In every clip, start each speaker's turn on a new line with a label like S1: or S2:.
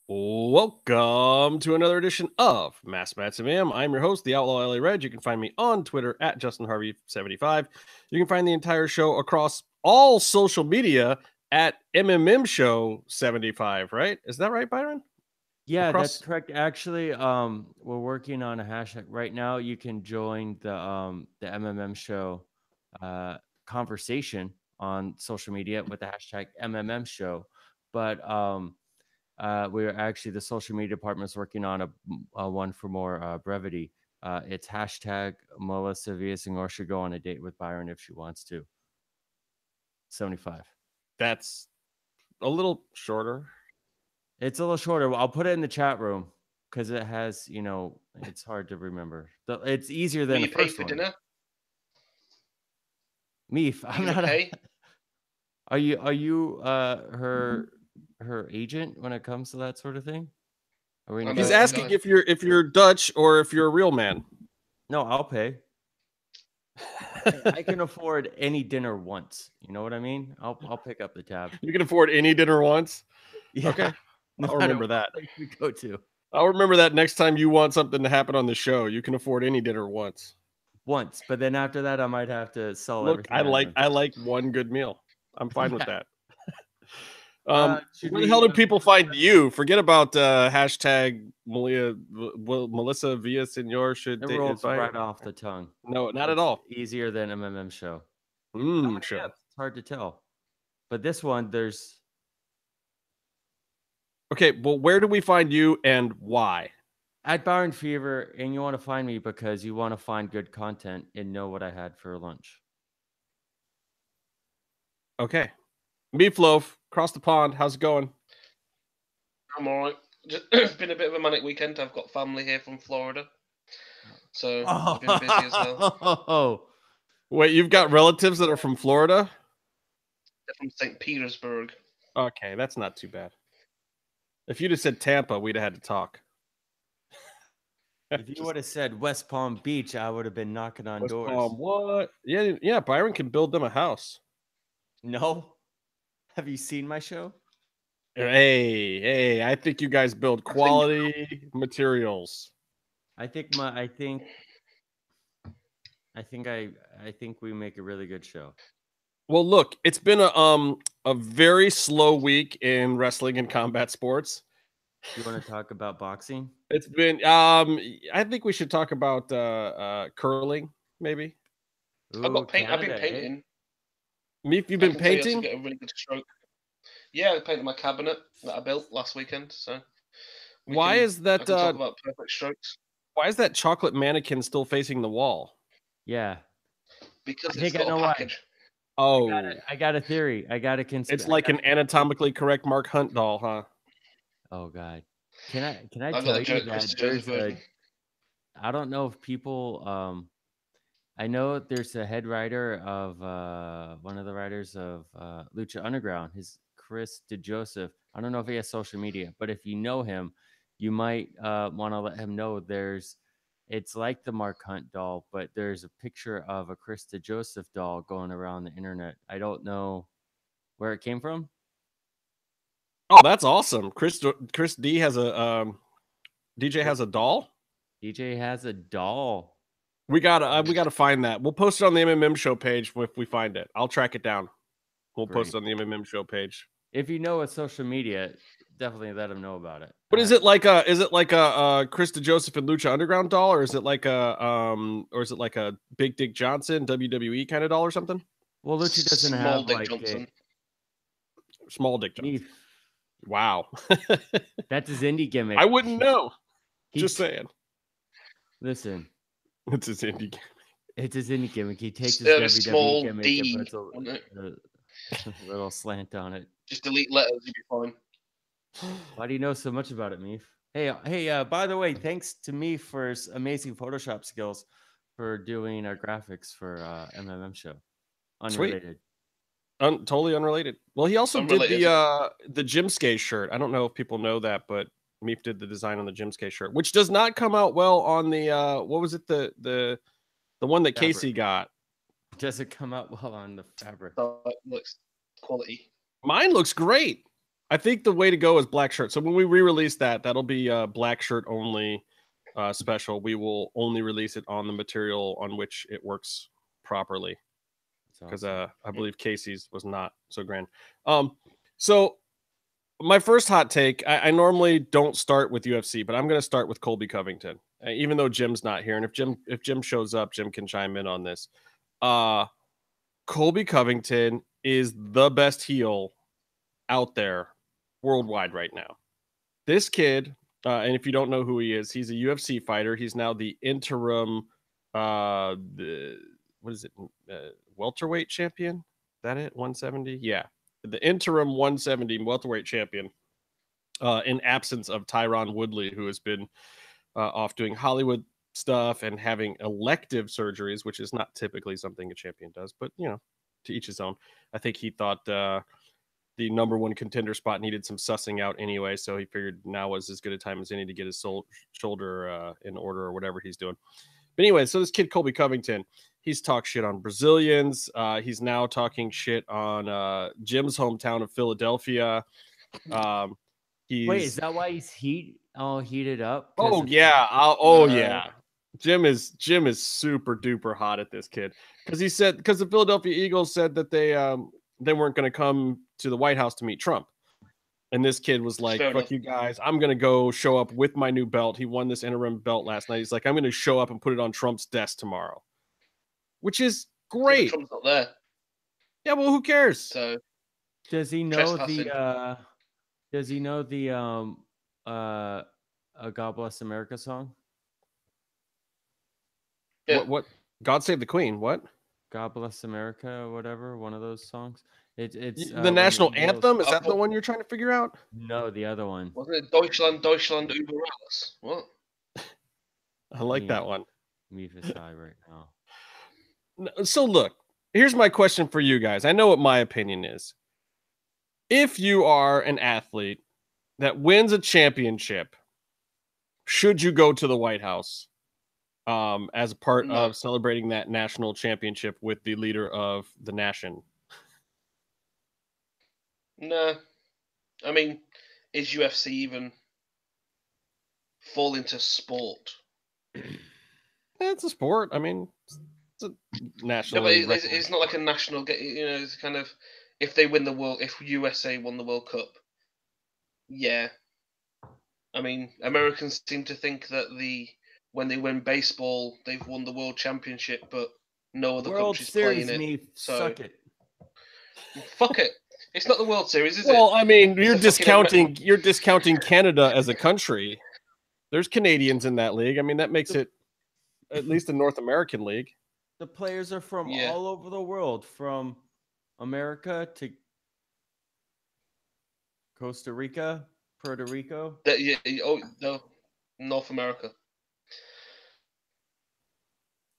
S1: Welcome to another edition of Mass Mats MM. I'm your host, the Outlaw LA Red. You can find me on Twitter at JustinHarvey75. You can find the entire show across all social media at MMMshow75, right? Is that right, Byron?
S2: Yeah, that's correct. Actually, we're working on a hashtag right now. You can join the MMM show conversation on social media with the hashtag MMM show. But we're actually the social media department is working on a one for more brevity. It's hashtag Melissa Villasenor should go on a date with Byron if she wants to. 75.
S1: That's a little shorter.
S2: It's a little shorter. I'll put it in the chat room because it has, it's hard to remember. It's easier than the first one.
S3: Dinner?
S2: Meef, I'm not.
S3: Pay?
S2: Are you her agent when it comes to that sort of thing?
S1: He's asking if you're Dutch or if you're a real man.
S2: No, I'll pay. I can afford any dinner once. You know what I mean? I'll pick up the tab.
S1: You can afford any dinner once?
S2: Yeah.
S1: Okay. I'll remember that.
S2: We go to.
S1: I'll remember that next time you want something to happen on the show. You can afford any dinner once.
S2: Once, but then after that, I might have to sell
S1: everything. I like one good meal. I'm fine with that. Where the hell do people find you? Forget about hashtag Melissa Villasenor should.
S2: It rolls right off the tongue.
S1: No, not at all.
S2: Easier than MMM show.
S1: Show.
S2: Yeah, it's hard to tell, but this one there's.
S1: Okay, well, where do we find you and why?
S2: At Byron Fever, and you want to find me because you want to find good content and know what I had for lunch.
S1: Okay. Meatloaf, across the pond, how's it going?
S3: I'm all right. It's been a bit of a manic weekend. I've got family here from Florida, so I've been busy as well.
S1: Wait, you've got relatives that are from Florida?
S3: They're from St. Petersburg.
S1: Okay, that's not too bad. If you'd have said Tampa, we'd have had to talk.
S2: If you would have said West Palm Beach, I would have been knocking on doors.
S1: Palm, what? Yeah, Byron can build them a house.
S2: No? Have you seen my show?
S1: Hey, I think you guys build quality materials.
S2: I think we make a really good show.
S1: Well, look, it's been a very slow week in wrestling and combat sports.
S2: You want to talk about boxing?
S1: It's been I think we should talk about curling, maybe.
S3: Ooh, I've been painting.
S1: Meef, you've been painting?
S3: Get a really good stroke. Yeah, I painted my cabinet that I built last weekend. So
S1: why is that
S3: talk about perfect strokes?
S1: Why is that chocolate mannequin still facing the wall?
S2: Yeah.
S3: Because it's got a package.
S1: Oh,
S2: I got a theory. I got a conspiracy.
S1: It's like an anatomically correct Mark Hunt doll, huh?
S2: Oh God. Can I tell you that there's I don't know if people I know there's a head writer of one of the writers of Lucha Underground, his Chris DeJoseph. I don't know if he has social media, but if you know him, you might want to let him know it's like the Mark Hunt doll, but there's a picture of a Chris DeJoseph doll going around the internet. I don't know where it came from.
S1: Oh, that's awesome. Chris D has a DJ has a doll.
S2: DJ has a doll.
S1: We gotta find that. We'll post it on the MMM show page if we find it. I'll track it down. We'll post it on the MMM show page.
S2: If you know it's social media, definitely let them know about it.
S1: But is it like a Chris DeJoseph and Lucha Underground doll, or is it like a Big Dick Johnson WWE kind of doll or something?
S2: Well, Lucha doesn't have like
S1: Small Dick Johnson. Wow.
S2: That's his indie gimmick.
S1: I wouldn't know. Just saying.
S2: Listen.
S1: It's his indie gimmick.
S2: It's his indie gimmick. He takes his WWE gimmick and puts a little slant on it.
S3: Just delete letters, you'll be fine.
S2: Why do you know so much about it, Meef? Hey, by the way, thanks to Meef for his amazing Photoshop skills for doing our graphics for MMM show. Unrelated.
S1: Sweet. Totally unrelated. Well, he also did the Jim Skate shirt. I don't know if people know that, but Meef did the design on the Jim Skate shirt, which does not come out well on the what was it, the one that
S2: fabric.
S1: Casey got.
S2: Does it come out well on the fabric?
S3: It looks quality.
S1: Mine looks great. I think the way to go is black shirt. So when we re-release that, that'll be a black shirt only special. We will only release it on the material on which it works properly. Because awesome. I believe Casey's was not so grand. So my first hot take, I normally don't start with UFC, but I'm going to start with Colby Convington, even though Jim's not here. And if Jim shows up, Jim can chime in on this. Colby Convington is the best heel out there worldwide right now. This kid, and if you don't know who he is, he's a UFC fighter. He's now the interim, welterweight champion. Is that it? 170? Yeah. The interim 170 welterweight champion in absence of Tyron Woodley, who has been off doing Hollywood stuff and having elective surgeries, which is not typically something a champion does, but, you know, to each his own. I think he thought the number one contender spot needed some sussing out anyway, so he figured now was as good a time as any to get his shoulder in order or whatever he's doing. But anyway, so this kid, Colby Convington, he's talked shit on Brazilians. He's now talking shit on Jim's hometown of Philadelphia.
S2: Wait, is that why he's heated up?
S1: Oh yeah. Yeah. Jim is super duper hot at this kid because the Philadelphia Eagles said that they weren't going to come to the White House to meet Trump. And this kid was like, fuck you guys. I'm going to go show up with my new belt. He won this interim belt last night. He's like, I'm going to show up and put it on Trump's desk tomorrow, which is great.
S3: Trump's not there.
S1: Yeah, well, who cares?
S3: So
S2: does he know the God Bless America song?
S1: Yeah. What? God Save the Queen. What?
S2: God Bless America or whatever. One of those songs. It's
S1: the national anthem. Is that the one you're trying to figure out?
S2: No, the other one.
S3: Wasn't it Deutschland über alles? What?
S1: I like that one.
S2: Me for side right now.
S1: So look, here's my question for you guys. I know what my opinion is. If you are an athlete that wins a championship, should you go to the White House as a part of celebrating that national championship with the leader of the nation?
S3: No. I mean, is UFC even fall into sport?
S1: It's a sport. I mean, it's a national.
S3: No, but it's not like a national. You know, it's kind of if they win the world. If USA won the World Cup, yeah. I mean, Americans seem to think that when they win baseball, they've won the world championship, but no other country's playing it. So
S2: suck it.
S3: Fuck it. It's not the World Series, is
S1: it? Well, I mean, you're discounting Canada as a country. There's Canadians in that league. I mean, that makes it at least a North American league.
S2: The players are from all over the world, from America to Costa Rica, Puerto Rico.
S3: No, North America.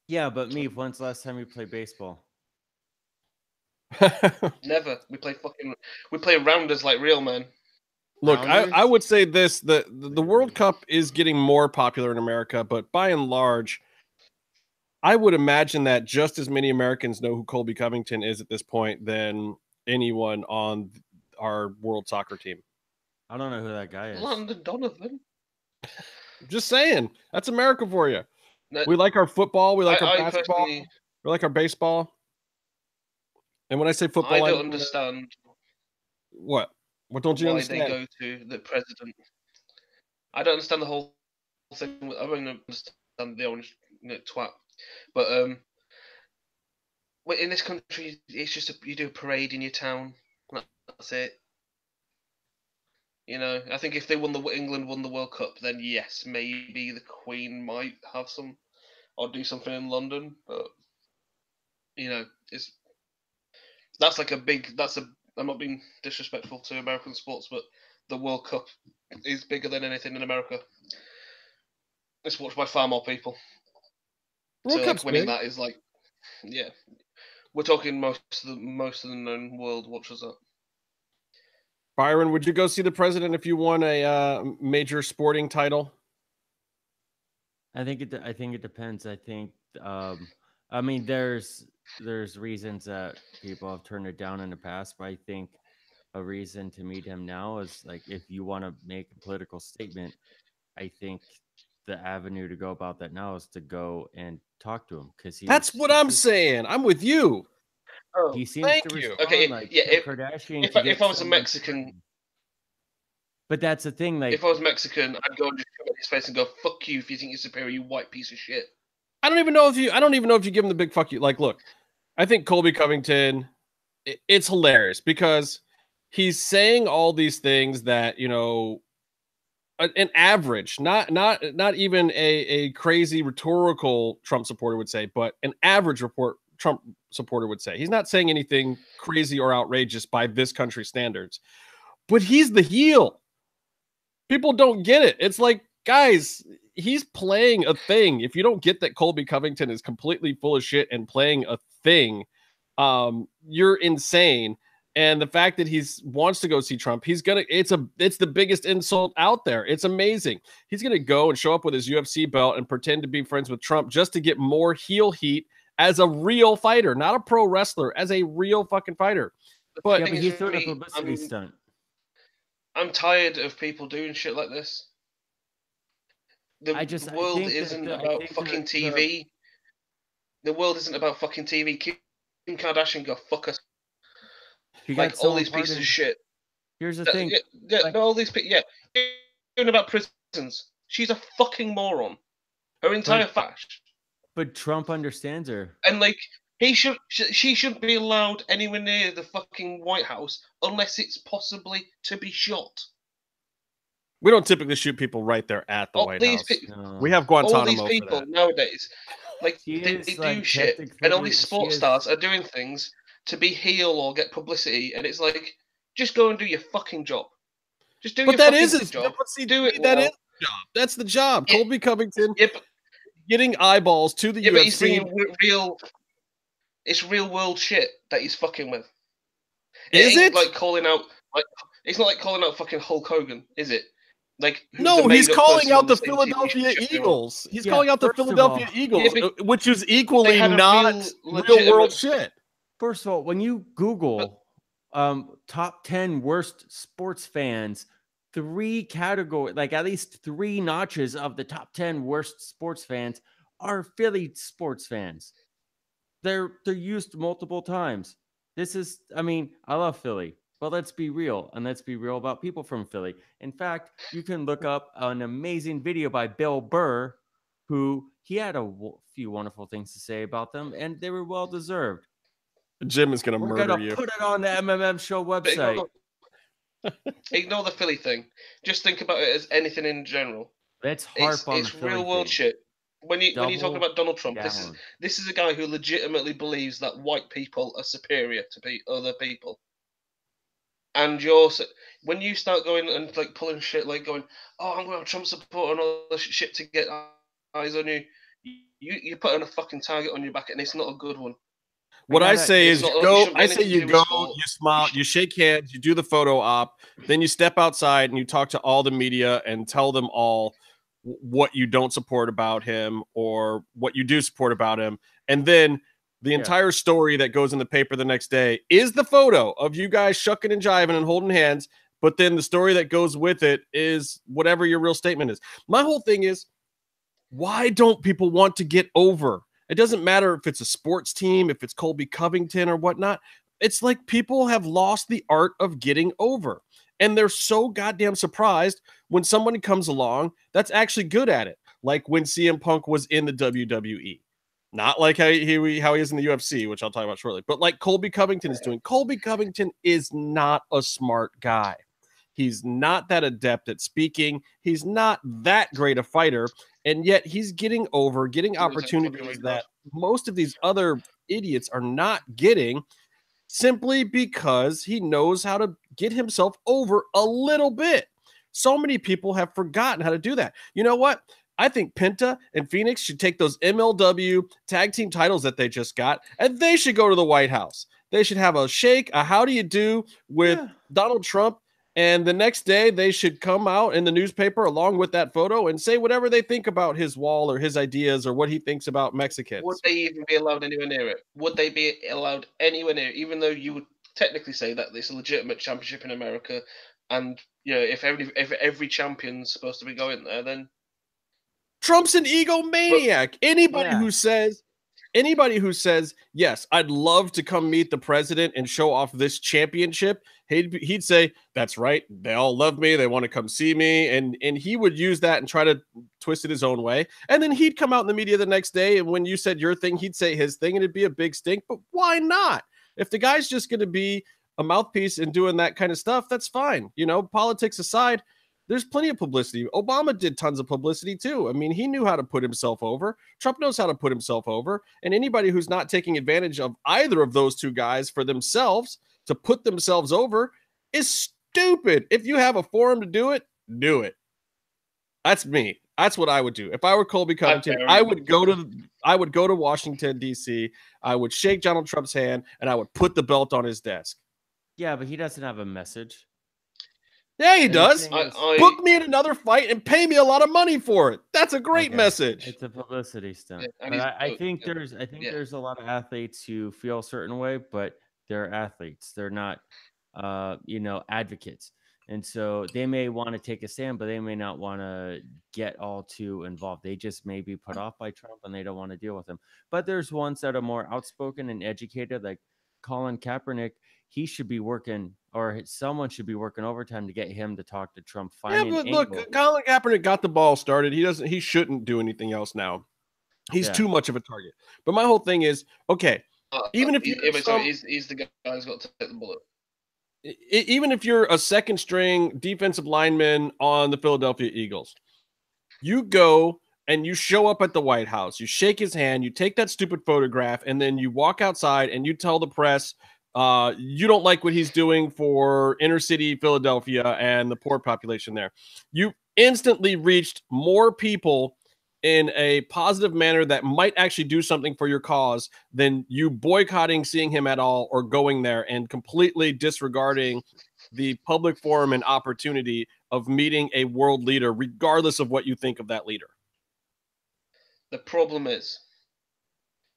S2: Yeah, but when's the last time you played baseball?
S3: Never. We play rounders like real men.
S1: Look, I would say this: the World Cup is getting more popular in America, but by and large, I would imagine that just as many Americans know who Colby Convington is at this point than anyone on our world soccer team.
S2: I don't know who that guy is.
S3: London Donovan.
S1: Just saying, that's America for you. No, we like our football. We like our basketball. We like our baseball. And when I say football,
S3: I don't understand.
S1: What? What don't you understand?
S3: Why they go to the president? I don't understand the whole thing. I don't understand the orange twat. But in this country, it's just you do a parade in your town. That's it. You know, I think if England won the World Cup, then yes, maybe the Queen might have some or do something in London. But you know, I'm not being disrespectful to American sports, but the World Cup is bigger than anything in America. It's watched by far more people.
S1: World Cup's
S3: winning
S1: big.
S3: That is like, yeah, we're talking most of the known world watches that.
S1: Byron, would you go see the president if you won a major sporting title?
S2: I think it depends. I think I mean there's reasons that people have turned it down in the past, but I think a reason to meet him now is like, if you want to make a political statement, I think the avenue to go about that now is to go and talk to him, because
S1: that's what I'm saying. I'm with you.
S3: Oh,
S2: he seems to respond
S3: okay,
S2: like
S3: yeah.
S2: Kardashian.
S3: If I was a Mexican,
S2: but that's the thing. Like,
S3: if I was Mexican, I'd go and just come at his face and go, "Fuck you if you think you're superior, you white piece of shit."
S1: I don't even know if you give him the big fuck you. Like, look, I think Colby Covington, it's hilarious because he's saying all these things that, you know, an average, not even a crazy rhetorical Trump supporter would say, but an average Trump supporter would say. He's not saying anything crazy or outrageous by this country's standards, but he's the heel. People don't get it. It's like, guys, he's playing a thing. If you don't get that Colby Covington is completely full of shit and playing a thing, you're insane. And the fact that he wants to go see Trump, it's the biggest insult out there. It's amazing. He's going to go and show up with his UFC belt and pretend to be friends with Trump just to get more heel heat as a real fighter, not a pro wrestler, as a real fucking fighter. But
S2: yeah, but he's doing a publicity stunt.
S3: I'm tired of people doing shit like this. The world isn't about fucking TV. The world isn't about fucking TV. Kim Kardashian go fuck us. Like all these pieces of shit.
S2: Here's the thing.
S3: All these people. Yeah, even about prisons. She's a fucking moron. Her entire fash.
S2: But Trump understands her.
S3: And like she shouldn't be allowed anywhere near the fucking White House unless it's possibly to be shot.
S1: We don't typically shoot people right there at the White House. No. We have Guantanamo.
S3: All these people nowadays, like they do shit, and all these sports stars are doing things to be heel or get publicity, and it's like, just go and do your fucking job. Just do your fucking job.
S1: Do it. That is the job. That's the job. Yeah. Colby Covington getting eyeballs to the UFC. But he's
S3: bringing it's real world shit that he's fucking with.
S1: Is it?
S3: Like calling out, like it's not like calling out fucking Hulk Hogan, is it? Like
S1: no, he's calling out the Philadelphia Eagles. He's calling out the Philadelphia Eagles, which is equally not real world shit.
S2: First of all, when you Google top 10 worst sports fans, 3 categories, like at least 3 notches of the top 10 worst sports fans are Philly sports fans. They're used multiple times. This is, I mean, I love Philly, but let's be real, and let's be real about people from Philly. In fact, you can look up an amazing video by Bill Burr, who he had a few wonderful things to say about them, and they were well deserved.
S1: Jim is going to murder you.
S2: Put it on the MMMshow website.
S3: Ignore the Philly thing. Just think about it as anything in general.
S2: Let's harp on
S3: it's real world shit. When you're talking about Donald Trump, this is a guy who legitimately believes that white people are superior to other people. And when you start going and like pulling shit, like going, "Oh, I'm going to Trump support and all this shit to get eyes on you," you're putting a fucking target on your back, and it's not a good one.
S1: What I say is you go, you smile, you shake hands, you do the photo op, then you step outside and you talk to all the media and tell them all what you don't support about him or what you do support about him. And then the entire story that goes in the paper the next day is the photo of you guys shucking and jiving and holding hands. But then the story that goes with it is whatever your real statement is. My whole thing is, why don't people want to get over? It doesn't matter if it's a sports team, if it's Colby Covington or whatnot. It's like people have lost the art of getting over. And they're so goddamn surprised when someone comes along that's actually good at it. Like when CM Punk was in the WWE. Not like how he is in the UFC, which I'll talk about shortly. But like Colby Covington is doing. Colby Covington is not a smart guy. He's not that adept at speaking. He's not that great a fighter. And yet he's getting over, getting opportunities that most of these other idiots are not getting, simply because he knows how to get himself over a little bit. So many people have forgotten how to do that. You know what? I think Penta and Fenix should take those MLW tag team titles that they just got, and they should go to the White House. They should have a shake, a how do you do with Donald Trump. And the next day, they should come out in the newspaper along with that photo and say whatever they think about his wall or his ideas or what he thinks about Mexicans.
S3: Would they even be allowed anywhere near it? Would they be allowed anywhere near it? Even though you would technically say that it's a legitimate championship in America, and if every champion's supposed to be going there, then
S1: Trump's an egomaniac. But, anybody who says, yes, I'd love to come meet the president and show off this championship, he'd say, that's right. They all love me. They want to come see me. And he would use that and try to twist it his own way. And then he'd come out in the media the next day. And when you said your thing, he'd say his thing, and it'd be a big stink. But why not? If the guy's just going to be a mouthpiece and doing that kind of stuff, that's fine. Politics aside, there's plenty of publicity. Obama did tons of publicity too. I mean, he knew how to put himself over. Trump knows how to put himself over. And anybody who's not taking advantage of either of those two guys for themselves to put themselves over is stupid. If you have a forum to do it, do it. That's me. That's what I would do. If I were Colby Convington, I would go to Washington, D.C. I would shake Donald Trump's hand and I would put the belt on his desk.
S2: Yeah, but he doesn't have a message.
S1: Yeah, he does. Book me in another fight and pay me a lot of money for it. That's a great message.
S2: It's a publicity stunt. Yeah, but I think there's a lot of athletes who feel a certain way, but they're athletes. They're not, advocates. And so they may want to take a stand, but they may not want to get all too involved. They just may be put off by Trump and they don't want to deal with him. But there's ones that are more outspoken and educated, like Colin Kaepernick. He should be working, or someone should be working overtime to get him to talk to Trump.
S1: Yeah, but look, Colin Kaepernick got the ball started. He shouldn't do anything else now. He's too much of a target. But my whole thing is, okay, even if
S3: he's the guy who's got to take the bullet.
S1: Even if you're a second string defensive lineman on the Philadelphia Eagles, you go and you show up at the White House, you shake his hand, you take that stupid photograph, and then you walk outside and you tell the press, you don't like what he's doing for inner city Philadelphia and the poor population there. You instantly reached more people in a positive manner that might actually do something for your cause than you boycotting seeing him at all or going there and completely disregarding the public forum and opportunity of meeting a world leader, regardless of what you think of that leader.
S3: The problem is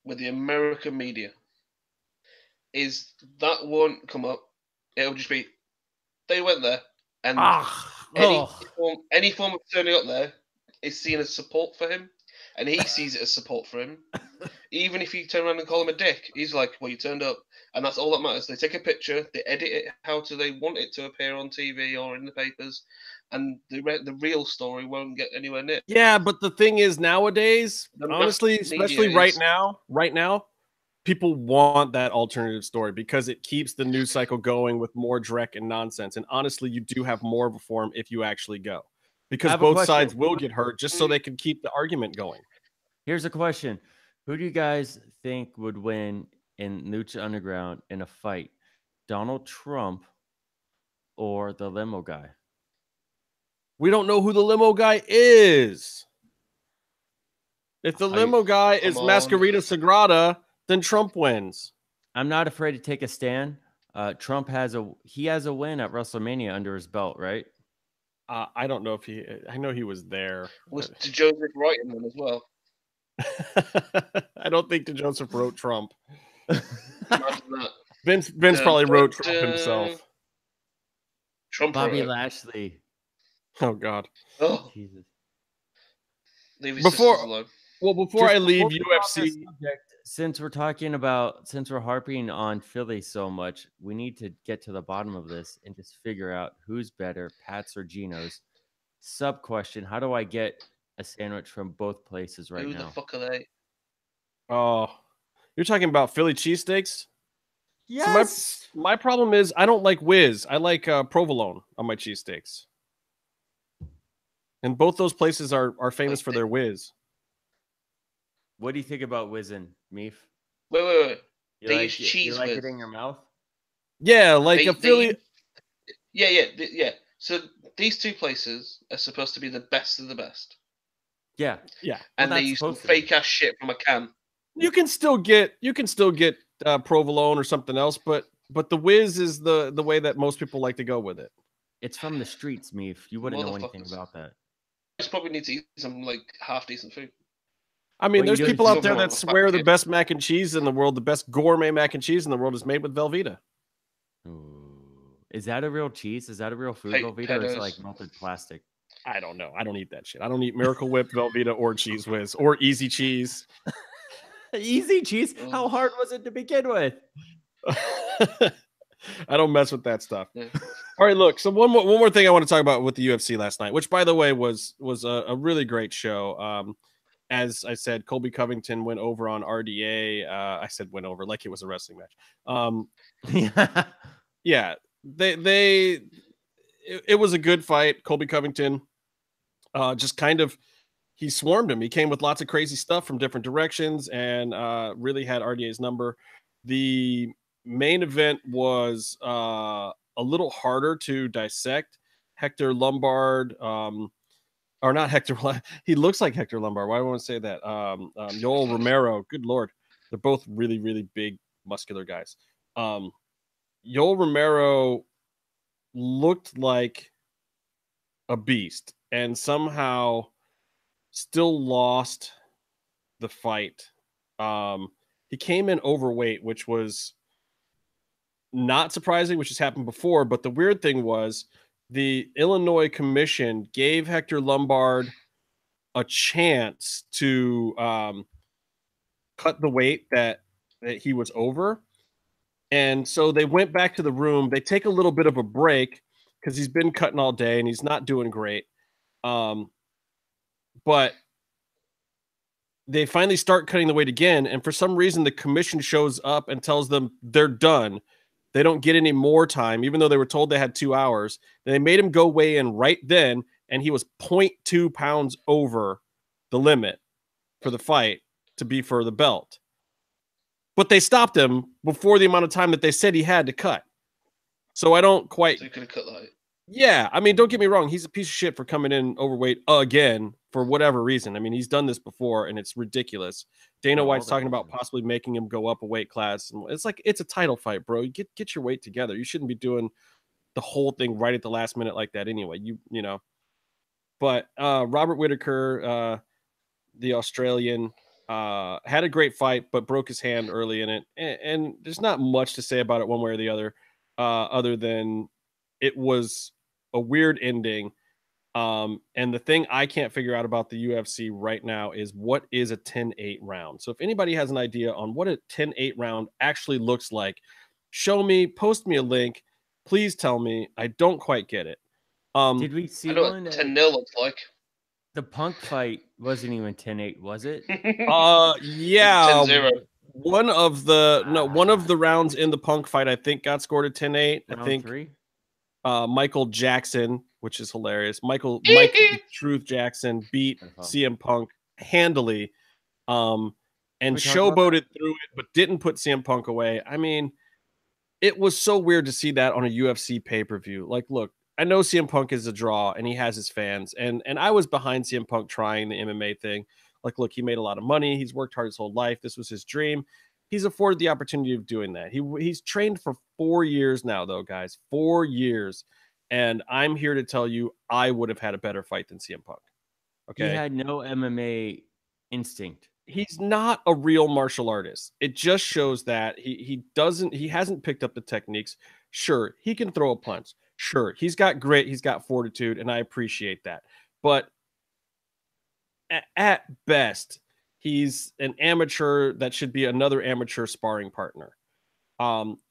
S3: with the American media is that won't come up. It'll just be, they went there, and any form of turning up there is seen as support for him, and he sees it as support for him. Even if you turn around and call him a dick, he's like, well, you turned up, and that's all that matters. They take a picture, they edit it how they want it to appear on TV or in the papers, and the real story won't get anywhere near.
S1: Yeah, but the thing is, nowadays, honestly, especially right now, people want that alternative story because it keeps the news cycle going with more dreck and nonsense. And honestly, you do have more of a forum if you actually go, because both sides will get hurt just so they can keep the argument going.
S2: Here's a question. Who do you guys think would win in Lucha Underground in a fight? Donald Trump or the limo guy?
S1: We don't know who the limo guy is. If the limo guy is Masquerita Sagrada, then Trump wins.
S2: I'm not afraid to take a stand. Trump has a win at WrestleMania under his belt, right?
S1: I don't know if I know he was there.
S3: Was Joseph writing them as well?
S1: I don't think Joseph wrote Trump.
S3: Vince
S1: probably wrote Trump himself.
S2: Bobby Lashley.
S1: Oh God.
S3: Oh
S2: Jesus.
S1: Before I leave UFC,
S2: since we're harping on Philly so much, we need to get to the bottom of this and just figure out who's better, Pat's or Geno's. Sub question: how do I get a sandwich from both places right now?
S3: Who the fuck are they?
S1: Oh, you're talking about Philly cheesesteaks?
S2: Yes.
S1: So my problem is I don't like whiz. I like provolone on my cheesesteaks. And both those places are famous for their whiz.
S2: What do you think about whizzing, Meef?
S3: Wait.
S2: They use cheese. You like it in your mouth?
S1: Yeah, like a Philly.
S3: Yeah. So these two places are supposed to be the best of the best.
S2: Yeah.
S3: And they use fake ass shit from a can.
S1: You can still get provolone or something else, but the whiz is the way that most people like to go with it.
S2: It's from the streets, Meef. You wouldn't know anything about that.
S3: I just probably need to eat some like half decent food.
S1: I mean, there's people out there that swear the best mac and cheese in the world, the best gourmet mac and cheese in the world is made with Velveeta.
S2: Ooh. Is that a real cheese? Is that a real food, Velveeta, or is it like melted plastic?
S1: I don't know. I don't eat that shit. I don't eat Miracle Whip, Velveeta, or Cheese Whiz, or Easy Cheese.
S2: Easy Cheese? How hard was it to begin with?
S1: I don't mess with that stuff. Yeah. All right, look. So one more thing I want to talk about with the UFC last night, which by the way was a really great show. As I said, Colby Convington went over on RDA. I said went over like it was a wrestling match. Yeah, it was a good fight. Colby Convington just kind of he swarmed him. He came with lots of crazy stuff from different directions and really had RDA's number. The main event was a little harder to dissect. Hector Lombard, or not Hector, he looks like Hector Lombard. Why do I want to say that? Yoel Romero, good Lord. They're both really, really big, muscular guys. Yoel Romero looked like a beast and somehow still lost the fight. He came in overweight, which was not surprising, which has happened before. But the weird thing was the Illinois Commission gave Hector Lombard a chance to cut the weight that he was over. And so they went back to the room. They take a little bit of a break because he's been cutting all day and he's not doing great. But they finally start cutting the weight again. And for some reason, the commission shows up and tells them they're done. They don't get any more time, even though they were told they had 2 hours. They made him go weigh in right then, and he was 0.2 pounds over the limit for the fight to be for the belt. But they stopped him before the amount of time that they said he had to cut. So I don't quite...
S3: So you could have cut that.
S1: Yeah, I mean, don't get me wrong. He's a piece of shit for coming in overweight again for whatever reason. I mean, he's done this before, and it's ridiculous. Dana White's talking about possibly making him go up a weight class. And it's like, it's a title fight, bro. You get your weight together. You shouldn't be doing the whole thing right at the last minute like that anyway. You know. But Robert Whittaker, the Australian, had a great fight, but broke his hand early in it. And there's not much to say about it one way or the other than it was a weird ending. And the thing I can't figure out about the UFC right now is what is a 10-8 round. So if anybody has an idea on what a 10-8 round actually looks like, show me, post me a link. Please tell me. I don't quite get it.
S2: Did we see
S3: one? 10-0 looks like.
S2: The Punk fight wasn't even 10-8, was it?
S1: Yeah. 10-0. One of the rounds in the Punk fight, I think, got scored at 10-8. I think 3. Michael Jackson, which is hilarious. Mike Truth Jackson beat CM Punk handily, and showboated through it, but didn't put CM Punk away. I mean, it was so weird to see that on a UFC pay-per-view. Like, look, I know CM Punk is a draw and he has his fans, and I was behind CM Punk trying the MMA thing. Like, look, he made a lot of money. He's worked hard his whole life. This was his dream. He's afforded the opportunity of doing that. He's trained for 4 years now, though, guys. 4 years. And I'm here to tell you, I would have had a better fight than CM Punk. Okay.
S2: He had no MMA instinct.
S1: He's not a real martial artist. It just shows that he hasn't picked up the techniques. Sure, he can throw a punch. Sure, he's got grit, he's got fortitude, and I appreciate that. But at best, he's an amateur that should be another amateur sparring partner.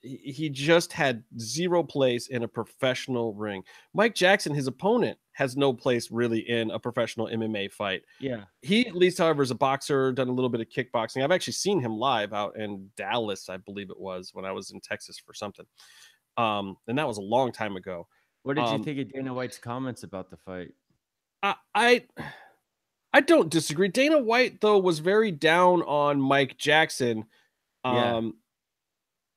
S1: He just had zero place in a professional ring. Mike Jackson, his opponent, has no place really in a professional MMA fight.
S2: Yeah.
S1: He, at least, however, is a boxer, done a little bit of kickboxing. I've actually seen him live out in Dallas, I believe it was, when I was in Texas for something. And that was a long time ago.
S2: What did you think of Dana White's comments about the fight?
S1: I don't disagree. Dana White, though, was very down on Mike Jackson.
S2: Yeah.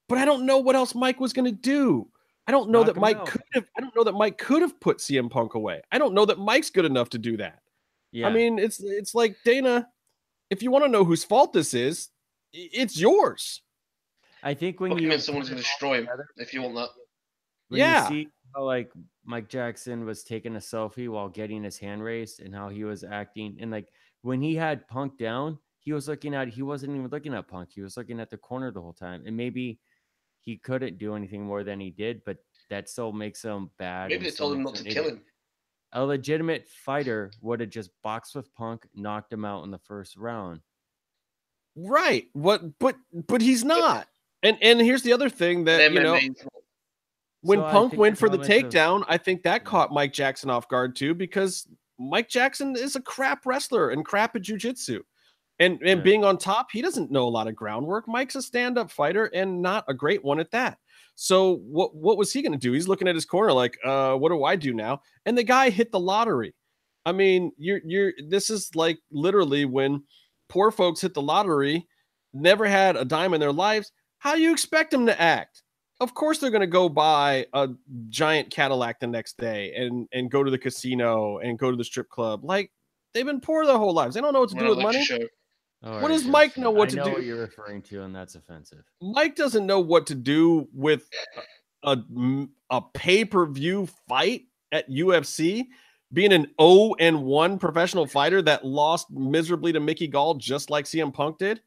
S1: But I don't know what else Mike was going to do. I don't know that Mike could have. I don't know that Mike could have put CM Punk away. I don't know that Mike's good enough to do that. Yeah. I mean, it's like, Dana, if you want to know whose fault this is, it's yours.
S2: I think when
S3: someone's going to destroy him, if you want that.
S2: When you see how, like, Mike Jackson was taking a selfie while getting his hand raised and how he was acting, and like when he had Punk down, he wasn't even looking at Punk. He was looking at the corner the whole time. And maybe he couldn't do anything more than he did, but that still makes him bad.
S3: Maybe they told him not to kill him.
S2: A legitimate fighter would have just boxed with Punk, knocked him out in the first round.
S1: Right. But he's not. And here's the other thing that, you know, when Punk went for the takedown, I think that caught Mike Jackson off guard too, because Mike Jackson is a crap wrestler and crap at jiu-jitsu. And being on top, he doesn't know a lot of groundwork. Mike's a stand-up fighter and not a great one at that. So what was he going to do? He's looking at his corner like, what do I do now? And the guy hit the lottery. I mean, this is like literally when poor folks hit the lottery, never had a dime in their lives. How do you expect them to act? Of course they're going to go buy a giant Cadillac the next day and go to the casino and go to the strip club. Like, they've been poor their whole lives. They don't know what to do with money. What does Mike know what to do?
S2: I know what you're referring to, and that's offensive.
S1: Mike doesn't know what to do with a pay-per-view fight at UFC, being an 0-1 professional fighter that lost miserably to Mickey Gall just like CM Punk did.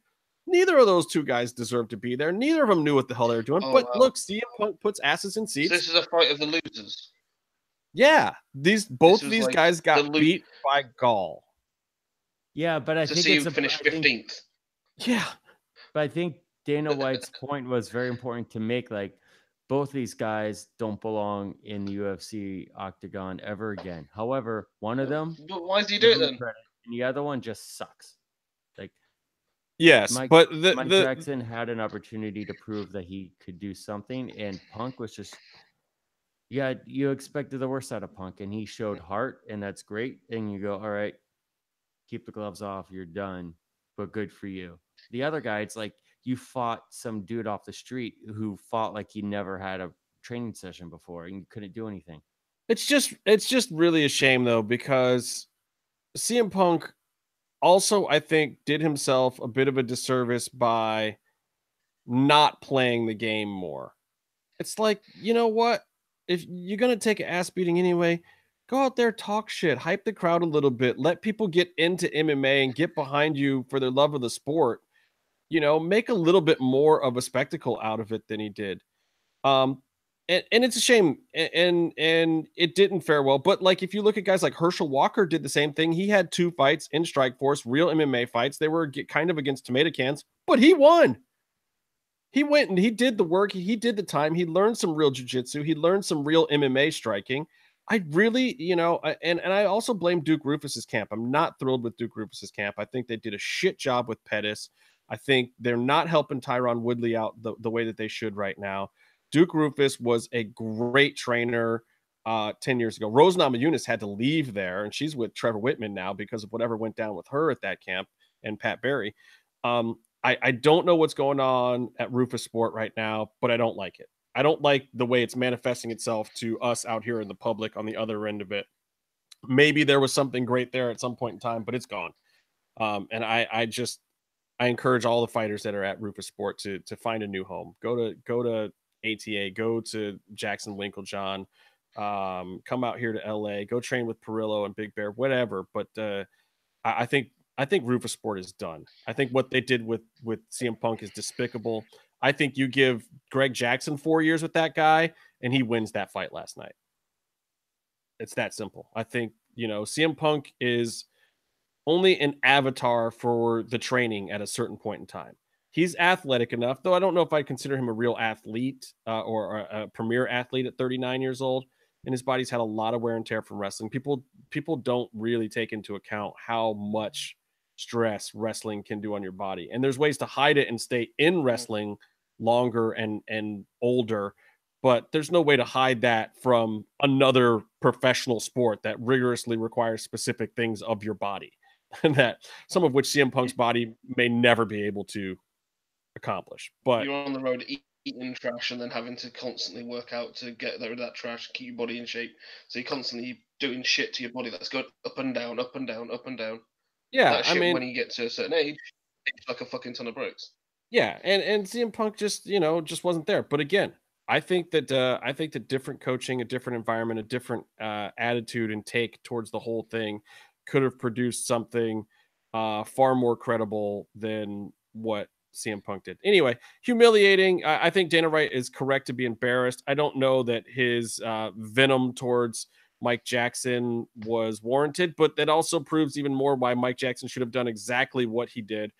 S1: Neither of those two guys deserve to be there. Neither of them knew what the hell they were doing. Look, CM Punk puts asses in seats.
S3: So this is a fight of the losers.
S1: Yeah, both of these guys got beat by Gall.
S2: Yeah, but I think it's
S3: finished 15th.
S1: Yeah,
S2: but I think Dana White's point was very important to make. Like, both these guys don't belong in the UFC octagon ever again. However, one of them,
S3: but why does he do it then?
S2: And the other one just sucks. Like,
S1: yes,
S2: Mike Jackson had an opportunity to prove that he could do something, and Punk was just, you expected the worst out of Punk, and he showed heart, and that's great. And you go, all right, keep the gloves off, you're done, but good for you. The other guy, it's like you fought some dude off the street who fought like he never had a training session before and you couldn't do anything.
S1: It's just really a shame though, because CM Punk also, I think, did himself a bit of a disservice by not playing the game more. It's like, you know what? If you're going to take an ass beating anyway, go out there, talk shit, hype the crowd a little bit, let people get into MMA and get behind you for their love of the sport. You know, make a little bit more of a spectacle out of it than he did. And it's a shame, and it didn't fare well. But like, if you look at guys like Herschel Walker, did the same thing. He had 2 fights in Strikeforce, real MMA fights. They were kind of against tomato cans, but he won. He went and he did the work. He did the time. He learned some real jiu-jitsu. He learned some real MMA striking. I really, you know, and I also blame Duke Rufus's camp. I'm not thrilled with Duke Rufus's camp. I think they did a shit job with Pettis. I think they're not helping Tyron Woodley out the way that they should right now. Duke Rufus was a great trainer 10 years ago. Rose Namajunas had to leave there, and she's with Trevor Whitman now because of whatever went down with her at that camp and Pat Barry. I don't know what's going on at Rufus Sport right now, but I don't like it. I don't like the way it's manifesting itself to us out here in the public on the other end of it. Maybe there was something great there at some point in time, but it's gone. And I encourage all the fighters that are at Rufus Sport to find a new home. Go to ATA, go to Jackson Winklejohn, come out here to LA, go train with Perillo and Big Bear, whatever. But I think Rufus Sport is done. I think what they did with CM Punk is despicable. I think you give Greg Jackson 4 years with that guy and he wins that fight last night. It's that simple. I think, you know, CM Punk is only an avatar for the training at a certain point in time. He's athletic enough, though I don't know if I'd consider him a real athlete or a premier athlete at 39 years old. And his body's had a lot of wear and tear from wrestling. People don't really take into account how much stress wrestling can do on your body. And there's ways to hide it and stay in wrestling longer and older, but there's no way to hide that from another professional sport that rigorously requires specific things of your body, and that some of which CM Punk's body may never be able to accomplish. But
S3: you're on the road eating trash and then having to constantly work out to get rid of that trash, keep your body in shape. So you're constantly doing shit to your body that's going up and down, up and down, up and down.
S1: Yeah,
S3: that shit, I mean, when you get to a certain age, it's like a fucking ton of bricks.
S1: Yeah, and CM Punk just wasn't there. But again, I think that different coaching, a different environment, a different attitude and take towards the whole thing could have produced something far more credible than what CM Punk did. Anyway, humiliating. I think Dana White is correct to be embarrassed. I don't know that his venom towards Mike Jackson was warranted, but that also proves even more why Mike Jackson should have done exactly what he did.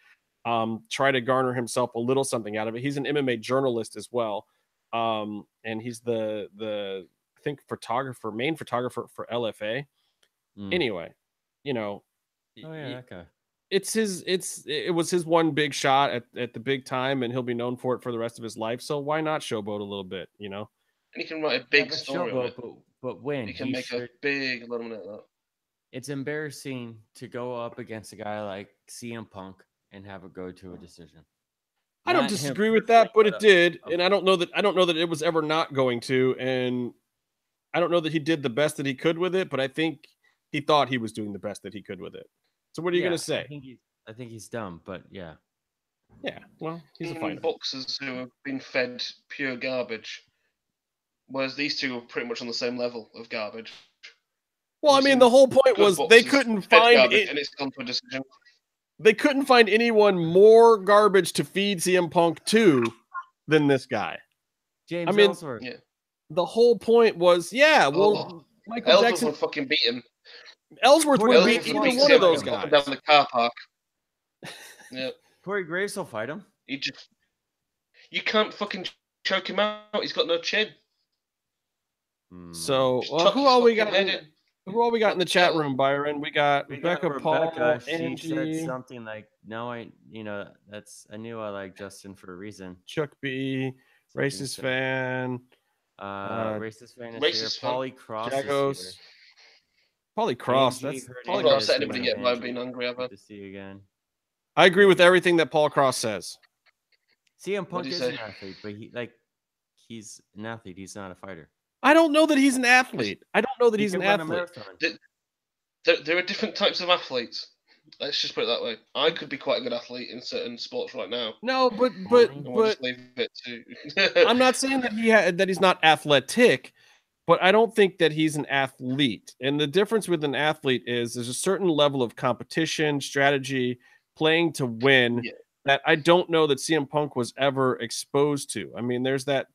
S1: Try to garner himself a little something out of it. He's an MMA journalist as well. And he's the I think main photographer for LFA. Anyway, you know,
S2: that guy.
S1: It was his one big shot at the big time, and he'll be known for it for the rest of his life. So why not showboat a little bit, you know?
S3: And he can write a big story on it.
S2: But when
S3: he can make a big lot of money out of that.
S2: It's embarrassing to go up against a guy like CM Punk and have it go to a decision.
S1: I don't disagree with that, but it did, and I don't know that it was ever not going to, and I don't know that he did the best that he could with it, but I think he thought he was doing the best that he could with it. So what are you going to say?
S2: I think he's dumb, but yeah.
S1: Yeah, well, he's a fighter.
S3: Boxers who have been fed pure garbage, whereas these two are pretty much on the same level of garbage.
S1: Well, I mean, the whole point was they couldn't find it,
S3: and it's gone for a decision.
S1: They couldn't find anyone more garbage to feed CM Punk to than this guy.
S2: James Ellsworth.
S3: Yeah.
S1: The whole point was, Michael
S3: Ellsworth
S1: Jackson
S3: would fucking beat him.
S1: Ellsworth would beat either one of those guys.
S3: Down the car park. Yeah.
S2: Corey Graves will fight him.
S3: You can't fucking choke him out. He's got no chin.
S1: So, who all we got? Who all we got in the chat room, Byron? We got Rebecca, Paul, Angie.
S2: She said something like, "No, I knew I like Justin for a reason."
S1: Chuck B, racist fan.
S2: Racist fan is here. Paulie Cross is here.
S1: Paulie Cross.
S3: I've not upset anybody yet by being angry ever.
S2: To see you again.
S1: I agree with everything that Paul Cross says.
S2: CM Punk is an athlete, but he's an athlete. He's not a fighter.
S1: I don't know that he's an athlete. I don't know that he's an athlete.
S3: There are different types of athletes. Let's just put it that way. I could be quite a good athlete in certain sports right now.
S1: No, but
S3: leave it to...
S1: I'm not saying that that he's not athletic, but I don't think that he's an athlete. And the difference with an athlete is there's a certain level of competition, strategy, playing to win that I don't know that CM Punk was ever exposed to. I mean, there's that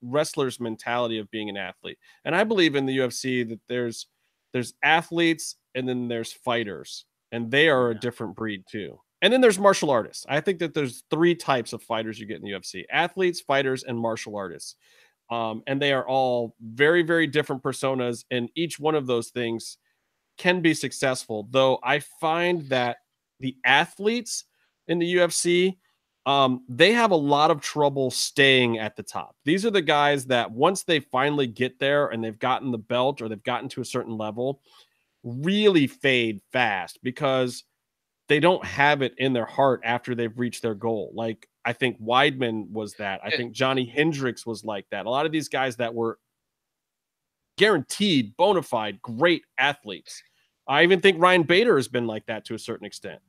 S1: wrestler's mentality of being an athlete. And I believe in the UFC that there's athletes and then there's fighters, and they are a different breed too. And then there's martial artists. I think that there's 3 types of fighters you get in the UFC: athletes, fighters, and martial artists. And they are all very, very different personas, and each one of those things can be successful. Though I find that the athletes in the UFC, they have a lot of trouble staying at the top. These are the guys that once they finally get there and they've gotten the belt or they've gotten to a certain level, really fade fast because they don't have it in their heart after they've reached their goal. Like, I think Weidman was that. I think Johnny Hendricks was like that. A lot of these guys that were guaranteed, bona fide, great athletes. I even think Ryan Bader has been like that to a certain extent.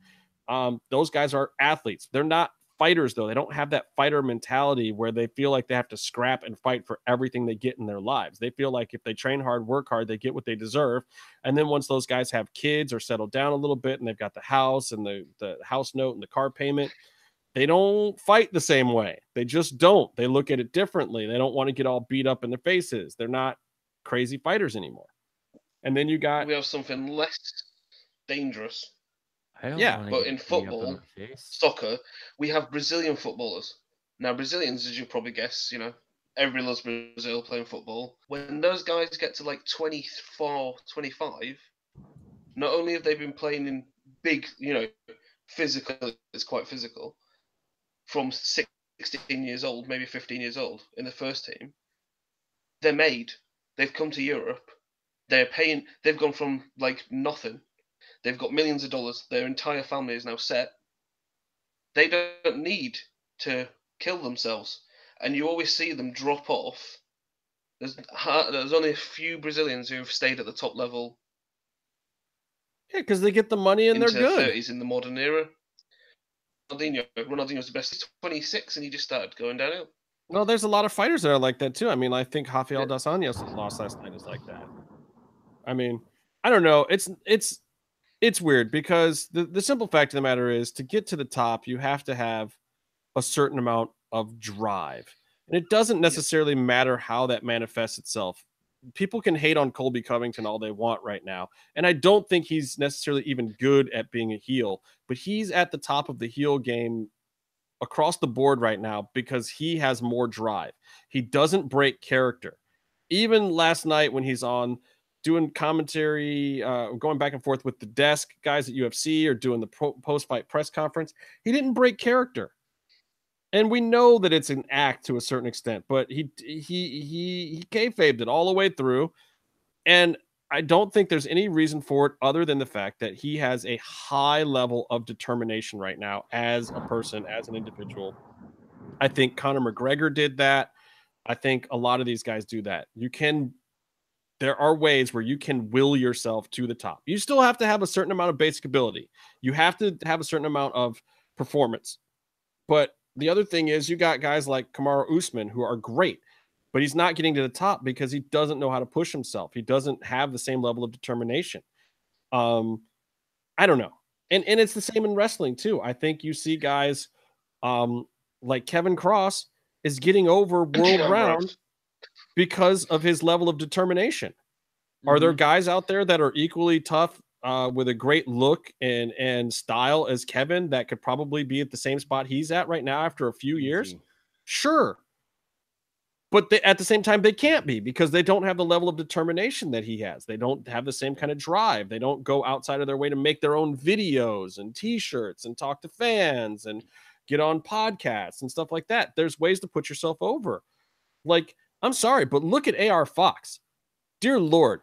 S1: Those guys are athletes. They're not fighters, though. They don't have that fighter mentality where they feel like they have to scrap and fight for everything they get in their lives. They feel like if they train hard, work hard, they get what they deserve. And then once those guys have kids or settle down a little bit and they've got the house and the house note and the car payment, they don't fight the same way. They just don't. They look at it differently. They don't want to get all beat up in their faces. They're not crazy fighters anymore. And then we have
S3: something less dangerous.
S2: But
S3: in football, soccer, we have Brazilian footballers. Now, Brazilians, as you probably guess, everybody loves Brazil playing football. When those guys get to like 24, 25, not only have they been playing in big, physical, it's quite physical, from 16 years old, maybe 15 years old in the first team, they're made. They've come to Europe. They've gone from like nothing. They've got millions of dollars. Their entire family is now set. They don't need to kill themselves. And you always see them drop off. There's only a few Brazilians who have stayed at the top level.
S1: Yeah, because they get the money and they're good.
S3: 30s in the modern era. Ronaldinho's the best. He's 26 and he just started going downhill.
S1: Well, there's a lot of fighters that are like that too. I mean, I think Rafael dos Anjos lost last night is like that. I mean, I don't know. It's It's weird because the simple fact of the matter is, to get to the top, you have to have a certain amount of drive. And it doesn't necessarily matter how that manifests itself. People can hate on Colby Convington all they want right now. And I don't think he's necessarily even good at being a heel, but he's at the top of the heel game across the board right now because he has more drive. He doesn't break character. Even last night when he's on doing commentary, going back and forth with the desk guys at UFC or doing the post-fight press conference, he didn't break character. And we know that it's an act to a certain extent, but he kayfabed it all the way through. And I don't think there's any reason for it other than the fact that he has a high level of determination right now as a person, as an individual. I think Conor McGregor did that. I think a lot of these guys do that. There are ways where you can will yourself to the top. You still have to have a certain amount of basic ability. You have to have a certain amount of performance. But the other thing is, you got guys like Kamaru Usman who are great, but he's not getting to the top because he doesn't know how to push himself. He doesn't have the same level of determination. I don't know. And it's the same in wrestling too. I think you see guys like Kevin Cross is getting over world round because of his level of determination. Are there guys out there that are equally tough with a great look and style as Kevin that could probably be at the same spot he's at right now after a few years? Sure. But at the same time, they can't be because they don't have the level of determination that he has. They don't have the same kind of drive. They don't go outside of their way to make their own videos and t-shirts and talk to fans and get on podcasts and stuff like that. There's ways to put yourself over. Like, I'm sorry, but look at AR Fox. Dear Lord,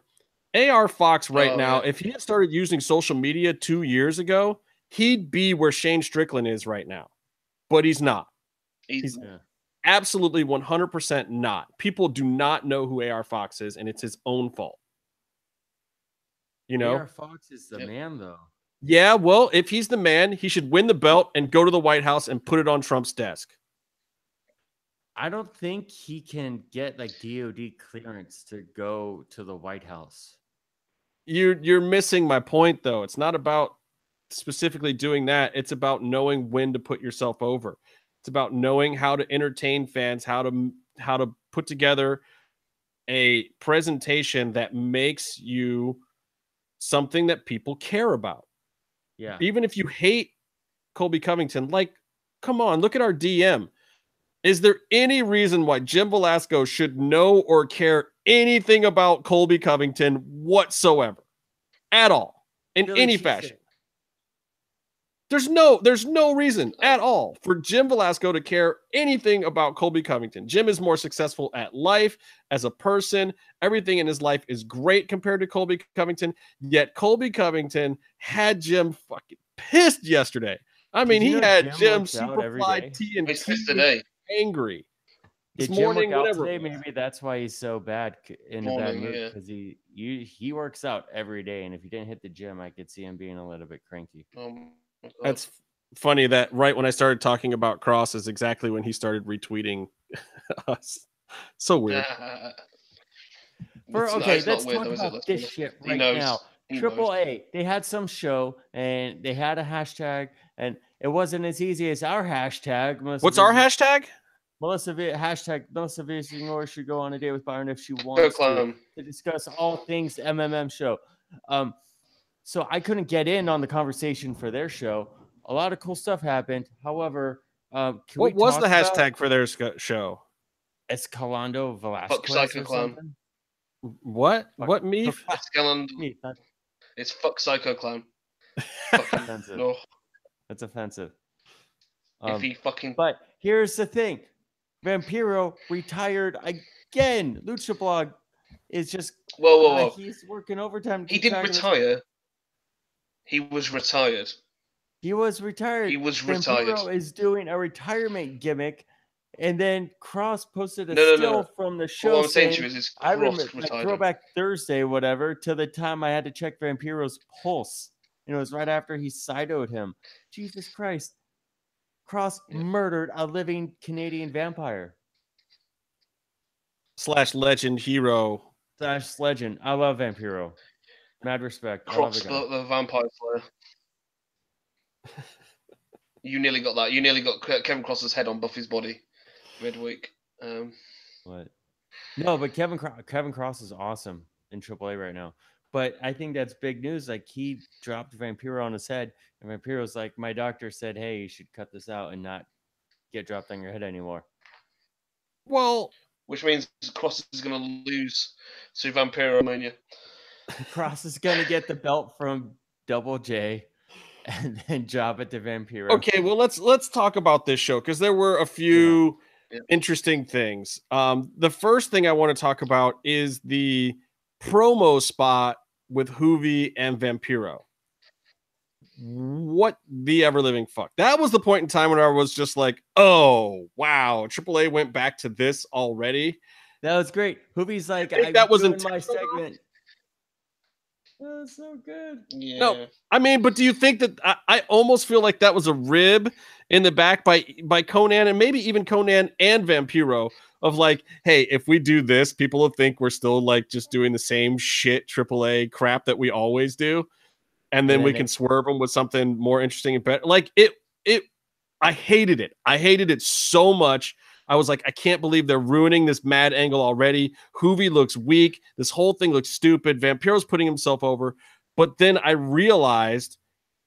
S1: AR Fox right now, if he had started using social media 2 years ago, he'd be where Shane Strickland is right now. But he's not. He's absolutely 100% not. People do not know who AR Fox is, and it's his own fault. You know?
S2: AR Fox is the man, though.
S1: Yeah, well, if he's the man, he should win the belt and go to the White House and put it on Trump's desk.
S2: I don't think he can get like DOD clearance to go to the White House.
S1: You're missing my point, though. It's not about specifically doing that. It's about knowing when to put yourself over. It's about knowing how to entertain fans, how to put together a presentation that makes you something that people care about.
S2: Yeah.
S1: Even if you hate Colby Convington, like, come on, look at our DM. Is there any reason why Jim Velasco should know or care anything about Colby Convington whatsoever? At all. In any fashion. There's no reason at all for Jim Velasco to care anything about Colby Convington. Jim is more successful at life as a person. Everything in his life is great compared to Colby Convington. Yet Colby Convington had Jim fucking pissed yesterday. I mean, he had Jim Superfly TNT today. Angry.
S2: Did Jim work out today? Maybe that's why he's so bad in a bad mood, because he works out every day, and if he didn't hit the gym, I could see him being a little bit cranky.
S1: That's funny that right when I started talking about Cross is exactly when he started retweeting us. So weird.
S2: Let's talk about this shit right now. AAA, they had some show and they had a hashtag, and it wasn't as easy as our hashtag.
S1: What's our hashtag?
S2: Melissa Villaseñor should go on a date with Byron if she wants to discuss all things MMMshow. So I couldn't get in on the conversation for their show. A lot of cool stuff happened. However,
S1: what was the hashtag for their show?
S2: Escalando Velasquez or something.
S1: What? What me?
S3: It's fuck Psycho Clown.
S2: Offensive.
S3: No.
S2: That's offensive.
S3: But
S2: here's the thing. Vampiro retired again. Lucha Blog is just
S3: whoa.
S2: He's working overtime.
S3: He didn't retire. He was retired.
S2: Vampiro is doing a retirement gimmick, and then Cross posted a still from the show.
S3: What I'm saying to you is
S2: I remember Throwback Thursday, whatever, to the time I had to check Vampiro's pulse. And it was right after he sidoed him. Jesus Christ. Cross murdered a living Canadian vampire.
S1: /legend hero.
S2: /legend. I love Vampiro. Mad respect.
S3: Cross the Vampire Slayer. You nearly got that. You nearly got Kevin Cross's head on Buffy's body midweek.
S2: What? No, but Kevin Cross is awesome in AAA right now. But I think that's big news. Like, he dropped Vampiro on his head, and Vampiro's like, my doctor said, hey, you should cut this out and not get dropped on your head anymore.
S1: Well,
S3: which means Cross is going to lose to Vampiro Mania.
S2: Cross is going to get the belt from Double J and then drop it to Vampiro.
S1: Okay, well, let's talk about this show, because there were a few interesting things. The first thing I want to talk about is the promo spot with Juvi and Vampiro. What the ever living fuck? That was the point in time when I was just like, oh wow, AAA went back to this already.
S2: That was great. Juvi's like,
S1: I that was in
S2: my segment. That was so good.
S3: Yeah.
S1: No, I mean, but do you think that I almost feel like that was a rib in the back by Konnan, and maybe even Konnan and Vampiro, of like, hey, if we do this, people will think we're still like just doing the same shit AAA crap that we always do. And then we can swerve them with something more interesting and better. Like I hated it. I hated it so much. I was like, I can't believe they're ruining this mad angle already. Juvi looks weak. This whole thing looks stupid. Vampiro's putting himself over. But then I realized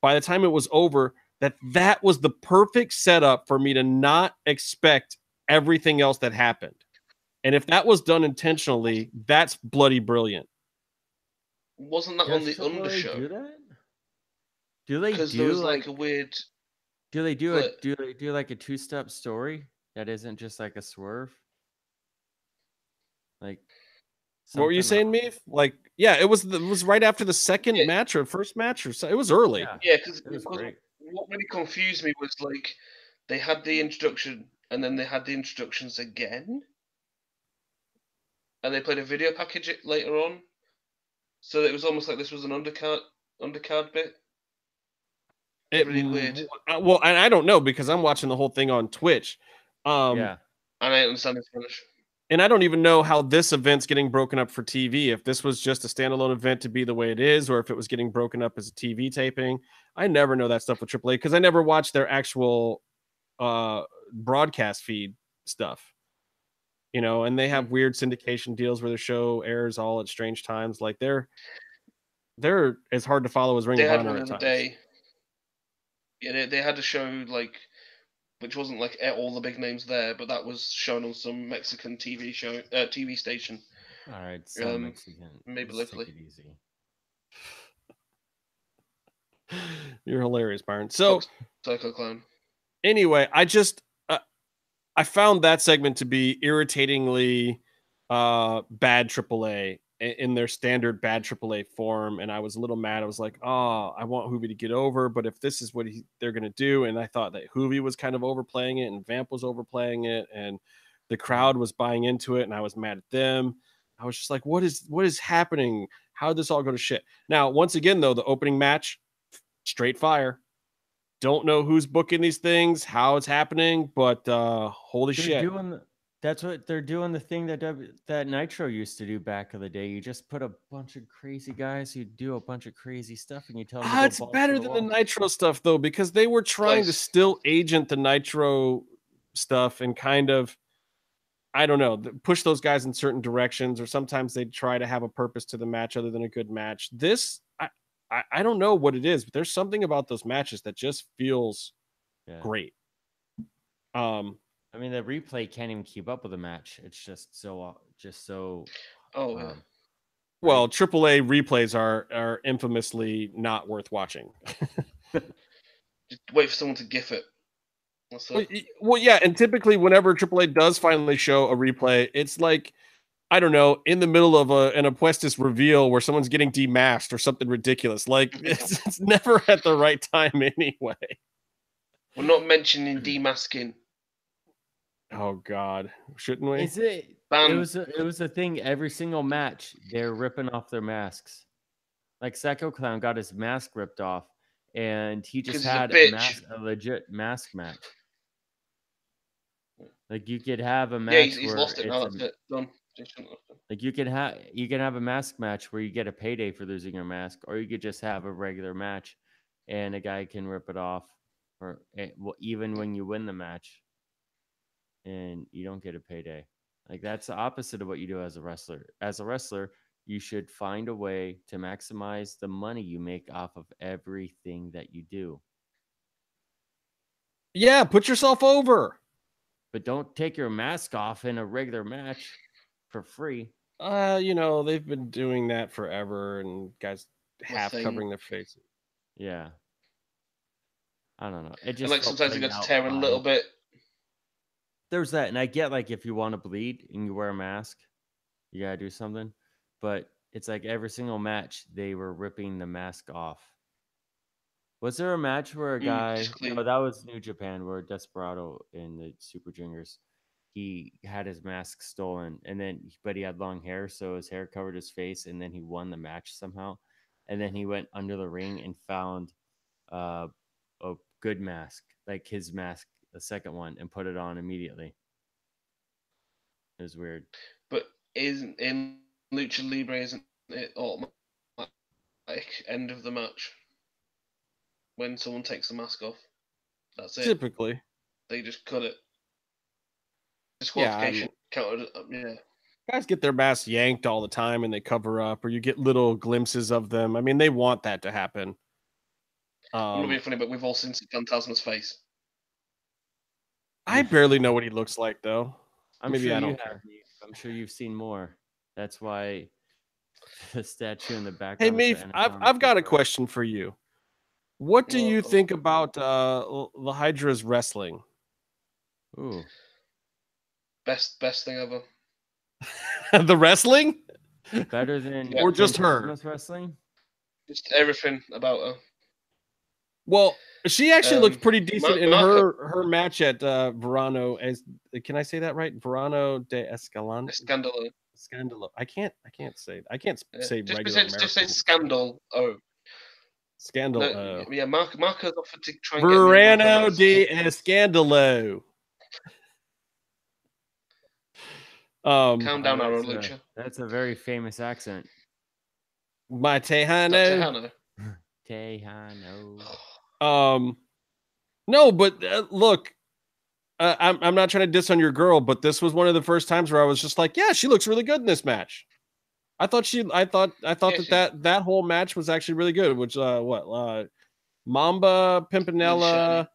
S1: by the time it was over that was the perfect setup for me to not expect everything else that happened. And if that was done intentionally, that's bloody brilliant.
S3: Wasn't that on the undershow?
S2: Do that? Do they
S3: Because
S2: do
S3: there was like a weird?
S2: Do they do like a two-step story that isn't just like a swerve? Like,
S1: what were you saying, Meef? Like, yeah, it was right after the second match or first match or so. It was early.
S3: Yeah, because what really confused me was like they had the introduction and then they had the introductions again, and they played a video package later on, so it was almost like this was an undercard bit. Really weird.
S1: Well, and I don't know because I'm watching the whole thing on Twitch.
S3: And I understand the Spanish.
S1: And I don't even know how this event's getting broken up for TV. If this was just a standalone event to be the way it is, or if it was getting broken up as a TV taping. I never know that stuff with AAA because I never watch their actual broadcast feed stuff. You know, and they have weird syndication deals where the show airs all at strange times. Like they're as hard to follow as Ring of Honor at times.
S3: Yeah, they had a show like, which wasn't like all the big names there, but that was shown on some Mexican TV station.
S2: All right, so Mexican.
S3: Maybe locally.
S2: Take it easy.
S1: You're hilarious, Byron. So,
S3: Psycho Clown.
S1: Anyway, I found that segment to be irritatingly bad AAA. In their standard bad AAA form, and I was a little mad. I was like, oh, I want Juvi to get over, but if this is what they're going to do, and I thought that Juvi was kind of overplaying it, and Vamp was overplaying it, and the crowd was buying into it, and I was mad at them. I was just like, what is happening? How did this all go to shit? Now, once again, though, the opening match, straight fire. Don't know who's booking these things, how it's happening, but holy shit.
S2: That's what they're doing. The thing that Nitro used to do back in the day. You just put a bunch of crazy guys who do a bunch of crazy stuff, and you tell them.
S1: It's better than the Nitro stuff though, because they were trying to still agent the Nitro stuff and kind of, I don't know, push those guys in certain directions, or sometimes they try to have a purpose to the match other than a good match. This, I don't know what it is, but there's something about those matches that just feels great.
S2: I mean, the replay can't even keep up with the match. It's just so.
S1: Well, AAA replays are infamously not worth watching.
S3: Just wait for someone to GIF it.
S1: Well, yeah, and typically whenever AAA does finally show a replay, it's like, I don't know, in the middle of an Apuestas reveal where someone's getting demasked or something ridiculous. Like it's never at the right time anyway.
S3: We're not mentioning demasking.
S1: Oh God, shouldn't we?
S2: Is it? It was a thing. Every single match, they're ripping off their masks. Like Psycho Clown got his mask ripped off, and he just had a legit mask match. Like you could have a match.
S3: Yeah, he's lost it now. That's it. Done.
S2: Like you can have a mask match where you get a payday for losing your mask, or you could just have a regular match, and a guy can rip it off, or even when you win the match, and you don't get a payday. Like that's the opposite of what you do as a wrestler. As a wrestler, you should find a way to maximize the money you make off of everything that you do.
S1: Yeah, put yourself over.
S2: But don't take your mask off in a regular match for free.
S1: They've been doing that forever, and guys half covering their faces.
S2: Yeah. I don't know. It just
S3: and like sometimes you get to tear a little bit.
S2: There's that, and I get like if you want to bleed and you wear a mask, you gotta do something. But it's like every single match they were ripping the mask off. Was there a match where a guy? No, that was New Japan, where Desperado in the Super Juniors, he had his mask stolen, but he had long hair, so his hair covered his face, and then he won the match somehow, and then he went under the ring and found a good mask, like his mask, the second one, and put it on immediately. It was weird.
S3: But in Lucha Libre, isn't it automatic end of the match when someone takes the mask off? That's it.
S1: Typically,
S3: they just cut it. Disqualification counted. Yeah.
S1: Guys get their masks yanked all the time, and they cover up, or you get little glimpses of them. I mean, they want that to happen.
S3: I'm not being funny, but we've all seen Phantasma's face.
S1: I barely know what he looks like, though. Maybe I don't care.
S2: I'm sure you've seen more. That's why the statue in the back.
S1: Hey, Meef, I've got a question for you. What do you think about the Hydra's wrestling?
S2: Ooh,
S3: best thing ever.
S1: The wrestling?
S2: Better than
S1: or just her
S2: wrestling?
S3: Just everything about her.
S1: Well, she actually looked pretty decent in her match at Verano. Can I say that right? Verano de Escandalo. Escandalo. I can't say regular American.
S3: Just say Scandal. Oh.
S1: Scandal.
S3: No, yeah, Marco's offered to try and
S1: Verano de Escandalo.
S3: Calm down, Arrow Lucha.
S2: That's a very famous accent.
S1: My Tejano.
S2: Tejano.
S1: No, but look, I'm not trying to diss on your girl, but this was one of the first times where I was just like, yeah, she looks really good in this match. I thought that whole match was actually really good. Which Mamba, Pimpinella,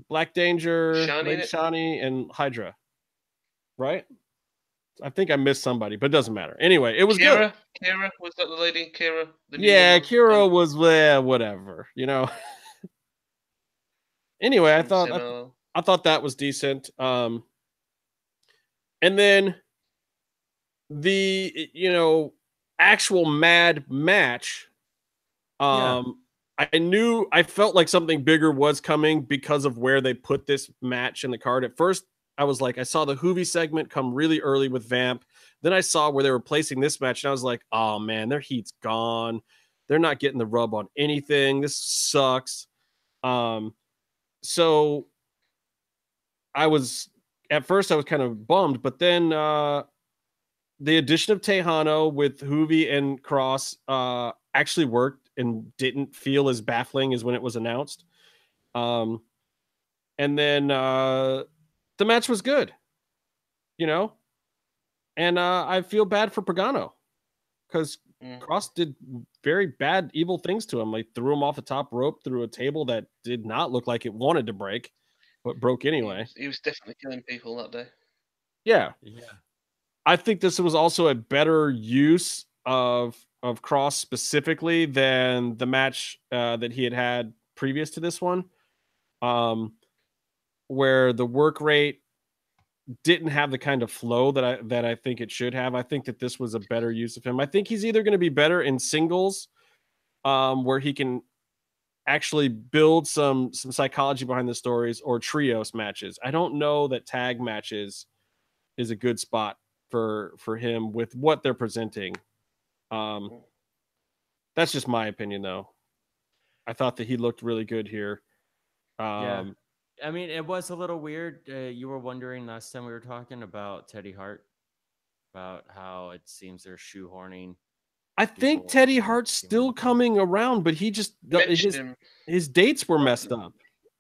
S1: Black Danger, Lady Shani, and Hydra. Right? I think I missed somebody, but it doesn't matter. Anyway, it was good.
S3: Kira, was that the lady? Kira?
S1: Yeah, Kira was whatever, Anyway, I thought that was decent. And then the actual mad match. I felt like something bigger was coming because of where they put this match in the card. At first, I was like, I saw the Hoovy segment come really early with Vamp. Then I saw where they were placing this match, and I was like, oh man, their heat's gone. They're not getting the rub on anything. This sucks. So at first I was kind of bummed, but then the addition of Tejano with Hoovy and Cross actually worked and didn't feel as baffling as when it was announced. And then the match was good, and I feel bad for Pagano because Cross did very bad, evil things to him. Like threw him off the top rope through a table that did not look like it wanted to break, but broke anyway.
S3: He was definitely killing people that day.
S1: Yeah. I think this was also a better use of Cross specifically than the match that he had previous to this one, where the work rate didn't have the kind of flow that I think it should have. I think that this was a better use of him. I think he's either going to be better in singles, where he can actually build some psychology behind the stories, or trios matches. I don't know that tag matches is a good spot for him with what they're presenting. That's just my opinion, though. I thought that he looked really good here.
S2: I I mean, it was a little weird. You were wondering last time we were talking about Teddy Hart, about how it seems they're shoehorning.
S1: I think Teddy Hart's still coming around, but he just his dates were messed up.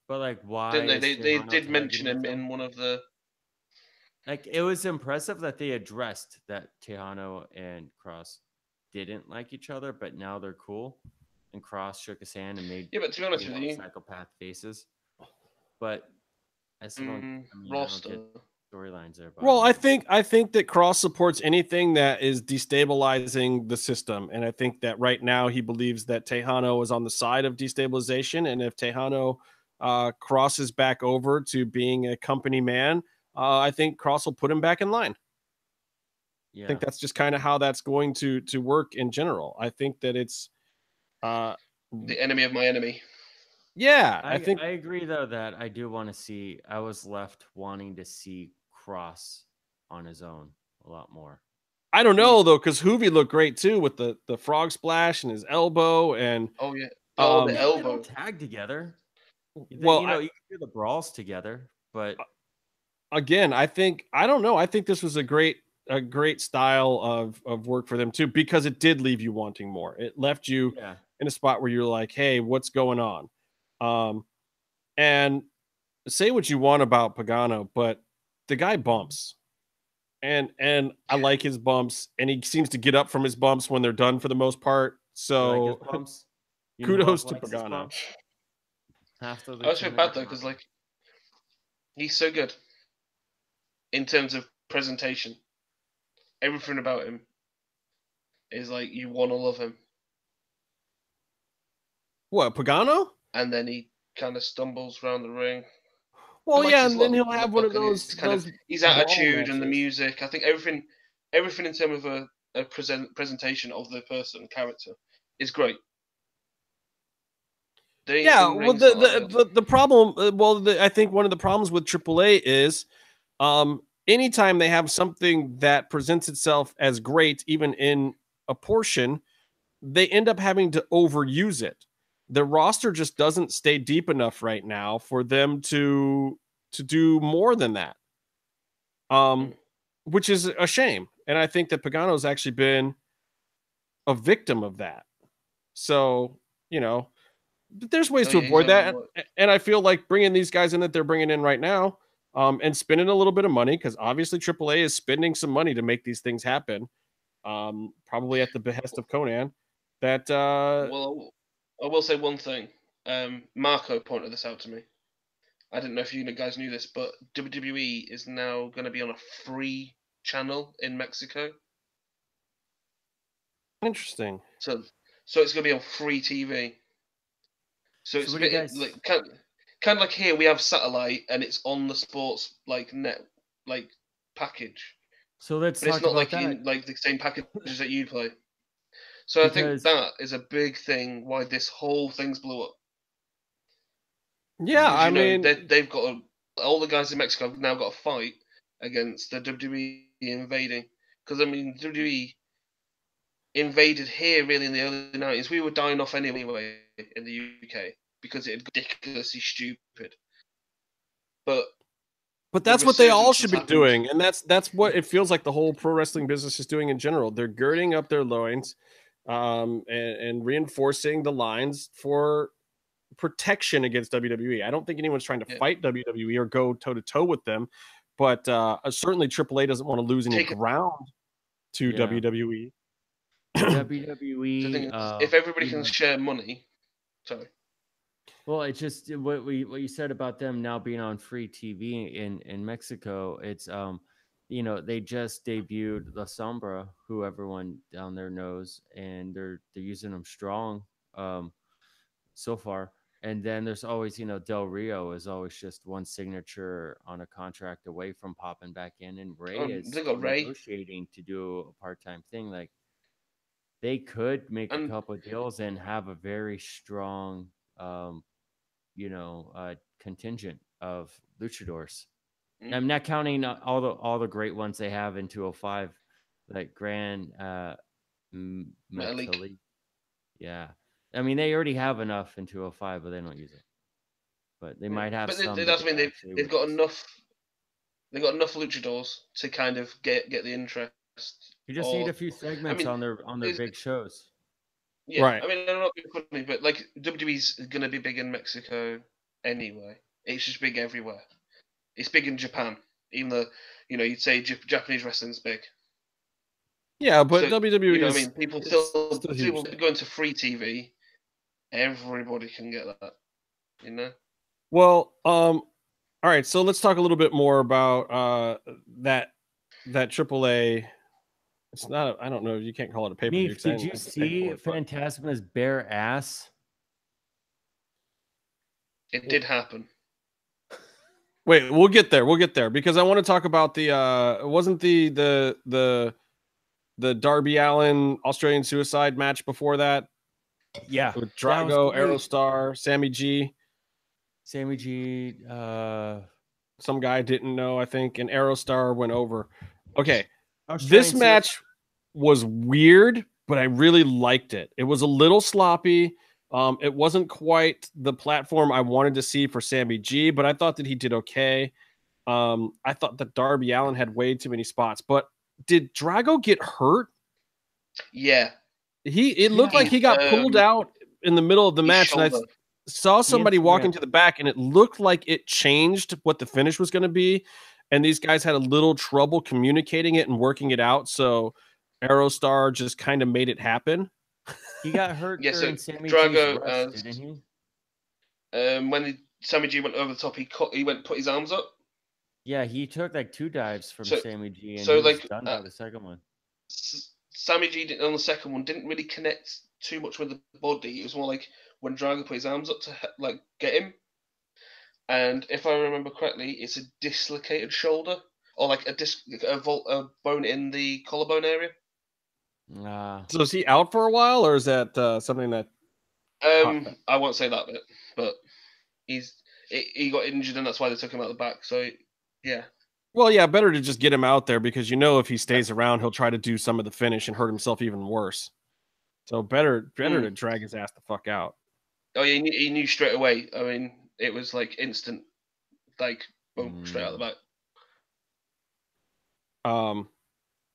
S2: But like, why?
S3: Didn't they did mention him in one of the.
S2: Like, it was impressive that they addressed that Tejano and Cross didn't like each other, but now they're cool. And Cross shook his hand and made
S3: but to be honest with you,
S2: psychopath faces. But I still don't. I mean,
S3: roster.
S2: I don't get storylines there.
S1: Well, I think that Cross supports anything that is destabilizing the system, and I think that right now he believes that Tejano is on the side of destabilization, and if Tejano crosses back over to being a company man, I think Cross will put him back in line. Yeah. I think that's just kind of how that's going to work in general. I think that it's
S3: the enemy of my enemy.
S1: Yeah,
S2: I agree though that I do want to see. I was left wanting to see Cross on his own a lot more.
S1: I don't know though, because Hoovy looked great too with the frog splash and his elbow and
S3: the elbow.
S2: They don't tag together.
S1: Well,
S2: you can do the brawls together, but
S1: again, I don't know. I think this was a great style of work for them too, because it did leave you wanting more. It left you in a spot where you're like, hey, what's going on? And say what you want about Pagano, but the guy bumps. And I like his bumps, and he seems to get up from his bumps when they're done for the most part. So kudos to Pagano.
S3: I was so bad though, because like he's so good in terms of presentation. Everything about him is like you want to love him.
S1: What, Pagano?
S3: And then he kind of stumbles around the ring.
S1: Well, yeah, and then he'll have one of those
S3: his attitude and the music. I think everything in terms of a presentation of the person, character, is great.
S1: Well, the problem, I think one of the problems with AAA is, anytime they have something that presents itself as great, even in a portion, they end up having to overuse it. The roster just doesn't stay deep enough right now for them to do more than that, which is a shame. And I think that Pagano's actually been a victim of that. So, there's ways to avoid that. And I feel like bringing these guys in that they're bringing in right now, and spending a little bit of money, because obviously AAA is spending some money to make these things happen, probably at the behest of Conan. That
S3: well, I will say one thing. Marco pointed this out to me. I didn't know if you guys knew this, but WWE is now going to be on a free channel in Mexico.
S1: Interesting.
S3: So it's going to be on free TV. So it's kind of like here we have satellite and it's on the sports package.
S2: So let's
S3: but it's not like the same packages that you play. So I think that is a big thing why this whole thing's blew up.
S1: Yeah, I mean,
S3: they've got all the guys in Mexico have now got a fight against the WWE invading, because I mean WWE invaded here really in the early 90s. We were dying off anyway in the UK because it was ridiculously stupid. But
S1: that's what they all should be doing, and that's what it feels like the whole pro wrestling business is doing in general. They're girding up their loins, and reinforcing the lines for protection against WWE. I don't think anyone's trying to fight WWE or go toe to toe with them, but certainly AAA doesn't want to lose any ground to WWE.
S2: WWE.
S3: If everybody can share money, sorry.
S2: Well, it's just what you said about them now being on free TV in Mexico. It's they just debuted La Sombra, who everyone down there knows, and they're using them strong so far. And then there's always, Del Rio is always just one signature on a contract away from popping back in, and Ray is negotiating to do a part-time thing. Like, they could make a couple of deals and have a very strong, contingent of luchadors. I'm not counting all the great ones they have in 205, like Grand Metalik. Yeah. I mean, they already have enough in 205, but they don't use it. but they might have some.
S3: But that's mean they've got enough. They've got enough luchadors to kind of get the interest.
S2: You just need a few segments on their big shows.
S3: Yeah,
S1: right.
S3: I mean, I'm not being funny, but like WWE's going to be big in Mexico anyway. It's just big everywhere. It's big in Japan, even though you'd say Japanese wrestling's big.
S1: Yeah, but so, WWE,
S3: you know what I mean, people still going to free TV. Everybody can get that, you know.
S1: Well, all right. So let's talk a little bit more about that AAA. It's not. I don't know. You can't call it a pay-per-view.
S2: Did you see Phantasma's bare ass?
S3: It did happen.
S1: Wait, we'll get there. We'll get there because I want to talk about the. Wasn't the Darby Allin Australian Suicide match before that?
S2: Yeah,
S1: with Drago, Aerostar, Sammy G. Some guy didn't know, I think, and Aerostar went over. Okay, this match was weird, but I really liked it. It was a little sloppy. It wasn't quite the platform I wanted to see for Sammy G, but I thought that he did okay. I thought that Darby Allin had way too many spots, but did Drago get hurt?
S3: Yeah.
S1: It looked like he got pulled out in the middle of the match, and I saw somebody walking to the back, and it looked like it changed what the finish was going to be, and these guys had a little trouble communicating it and working it out, so Aerostar just kind of made it happen.
S2: He got hurt during Sammy
S3: Drago,
S2: G's rest, didn't
S3: he? When Sammy G went over the top, he went put his arms up.
S2: Yeah, he took like 2 dives from Sammy G, and
S3: he
S2: was done by the second one.
S3: Sammy G on the second one didn't really connect too much with the body. It was more like when Drago put his arms up to like get him. And if I remember correctly, it's a dislocated shoulder or like a bone in the collarbone area.
S1: So is he out for a while, or is that something that?
S3: I won't say that bit, but he got injured, and that's why they took him out the back. So yeah.
S1: Well, yeah, better to just get him out there because if he stays around, he'll try to do some of the finish and hurt himself even worse. So better to drag his ass the fuck out.
S3: Oh yeah, he knew straight away. I mean, it was like instant, like boom, straight out the back.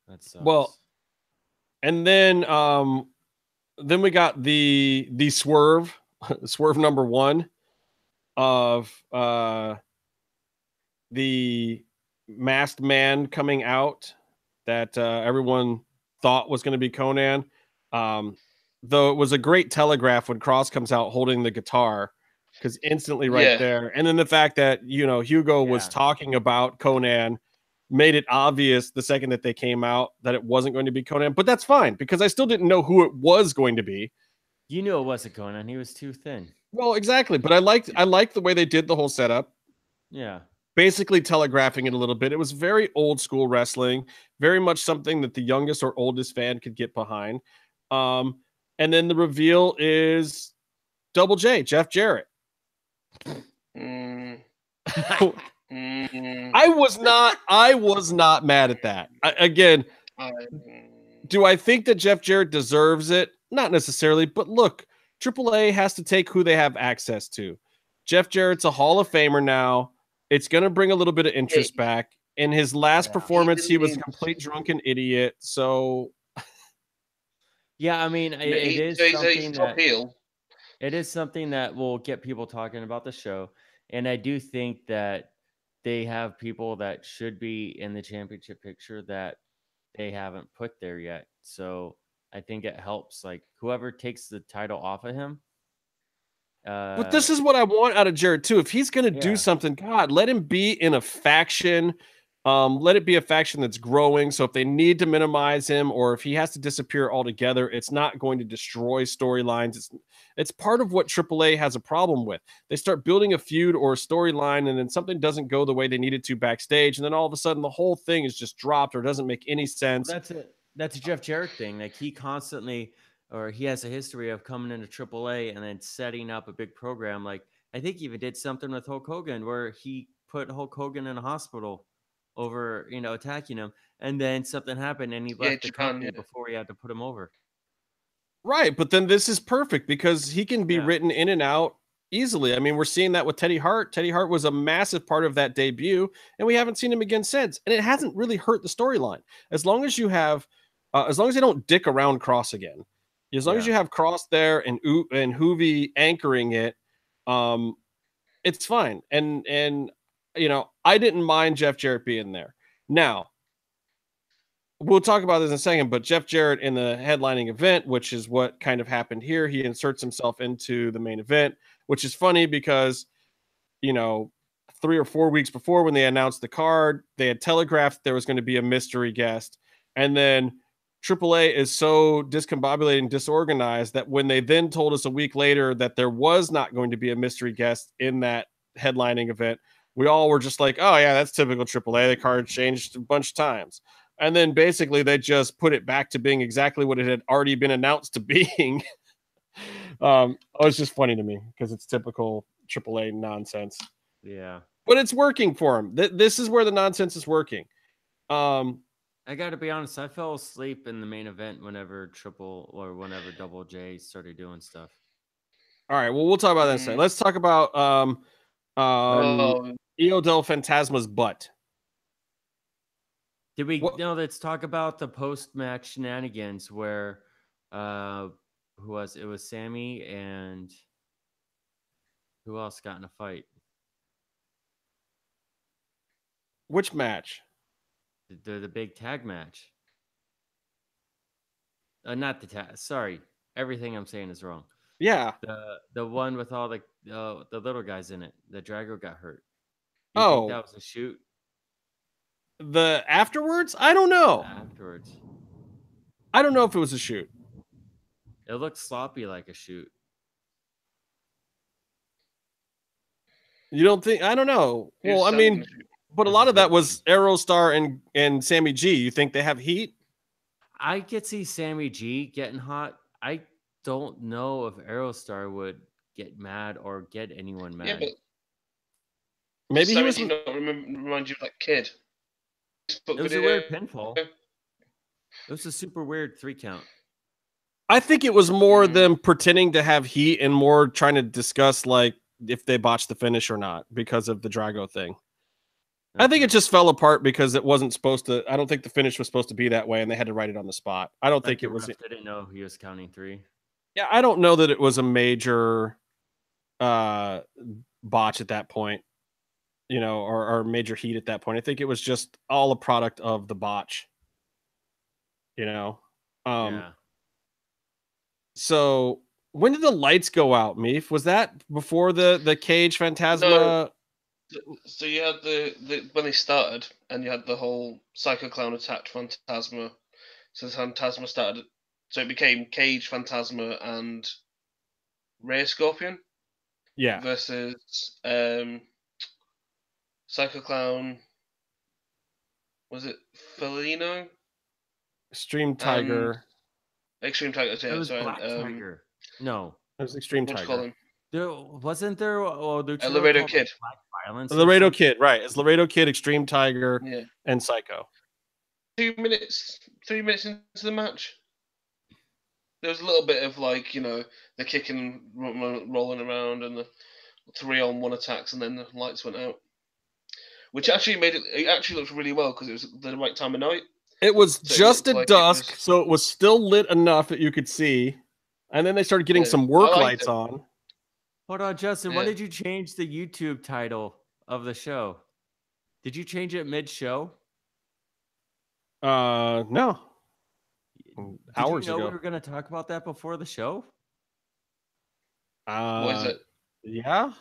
S2: That sucks.
S1: Well, and then we got the swerve number 1 of the masked man coming out that everyone thought was going to be Conan. Though it was a great telegraph when Cross comes out holding the guitar, because instantly there. And then the fact that, Hugo was talking about Conan made it obvious the second that they came out that it wasn't going to be Conan, but that's fine because I still didn't know who it was going to be.
S2: You knew it wasn't Conan. He was too thin.
S1: Well, exactly. But I liked the way they did the whole setup.
S2: Yeah.
S1: Basically telegraphing it a little bit. It was very old school wrestling, very much something that the youngest or oldest fan could get behind. And then the reveal is Double J, Jeff Jarrett. I was not mad at that. Do I think that Jeff Jarrett deserves it? Not necessarily, but look, AAA has to take who they have access to. Jeff Jarrett's a Hall of Famer now. It's going to bring a little bit of interest back. In his last performance, he was a complete drunken idiot. So,
S2: yeah, I mean, it is something that will get people talking about the show. And I do think that they have people that should be in the championship picture that they haven't put there yet. So I think it helps. Like whoever takes the title off of him.
S1: But this is what I want out of Jarrett too. If he's going to do something, God, let him be in a faction. Let it be a faction that's growing. So if they need to minimize him or if he has to disappear altogether, it's not going to destroy storylines. It's part of what AAA has a problem with. They start building a feud or a storyline and then something doesn't go the way they needed to backstage. And then all of a sudden the whole thing is just dropped or doesn't make any sense.
S2: That's a Jeff Jarrett thing. Like he has a history of coming into AAA and then setting up a big program. Like I think he even did something with Hulk Hogan where he put Hulk Hogan in a hospital over, attacking him. And then something happened and he left the company before he had to put him over.
S1: Right. But then this is perfect because he can be written in and out Easily. I mean, we're seeing that with Teddy Hart. Teddy Hart was a massive part of that debut, and we haven't seen him again since. And it hasn't really hurt the storyline. As long as you have, as long as they don't dick around Cross again, as long as you have Cross there and Hoovy anchoring it, it's fine. And you know, I didn't mind Jeff Jarrett being there. Now, we'll talk about this in a second, but Jeff Jarrett in the headlining event, which is what kind of happened here, he inserts himself into the main event, which is funny because, you know, 3 or 4 weeks before when they announced the card, they had telegraphed there was going to be a mystery guest. And then AAA is so discombobulated and disorganized that when they then told us a week later that there was not going to be a mystery guest in that headlining event, we all were just like, oh yeah, that's typical AAA. The card changed a bunch of times. And then basically they just put it back to being exactly what it had already been announced to being. It's just funny to me because it's typical AAA nonsense.
S2: Yeah.
S1: But it's working for him. This is where the nonsense is working.
S2: I got to be honest. I fell asleep in the main event whenever Double J started doing stuff.
S1: All right. Well, we'll talk about that in a second. Let's talk about Io del Fantasma's butt.
S2: Did we let's talk about the post-match shenanigans where it was Sammy and who else got in a fight?
S1: Which match?
S2: The big tag match. Not the tag. Sorry. Everything I'm saying is wrong.
S1: Yeah.
S2: The one with all the little guys in it. The Drago got hurt.
S1: You think
S2: that was a shoot?
S1: The afterwards? I don't know.
S2: Afterwards.
S1: I don't know if it was a shoot.
S2: It looked sloppy like a shoot.
S1: You don't think? I don't know. Well, I mean, but a lot of that was Aerostar and Sammy G. You think they have heat?
S2: I could see Sammy G getting hot. I don't know if Aerostar would get mad or get anyone mad.
S3: Yeah, but
S1: maybe he was.
S3: Remind you of that kid.
S2: It was a weird pinfall. It was a super weird 3 count.
S1: I think it was more them pretending to have heat and more trying to discuss like if they botched the finish or not because of the Drago thing. Okay. I think it just fell apart because it wasn't supposed to. I don't think the finish was supposed to be that way, and they had to write it on the spot. I don't think it was.
S2: I didn't know he was counting 3.
S1: Yeah, I don't know that it was a major botch at that point. You know, or major heat at that point. I think it was just all a product of the botch. You know?
S2: Yeah.
S1: So when did the lights go out, Meef? Was that before the Cage Phantasma?
S3: No. So you had the when they started, and you had the whole Psycho Clown attacked Phantasma. So Phantasma started, so it became Cage, Phantasma, and Rey Scorpion.
S1: Yeah.
S3: Versus Psycho Clown. Was it Felino?
S1: Extreme Tiger.
S3: Extreme Tiger. Yeah,
S2: it was Black Tiger. No,
S1: it was Extreme Tiger.
S2: Wasn't there a
S3: Laredo Kid?
S1: Laredo Kid, right? It's Laredo Kid, Extreme Tiger, and Psycho. 3
S3: minutes into the match, there was a little bit of like, you know, the kicking, rolling around, and the 3-on-1 attacks, and then the lights went out, which actually made it actually looked really well because it was the right time of night.
S1: It was just at dusk, so it was still lit enough that you could see, and then they started getting some work lights on.
S2: Hold on, Justin. When did you change the YouTube title of the show? Did you change it mid-show?
S1: No. Hours
S2: ago.
S1: We
S2: were going to talk about that before the show?
S3: What is it?
S1: Yeah.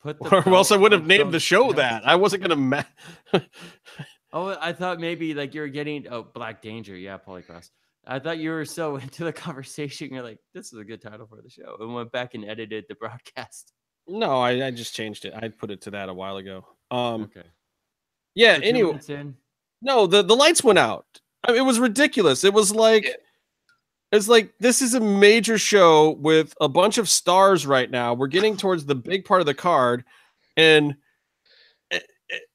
S1: Or else I would have named the show that. I wasn't going to...
S2: Oh, I thought maybe like you were getting Black Danger. Yeah, Polycross. I thought you were so into the conversation. You're like, this is a good title for the show. And went back and edited the broadcast.
S1: No, I just changed it. I put it to that a while ago.
S2: Okay.
S1: Yeah, so anyway. No, the lights went out. I mean, it was ridiculous. It was like... Yeah. It's like, this is a major show with a bunch of stars right now. We're getting towards the big part of the card. And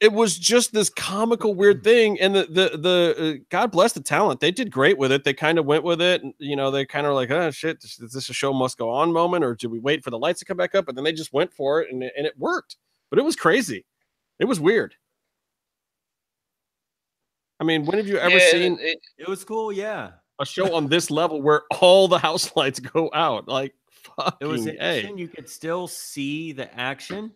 S1: it was just this comical weird thing, and the God bless the talent, they did great with it. They kind of went with it, and they kind of like, oh shit, is this a show must go on moment, or do we wait for the lights to come back up? And then they just went for it, and it worked. But it was crazy, it was weird. I mean, when have you ever seen
S2: it was cool, yeah,
S1: a show on this level where all the house lights go out? Like, fucking
S2: it was interesting. You could still see the action.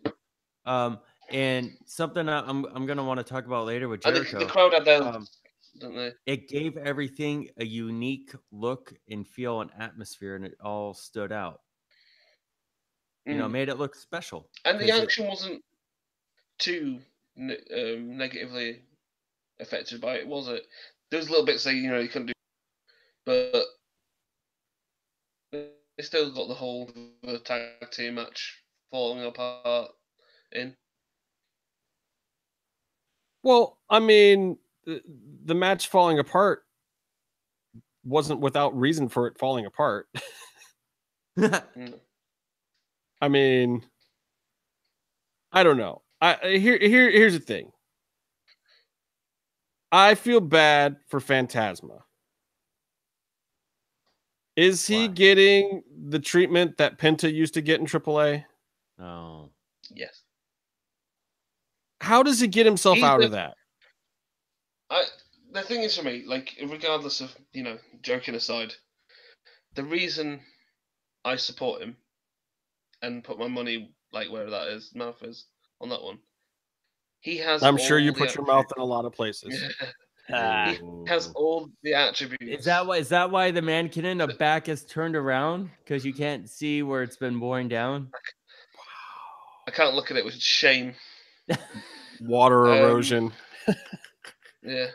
S2: And something I'm gonna want to talk about later with Jericho.
S3: The crowd had their, don't they?
S2: It gave everything a unique look and feel and atmosphere, and it all stood out. Made it look special.
S3: And the action wasn't too negatively affected by it, was it? There was little bits that you couldn't do, but they still got the whole tag team match falling apart in.
S1: Well, I mean, the match falling apart wasn't without reason for it falling apart. I mean, I don't know. Here's the thing. I feel bad for Phantasma. Is he getting the treatment that Penta used to get in AAA?
S2: No.
S3: Yes.
S1: How does he get himself out of that?
S3: The thing is, for me, like, regardless of, joking aside, the reason I support him and put my money, like, where that is, mouth is, on that one, he has.
S1: I'm sure you put your mouth in a lot of places.
S3: He has all the attributes.
S2: Is that why the mannequin in the back is turned around? Because you can't see where it's been worn down?
S3: I can't look at it with shame.
S1: Water erosion.
S3: Yeah.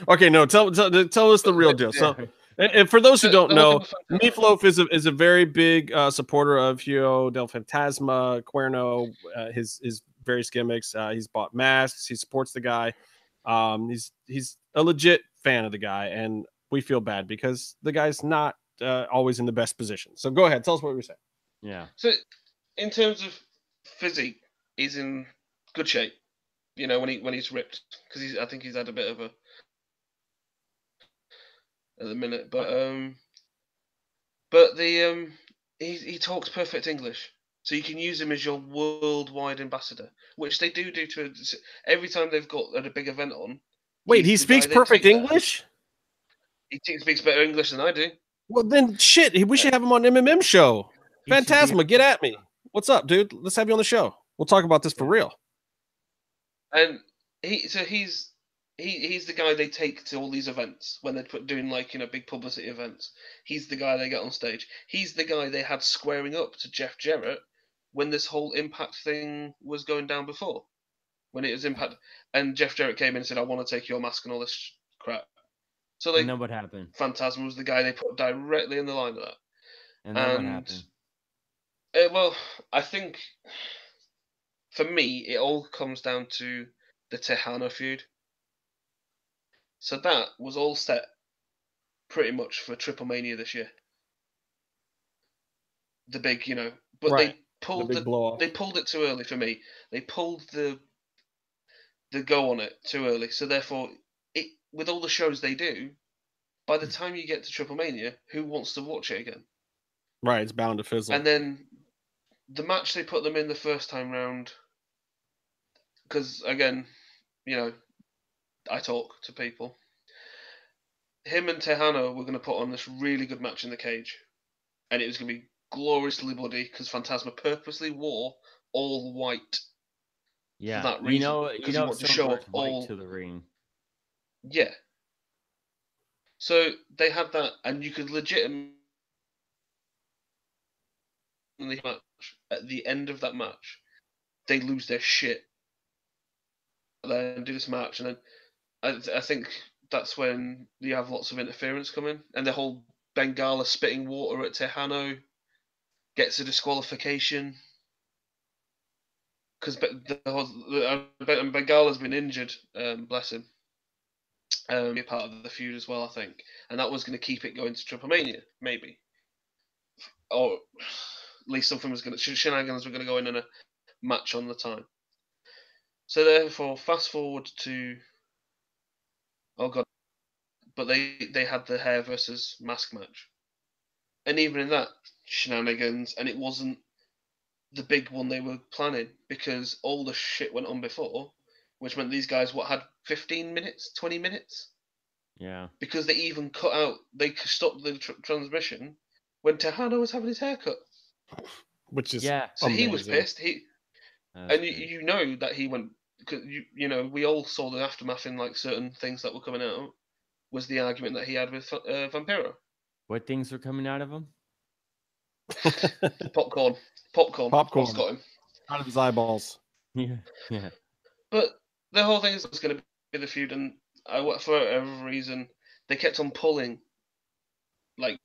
S1: Okay, no, tell us the real deal. So, and for those who don't know, Meatloaf is a very big supporter of Hijo del Fantasma, Cuerno, his various gimmicks. He's bought masks. He supports the guy. He's a legit fan of the guy, and we feel bad because the guy's not always in the best position. So go ahead, tell us what you were saying.
S2: Yeah.
S3: So, in terms of physique, he's in good shape. When he's ripped, because I think he's had a bit of a at the minute, but he talks perfect English, so you can use him as your worldwide ambassador, which they do to every time they've got a big event on.
S1: Wait, he speaks perfect English?
S3: He speaks better English than I do.
S1: Well, then shit, we should have him on MMMshow. Phantasma, get at me. What's up, dude? Let's have you on the show. We'll talk about this for real.
S3: And he's the guy they take to all these events when they're doing big publicity events. He's the guy they get on stage. He's the guy they had squaring up to Jeff Jarrett when this whole Impact thing was going down before. When it was Impact, and Jeff Jarrett came in and said, "I want to take your mask and all this crap." So
S2: and then what happened?
S3: Phantasma was the guy they put directly in the line of that.
S2: And then what happened?
S3: Well, I think for me, it all comes down to the Tejano feud. So that was all set pretty much for Triplemania this year. The big, but
S1: right.
S3: they pulled it too early for me. They pulled the go on it too early. So therefore, with all the shows they do, by the time you get to Triplemania, who wants to watch it again?
S1: Right, it's bound to fizzle.
S3: And then the match they put them in the first time round, because again, I talk to people. Him and Tejano were going to put on this really good match in the cage, and it was going to be gloriously bloody because Phantasma purposely wore all white.
S2: Yeah,
S3: for that reason,
S2: because he
S3: wanted to show up all
S2: to the ring.
S3: Yeah. So they had that, and you could legitimately at the end of that match, they lose their shit. Then do this match, and then I think that's when you have lots of interference coming, and the whole Bengala spitting water at Tejano gets a disqualification because Bengala's been injured. Bless him. Be a part of the feud as well, I think, and that was going to keep it going to Triplemania, maybe, or at least something was going to shenanigans were going to go in a match on the time. So therefore, fast forward to, oh god, but they had the hair versus mask match, and even in that, shenanigans, and it wasn't the big one they were planning because all the shit went on before, which meant these guys had 15 minutes, 20 minutes.
S2: Yeah.
S3: Because they even cut out, they stopped the transmission when Tejano was having his haircut.
S1: Which is
S3: so
S1: amazing.
S3: He was pissed. You know that he went, because you know, we all saw the aftermath in like certain things that were coming out. Was the argument that he had with Vampiro?
S2: What things were coming out of him?
S3: Popcorn. What's got him
S1: out of his eyeballs.
S2: Yeah.
S3: But the whole thing is going to be the feud, and for whatever reason, they kept on pulling, like,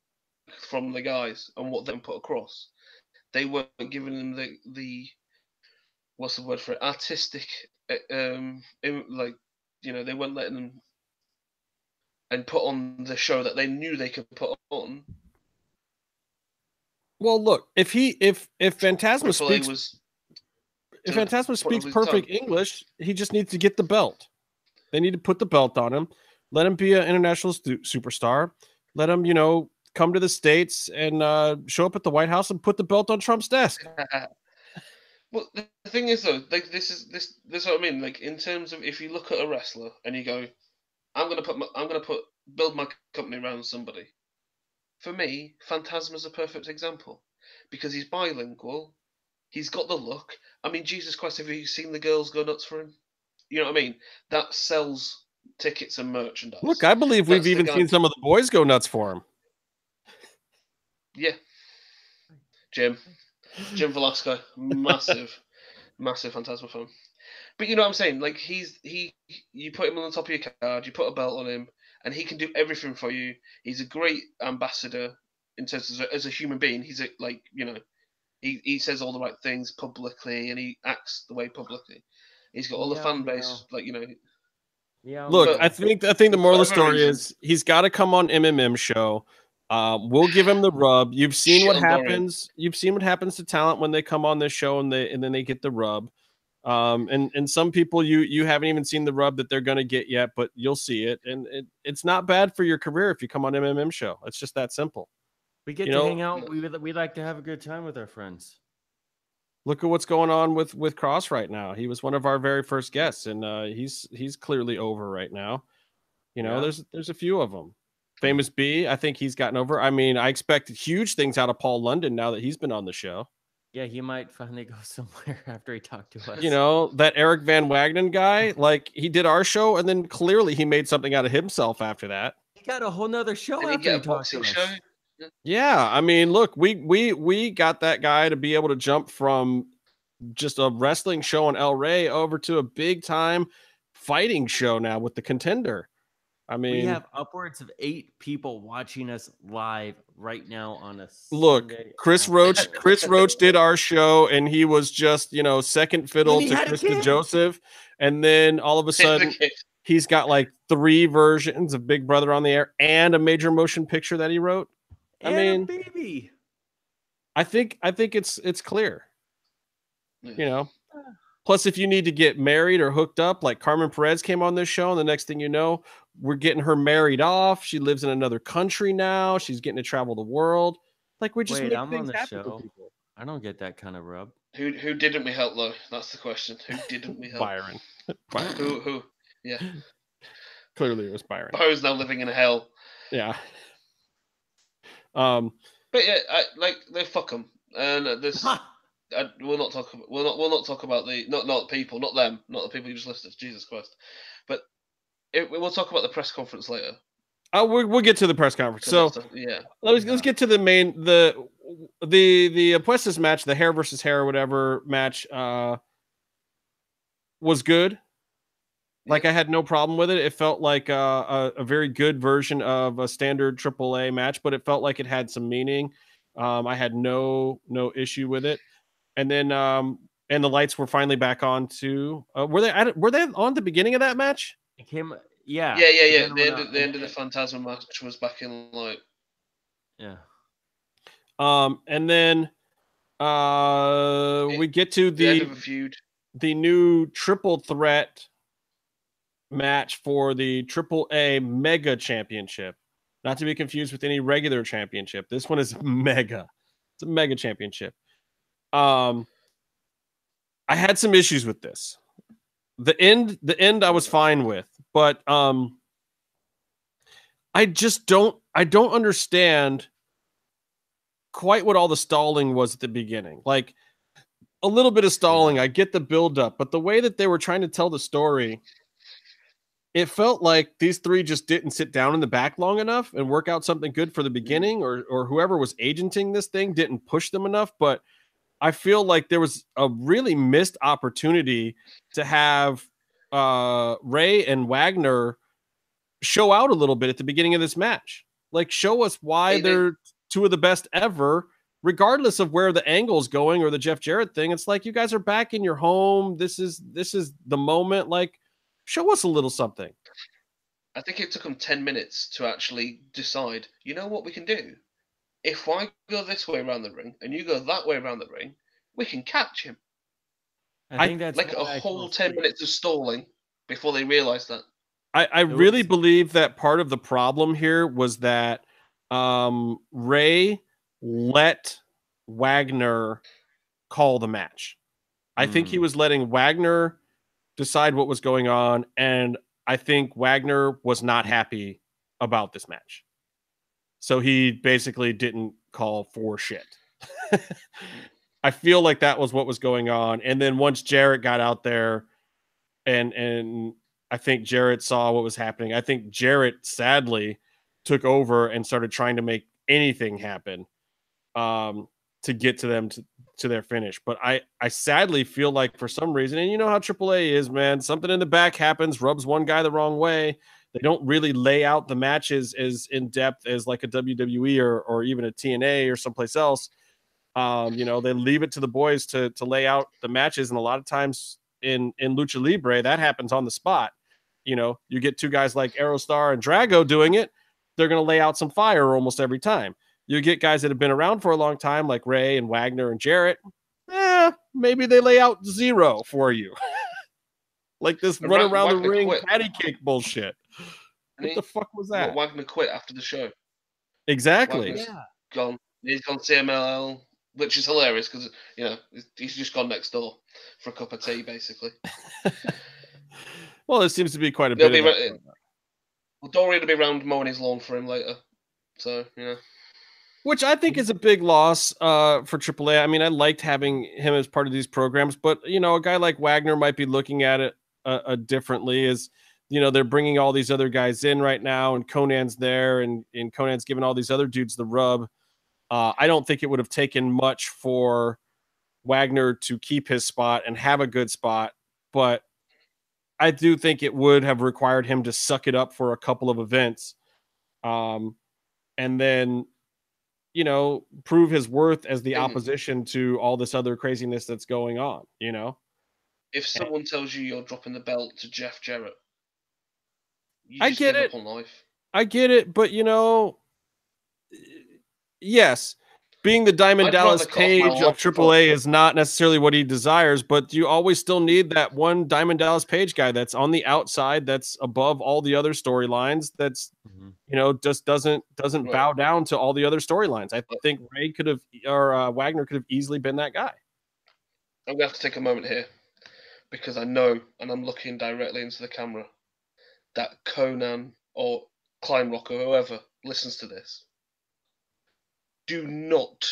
S3: from the guys and what they put across. They weren't giving them the what's the word for it? Artistic, like, you know, they weren't letting them and put on the show that they knew they could put on.
S1: Well, look, if Phantasma speaks perfect English, he just needs to get the belt. They need to put the belt on him, let him be an international superstar, let him, you know, come to the States and show up at the White House and put the belt on Trump's desk.
S3: Well, the thing is though, like this is what I mean. Like in terms of if you look at a wrestler and you go, I'm gonna build my company around somebody. For me, Phantasma's a perfect example because he's bilingual. He's got the look. I mean, Jesus Christ, have you seen the girls go nuts for him? You know what I mean? That sells tickets and merchandise.
S1: Look, I believe we've even seen some of the boys go nuts for him.
S3: Yeah. Jim Velasco, massive Phantasma fan. But you know what I'm saying? Like you put him on the top of your card, you put a belt on him, and he can do everything for you. He's a great ambassador in terms of as a human being. He's he says all the right things publicly, and he acts the way publicly. He's got all the fan base, like you know.
S2: Yeah.
S1: Look, I think the moral of the story is he's got to come on MMMshow. We'll give him the rub. You've seen what happens. You've seen what happens to talent when they come on this show and then they get the rub. And some people you haven't even seen the rub that they're going to get yet, but you'll see it. And it's not bad for your career if you come on MMMshow. It's just that simple.
S2: We get to hang out. We like to have a good time with our friends.
S1: Look at what's going on with Cross right now. He was one of our very first guests, and he's clearly over right now. You know, there's a few of them. Famous B, I think he's gotten over. I mean, I expected huge things out of Paul London now that he's been on the show.
S2: Yeah, he might finally go somewhere after he talked to us.
S1: You know, that Eric Van Wagenen guy, like he did our show, and then clearly he made something out of himself after that.
S2: He got a whole nother show after he talked to us.
S1: Yeah, I mean, look, we got that guy to be able to jump from just a wrestling show on El Rey over to a big time fighting show now with the Contender. I mean,
S2: we have upwards of 8 people watching us live right now on a
S1: look.
S2: Sunday.
S1: Chris Roach did our show, and he was just second fiddle to Krista Joseph, and then all of a sudden he's got like 3 versions of Big Brother on the air and a major motion picture that he wrote. I mean,
S2: baby.
S1: I think it's clear. You know. Plus, if you need to get married or hooked up, like Carmen Perez came on this show, and the next thing you know, we're getting her married off. She lives in another country now. She's getting to travel the world. Like we just
S2: I'm on the show. I don't get that kind of rub.
S3: Who didn't we help though? That's the question. Who didn't we help?
S1: Byron.
S3: Who? Yeah.
S1: Clearly, it was Byron.
S3: Byron's now living in hell.
S1: Yeah.
S3: But yeah, they fuck them, and this. We'll not talk about the not people, not them, not the people you just listed. Jesus Christ! But we'll talk about the press conference later.
S1: We'll get to the press conference. So
S3: yeah,
S1: let's get to the main the Apuestas match, the hair versus hair or whatever match. Was good. Like I had no problem with it. It felt like a very good version of a standard AAA match, but it felt like it had some meaning. I had no issue with it. And then and the lights were finally back on too. Were they on the beginning of that match?
S2: It came, yeah.
S3: The end of the Phantasma match was back in light.
S2: Yeah.
S1: And then we get to the
S3: end of a feud.
S1: the new triple threat match for the AAA Mega Championship. Not to be confused with any regular championship. This one is mega. It's a mega championship. I had some issues with this. The end I was fine with, but I don't understand quite what all the stalling was at the beginning. Like a little bit of stalling, I get the build up, but the way that they were trying to tell the story, it felt like these three just didn't sit down in the back long enough and work out something good for the beginning, or whoever was agenting this thing didn't push them enough. But I feel like there was a really missed opportunity to have Ray and Wagner show out a little bit at the beginning of this match. Like, show us why they're two of the best ever, regardless of where the angle's going or the Jeff Jarrett thing. It's like, you guys are back in your home. This is the moment. Like, show us a little something.
S3: I think it took them 10 minutes to actually decide, you know what we can do? If I go this way around the ring and you go that way around the ring, we can catch him.
S2: I think that's
S3: like a whole 10 minutes of stalling before they realized that.
S1: I really believe that part of the problem here was that Ray let Wagner call the match. I think he was letting Wagner decide what was going on, and I think Wagner was not happy about this match. So he basically didn't call for shit. I feel like that was what was going on. And then once Jarrett got out there and I think Jarrett saw what was happening, I think Jarrett sadly took over and started trying to make anything happen to get to them to their finish. But I sadly feel like for some reason, and you know how AAA is, man, something in the back happens, rubs one guy the wrong way. They don't really lay out the matches as in depth as like a WWE or even a TNA or someplace else. You know, they leave it to the boys to lay out the matches. And a lot of times in Lucha Libre, that happens on the spot. You know, you get two guys like Aerostar and Drago doing it. They're going to lay out some fire almost every time. You get guys that have been around for a long time, like Ray and Wagner and Jarrett. Maybe they lay out zero for you. Like this run around the ring patty cake bullshit. What the fuck was that?
S3: Wagner quit after the show.
S1: Exactly.
S3: Wagner's gone. He's gone CMLL, which is hilarious because, you know, he's just gone next door for a cup of tea, basically.
S1: Well, there seems to be quite a bit of that.
S3: Well, Dorian will be around mowing his lawn for him later. So, you know.
S1: Which I think is a big loss for AAA. I mean, I liked having him as part of these programs, but, you know, a guy like Wagner might be looking at it differently. As, you know, they're bringing all these other guys in right now, and Conan's there, and Conan's giving all these other dudes the rub. I don't think it would have taken much for Wagner to keep his spot and have a good spot, but I do think it would have required him to suck it up for a couple of events. And then, you know, prove his worth as the opposition to all this other craziness that's going on, you know?
S3: If someone tells you you're dropping the belt to Jeff Jarrett,
S1: I get it. I get it, but, you know, yes, being the Diamond Dallas Page of AAA is not necessarily what he desires, but you always still need that one Diamond Dallas Page guy that's on the outside, that's above all the other storylines, that's, you know, just doesn't bow down to all the other storylines. I think Ray could have, or Wagner could have easily been that guy.
S3: I'm going to have to take a moment here because I know, and I'm looking directly into the camera, that Conan or Klein Rock or whoever listens to this, do not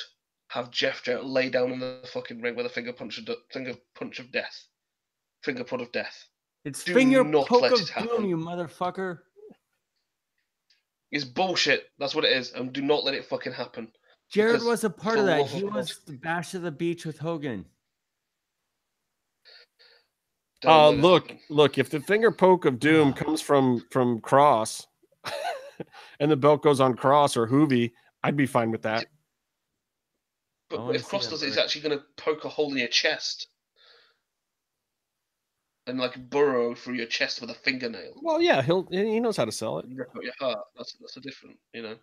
S3: have Jeff Jarrett lay down in the fucking ring with a finger prod of death.
S2: It's finger poke of doom, you motherfucker.
S3: It's bullshit. That's what it is. And do not let it fucking happen.
S2: Jarrett was a part of that. He was the Bash of the Beach with Hogan.
S1: Look, if the finger poke of doom comes from Cross and the belt goes on Cross or Hoovy, I'd be fine with that.
S3: But if Cross does it, he's actually going to poke a hole in your chest and like burrow through your chest with a fingernail.
S1: Well, yeah, he knows how to sell it.
S3: Rip out your heart. That's a different, you know.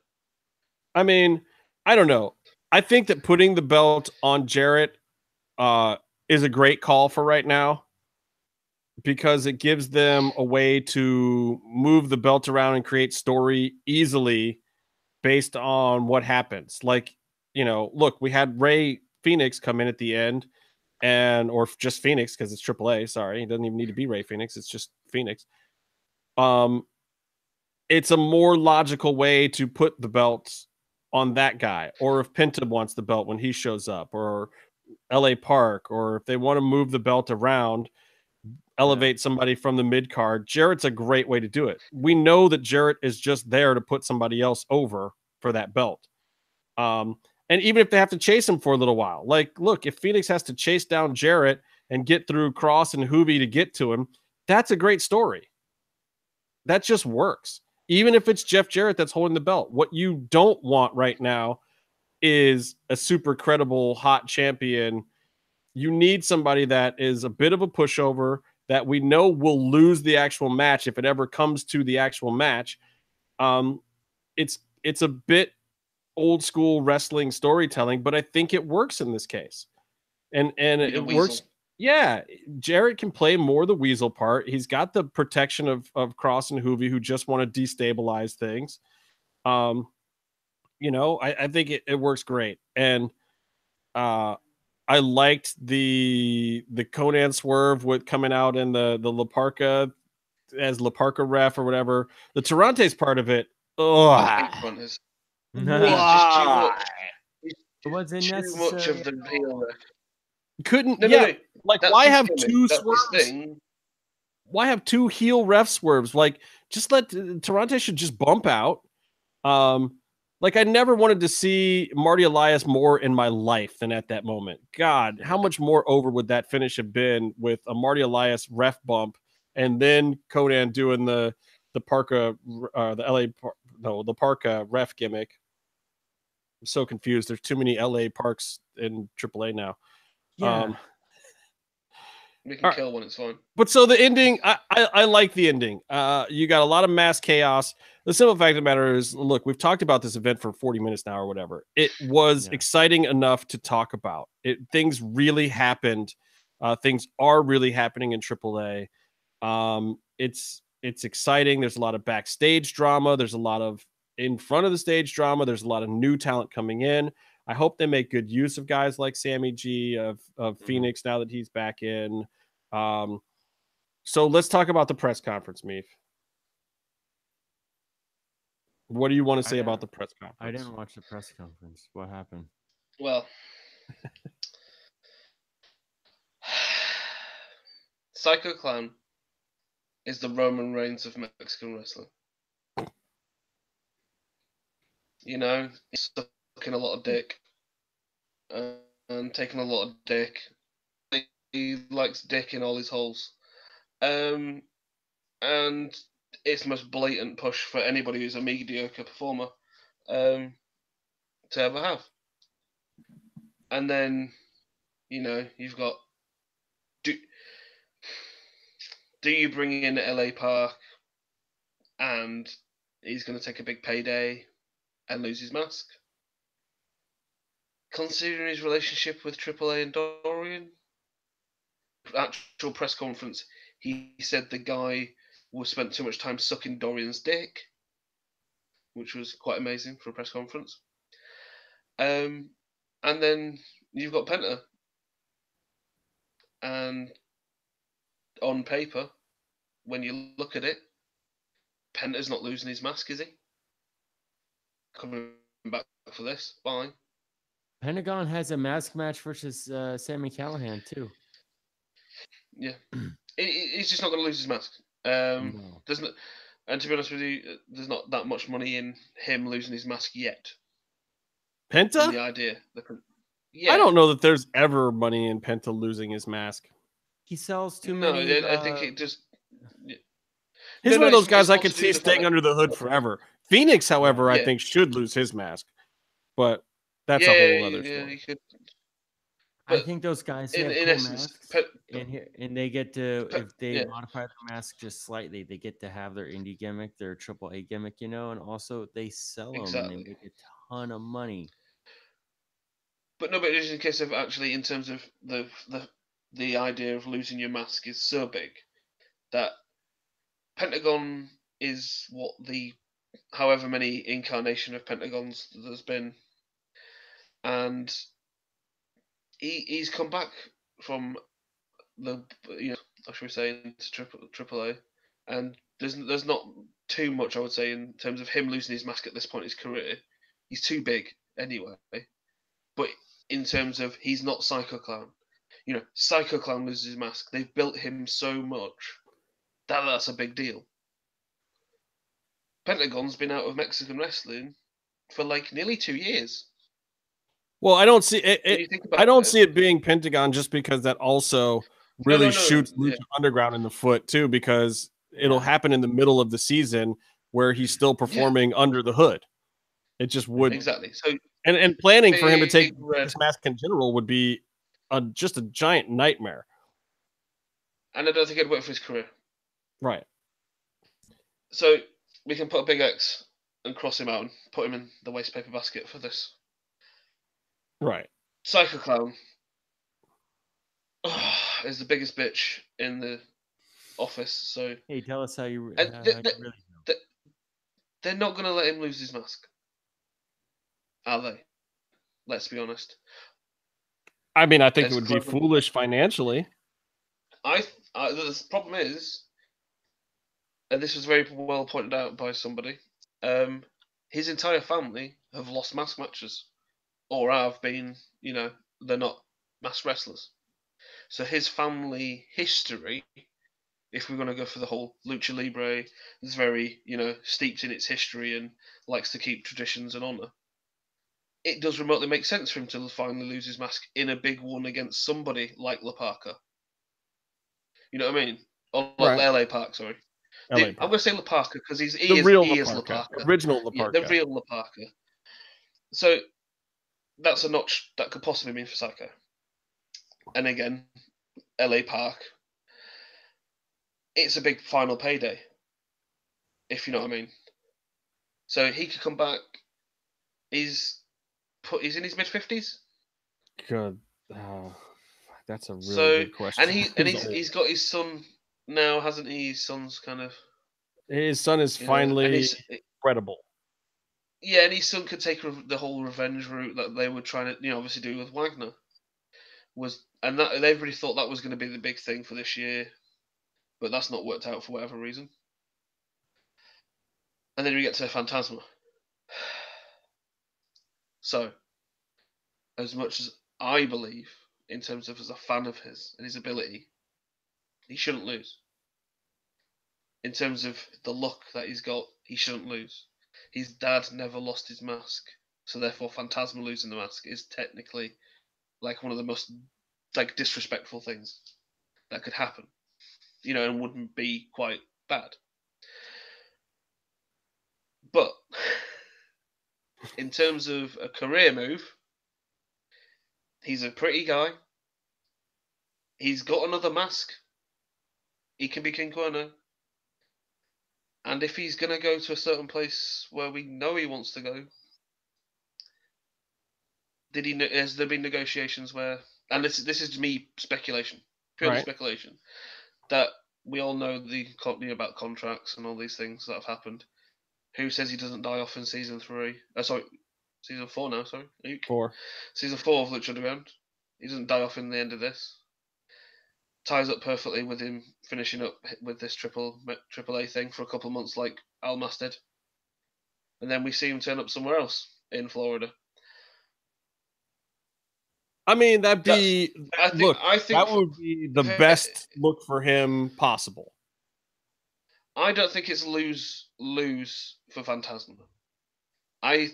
S1: I mean, I don't know. I think that putting the belt on Jarrett is a great call for right now, because it gives them a way to move the belt around and create story easily based on what happens. Like, look, we had Fenix come in at the end, or just Fenix, because it's AAA. Sorry, it doesn't even need to be Rey Fenix. It's just Fenix. It's a more logical way to put the belt on that guy, or if Penta wants the belt when he shows up, or LA Park, or if they want to move the belt around, elevate somebody from the mid card. Jarrett's a great way to do it. We know that Jarrett is just there to put somebody else over for that belt. And even if they have to chase him for a little while, like, look, if Fenix has to chase down Jarrett and get through Cross and Hoovy to get to him, that's a great story. That just works. Even if it's Jeff Jarrett that's holding the belt. What you don't want right now is a super credible hot champion. You need somebody that is a bit of a pushover, that we know will lose the actual match if it ever comes to the actual match. It's a bit old school wrestling storytelling, but I think it works in this case. And it works. Yeah, Jarrett can play more the weasel part. He's got the protection of Cross and Hoovy, who just want to destabilize things. I think it works great. And I liked the Conan swerve with coming out in the La Parka as La Parka ref or whatever. The Tarantes part of it.
S3: It's just too much.
S2: It wasn't
S3: too much of the heel ref.
S1: Couldn't like, why have two swerves? Why have two heel ref swerves? Like, just let Tarantes should just bump out. Like, I never wanted to see Marty Elias more in my life than at that moment. God, how much more over would that finish have been with a Marty Elias ref bump and then Conan doing the Parka, the Parka ref gimmick. I'm so confused. There's too many LA Parks in AAA now.
S2: Yeah.
S3: We can kill when it's fine.
S1: But so the ending, I like the ending. You got a lot of mass chaos. The simple fact of the matter is, look, we've talked about this event for 40 minutes now or whatever. It was exciting enough to talk about. Things really happened. Things are really happening in AAA. It's exciting. There's a lot of backstage drama. There's a lot of in front of the stage drama. There's a lot of new talent coming in. I hope they make good use of guys like Sammy G, of Fenix, now that he's back in. So let's talk about the press conference, Meef. What do you want to say about the press conference?
S2: I didn't watch the press conference. What happened?
S3: Well, Psycho Clown is the Roman Reigns of Mexican wrestling. He's sucking a lot of dick and taking a lot of dick. He likes dick in all his holes. And it's the most blatant push for anybody who's a mediocre performer to ever have. And then, you've got... Do you bring in LA Park and he's going to take a big payday and lose his mask? Considering his relationship with AAA and Dorian, actual press conference, he said the guy spent too much time sucking Dorian's dick, which was quite amazing for a press conference. And then you've got Penta, and on paper, when you look at it, Penta's not losing his mask, is he? Coming back for this, fine.
S2: Pentagon has a mask match versus Sami Callihan too.
S3: Yeah, he's just not going to lose his mask. No. And to be honest with you, there's not that much money in him losing his mask yet.
S1: Penta?
S3: The idea.
S1: I don't know that there's ever money in Penta losing his mask.
S2: He sells too many.
S3: No, I think it just...
S1: He's one of those guys I could see staying under the hood forever. Phoenix, however, I think should lose his mask. But that's a whole other story.
S3: He could.
S2: I think those guys have cool masks, and they get to, if they modify their mask just slightly, they get to have their indie gimmick, their AAA gimmick, and also they sell them and they make a ton of money.
S3: But no, but just in case of actually, in terms of the the idea of losing your mask is so big that Pentagon is what the however many incarnation of Pentagons there's been, and he's come back from the how should we say, into AAA, and there's not too much I would say in terms of him losing his mask at this point in his career. He's too big anyway, but in terms of he's not Psycho Clown. Psycho Clown loses his mask. They've built him so much that that's a big deal. Pentagon's been out of Mexican wrestling for like nearly 2 years.
S1: Well, I don't see it. I don't see it being Pentagon just because that also really shoots Lucha Underground in the foot too, because it'll happen in the middle of the season where he's still performing under the hood. It just would
S3: exactly. So
S1: and planning for him to take this mask in general would be just a giant nightmare.
S3: And I don't think it'd work for his career.
S1: Right.
S3: So we can put a big X and cross him out and put him in the waste paper basket for this.
S1: Right.
S3: Psycho Clown is the biggest bitch in the office. So
S2: hey, tell us how you really feel.
S3: They're not going to let him lose his mask, are they? Let's be honest.
S1: I mean, I think it would be foolish financially.
S3: The problem is, and this was very well pointed out by somebody, his entire family have lost mask matches, or have been, they're not mask wrestlers. So his family history, if we're going to go for the whole Lucha Libre, is very, steeped in its history and likes to keep traditions and honor. It does remotely make sense for him to finally lose his mask in a big one against somebody like La Parka. You know what I mean? Or like LA Park, sorry. I'm going to say La Parka because he is La Parka.
S1: Original La Parka.
S3: The real La Parka. So that's a notch that could possibly mean for Psycho. And again, LA Park. It's a big final payday, if you know what I mean. So he could come back. He's in his mid-50s.
S1: Good. That's a really good question.
S3: And he's got his son now, hasn't he? His son's kind of.
S1: His son is finally credible.
S3: Yeah, and his son could take the whole revenge route that they were trying to, obviously do with Wagner. And that everybody thought that was going to be the big thing for this year, but that's not worked out for whatever reason. And then we get to Phantasma. So, as much as I believe, in terms of as a fan of his and his ability, he shouldn't lose. In terms of the luck that he's got, he shouldn't lose. His dad never lost his mask, so therefore Phantasma losing the mask is technically like one of the most disrespectful things that could happen, and wouldn't be quite bad. But in terms of a career move, he's a pretty guy. He's got another mask. He can be King Cuerno. And if he's going to go to a certain place where we know he wants to go, has there been negotiations where, and this is me speculation, purely speculation, that we all know about contracts and all these things that have happened. Who says he doesn't die off in season 3? Season 4 now. Sorry,
S1: 4.
S3: Season 4 of Lucha Underground. He doesn't die off in the end of this. Ties up perfectly with him finishing up with this AAA thing for a couple of months, like Almas did, and then we see him turn up somewhere else in Florida.
S1: I mean, that would be the best look for him possible.
S3: I don't think it's lose for Phantasma. I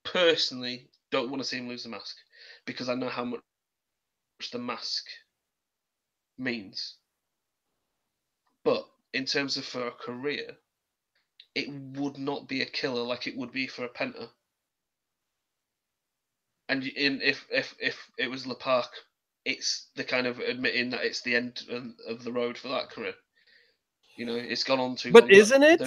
S3: personally don't want to see him lose the mask because I know how much the mask means. But in terms of for a career, it would not be a killer like it would be for a Penta. And if it was La Park, it's the kind of admitting that it's the end of the road for that career. It's gone on too long.
S1: But isn't it?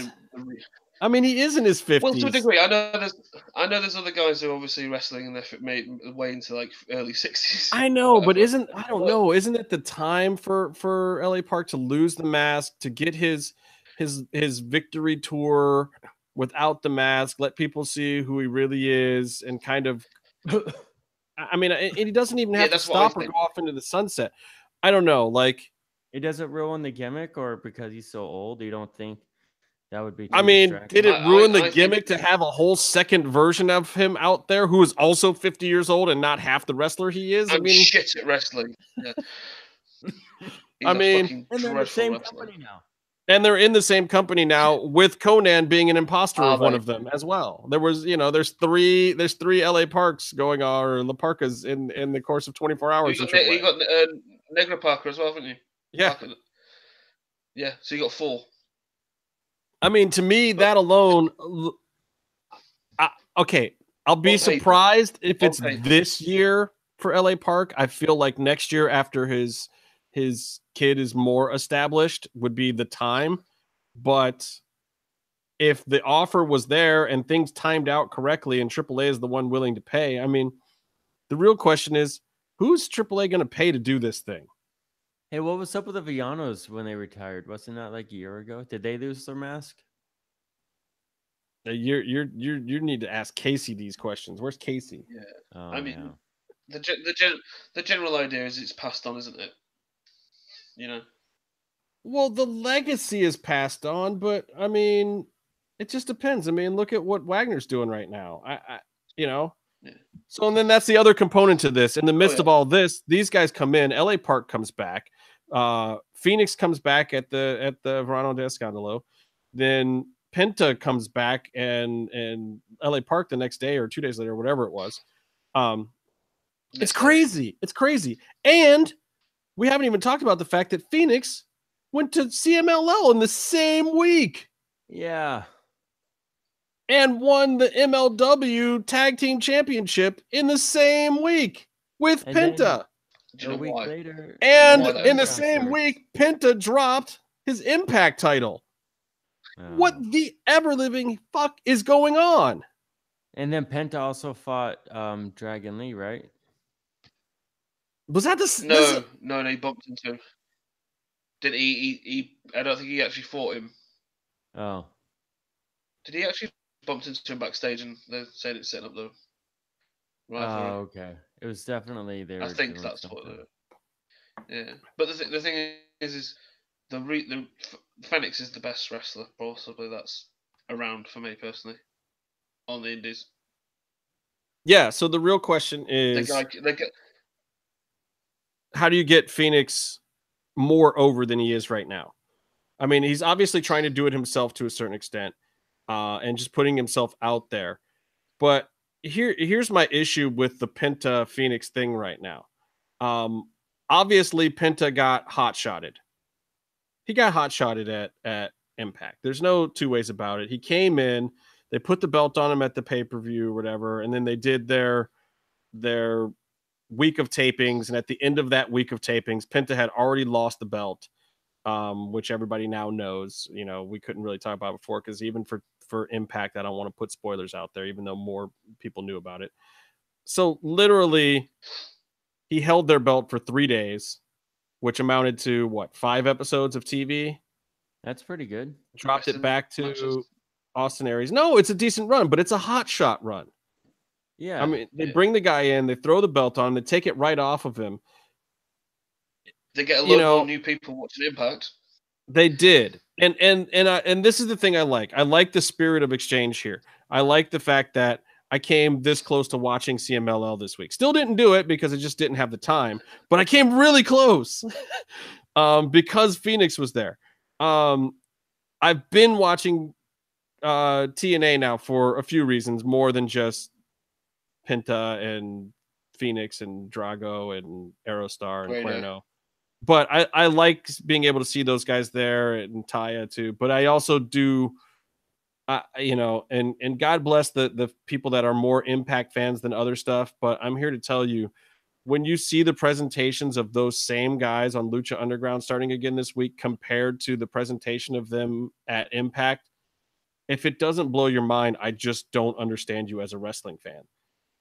S1: I mean, he is in his 50s.
S3: Well, to a degree, I know there's other guys who are obviously wrestling and they're made way into like early 60s.
S1: I know, but isn't it the time for LA Park to lose the mask, to get his victory tour without the mask, let people see who he really is, and kind of I mean, and he doesn't even have to stop or go off into the sunset. I don't know, like,
S2: it doesn't ruin the gimmick, or because he's so old, you don't think that would be too
S1: did it ruin the gimmick to have a whole second version of him out there who is also 50 years old and not half the wrestler he is?
S3: I'm shit at wrestling. Yeah.
S1: I mean,
S2: and they're in the same company now.
S1: And they're in the same company now, with Conan being an imposter of one of them as well. There was, there's three LA Parks going on, or La Parkas in the course of 24 hours.
S3: You got Negra Parker as well, haven't you?
S1: Yeah.
S3: Parker. Yeah, so you got 4.
S1: I mean, to me, that alone, okay, I'll be surprised if it's this year for LA Park. I feel like next year, after his kid is more established, would be the time. But if the offer was there and things timed out correctly and AAA is the one willing to pay, I mean, the real question is, who's AAA going to pay to do this thing?
S2: Hey, what was up with the Villanos when they retired? Wasn't that like a year ago? Did they lose their mask?
S1: You need to ask Casey these questions. Where's Casey?
S3: Yeah, I mean, the general idea is it's passed on, isn't it?
S1: Well, the legacy is passed on, but I mean, it just depends. I mean, look at what Wagner's doing right now. Yeah. So, and then that's the other component to this. In the midst of all this, these guys come in. LA Park comes back. Fenix comes back at the Verano De Escandalo. Then Penta comes back and LA Park the next day or 2 days later, whatever it was. It's crazy. It's crazy. And we haven't even talked about the fact that Fenix went to CMLL in the same week.
S2: Yeah.
S1: And won the MLW Tag Team Championship in the same week with Penta.
S2: A week later.
S1: And in the same week, Penta dropped his Impact title. What the ever-living fuck is going on?
S2: And then Penta also fought Dragon Lee, right?
S1: Was that the...
S3: No, he bumped into him. Did he I don't think he actually fought him.
S2: Oh.
S3: Did he actually bumped into him backstage and they said it's setting up the rivalry?
S2: Oh, okay. It was definitely there.
S3: I think that's something. Yeah. But the thing is the Fenix is the best wrestler, possibly, that's around for me personally on the indies.
S1: Yeah, so the real question is, how do you get Fenix more over than he is right now? I mean, he's obviously trying to do it himself to a certain extent, and just putting himself out there. But here's my issue with the Penta Fenix thing right now. Obviously, Penta got hot-shotted. He got hot-shotted at Impact. There's no two ways about it. He came in, they put the belt on him at the pay-per-view or whatever, and then they did their week of tapings, and at the end of that week of tapings, Penta had already lost the belt, which everybody now knows. You know, we couldn't really talk about it before because even for Impact, I don't want to put spoilers out there, even though more people knew about it. So literally, he held their belt for 3 days, which amounted to, what, 5 episodes of TV?
S2: That's pretty good.
S1: Dropped it back to Austin Aries. No, it's a decent run, but it's a hot shot run.
S2: Yeah.
S1: I mean, they bring the guy in, they throw the belt on, they take it right off of him.
S3: They get a lot more new people watching Impact.
S1: They did. And this is the thing I like. I like the spirit of exchange here. I like the fact that I came this close to watching CMLL this week. Still didn't do it because I just didn't have the time, but I came really close because Fenix was there. I've been watching TNA now for a few reasons, more than just Penta and Fenix and Drago and Aerostar and Cuerno. But I like being able to see those guys there, and Taya too. But I also do, and God bless the people that are more Impact fans than other stuff. But I'm here to tell you, when you see the presentations of those same guys on Lucha Underground starting again this week compared to the presentation of them at Impact, If it doesn't blow your mind, I just don't understand you as a wrestling fan.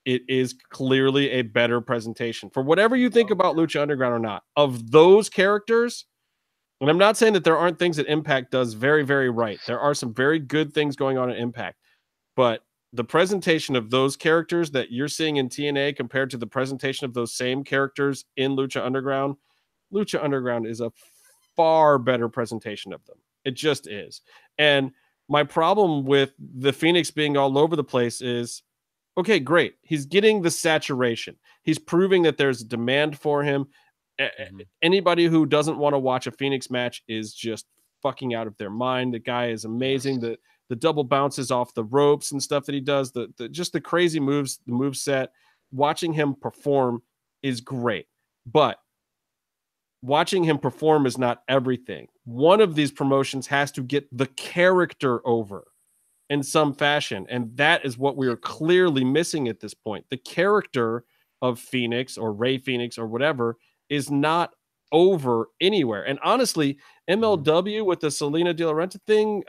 S1: It is clearly a better presentation for whatever you think about Lucha Underground or not. Of those characters, and I'm not saying that there aren't things that Impact does very, very right. There are some very good things going on in Impact, but the presentation of those characters that you're seeing in TNA compared to the presentation of those same characters in Lucha Underground is a far better presentation of them. It just is. And my problem with the Fenix being all over the place is, okay, great. He's getting the saturation. He's proving that there's a demand for him. Anybody who doesn't want to watch a Fenix match is just fucking out of their mind. The guy is amazing. The double bounces off the ropes and stuff that he does, just the crazy moves, the move set, watching him perform is great. But watching him perform is not everything. One of these promotions has to get the character over in some fashion, and that is what we are clearly missing at this point. The character of Fenix or Ray Fenix or whatever is not over anywhere. And honestly, MLW with the Selena De La Renta thing,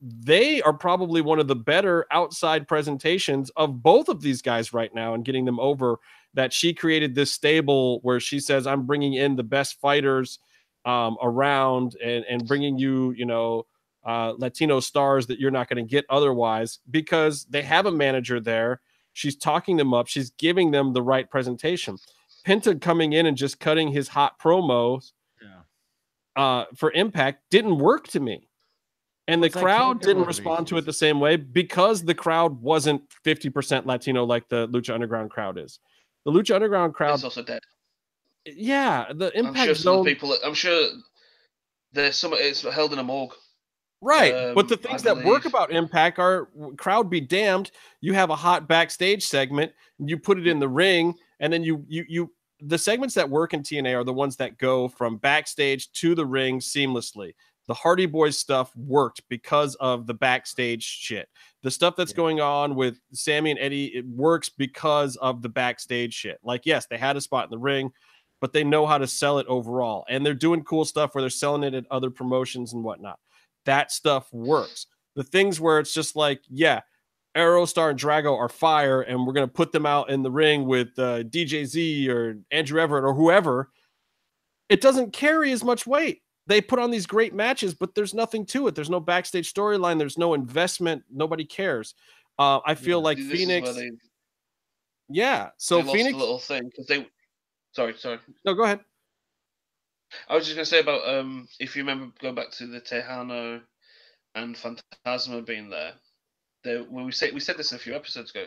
S1: they are probably one of the better outside presentations of both of these guys right now and getting them over. That she created this stable where she says, I'm bringing in the best fighters around and bringing you, Latino stars that you're not going to get otherwise, because they have a manager there. She's talking them up. She's giving them the right presentation. Penta coming in and just cutting his hot promos for Impact didn't work to me. And the crowd didn't respond to it the same way because the crowd wasn't 50% Latino like the Lucha Underground crowd is. The Lucha Underground crowd
S3: is also dead.
S1: Yeah, the Impact
S3: I'm sure
S1: Zone.
S3: I'm sure there's some. It's held in a morgue.
S1: Right, but the things that work about Impact are crowd be damned. You have a hot backstage segment, you put it in the ring, and then you the segments that work in TNA are the ones that go from backstage to the ring seamlessly. The Hardy Boys stuff worked because of the backstage shit. The stuff that's going on with Sammy and Eddie, it works because of the backstage shit. Like, yes, they had a spot in the ring, but they know how to sell it overall. And they're doing cool stuff where they're selling it at other promotions and whatnot. That stuff works. The things where it's just like, yeah, Aerostar and Drago are fire, and we're going to put them out in the ring with DJZ or Andrew Everett or whoever, it doesn't carry as much weight. They put on these great matches, but there's nothing to it. There's no backstage storyline. There's no investment. Nobody cares. I feel like Fenix. So
S3: they
S1: Fenix.
S3: Lost a little thing because they. Sorry.
S1: No, go ahead.
S3: I was just going to say about if you remember going back to the Tejano and Phantasma being there. We said this a few episodes ago.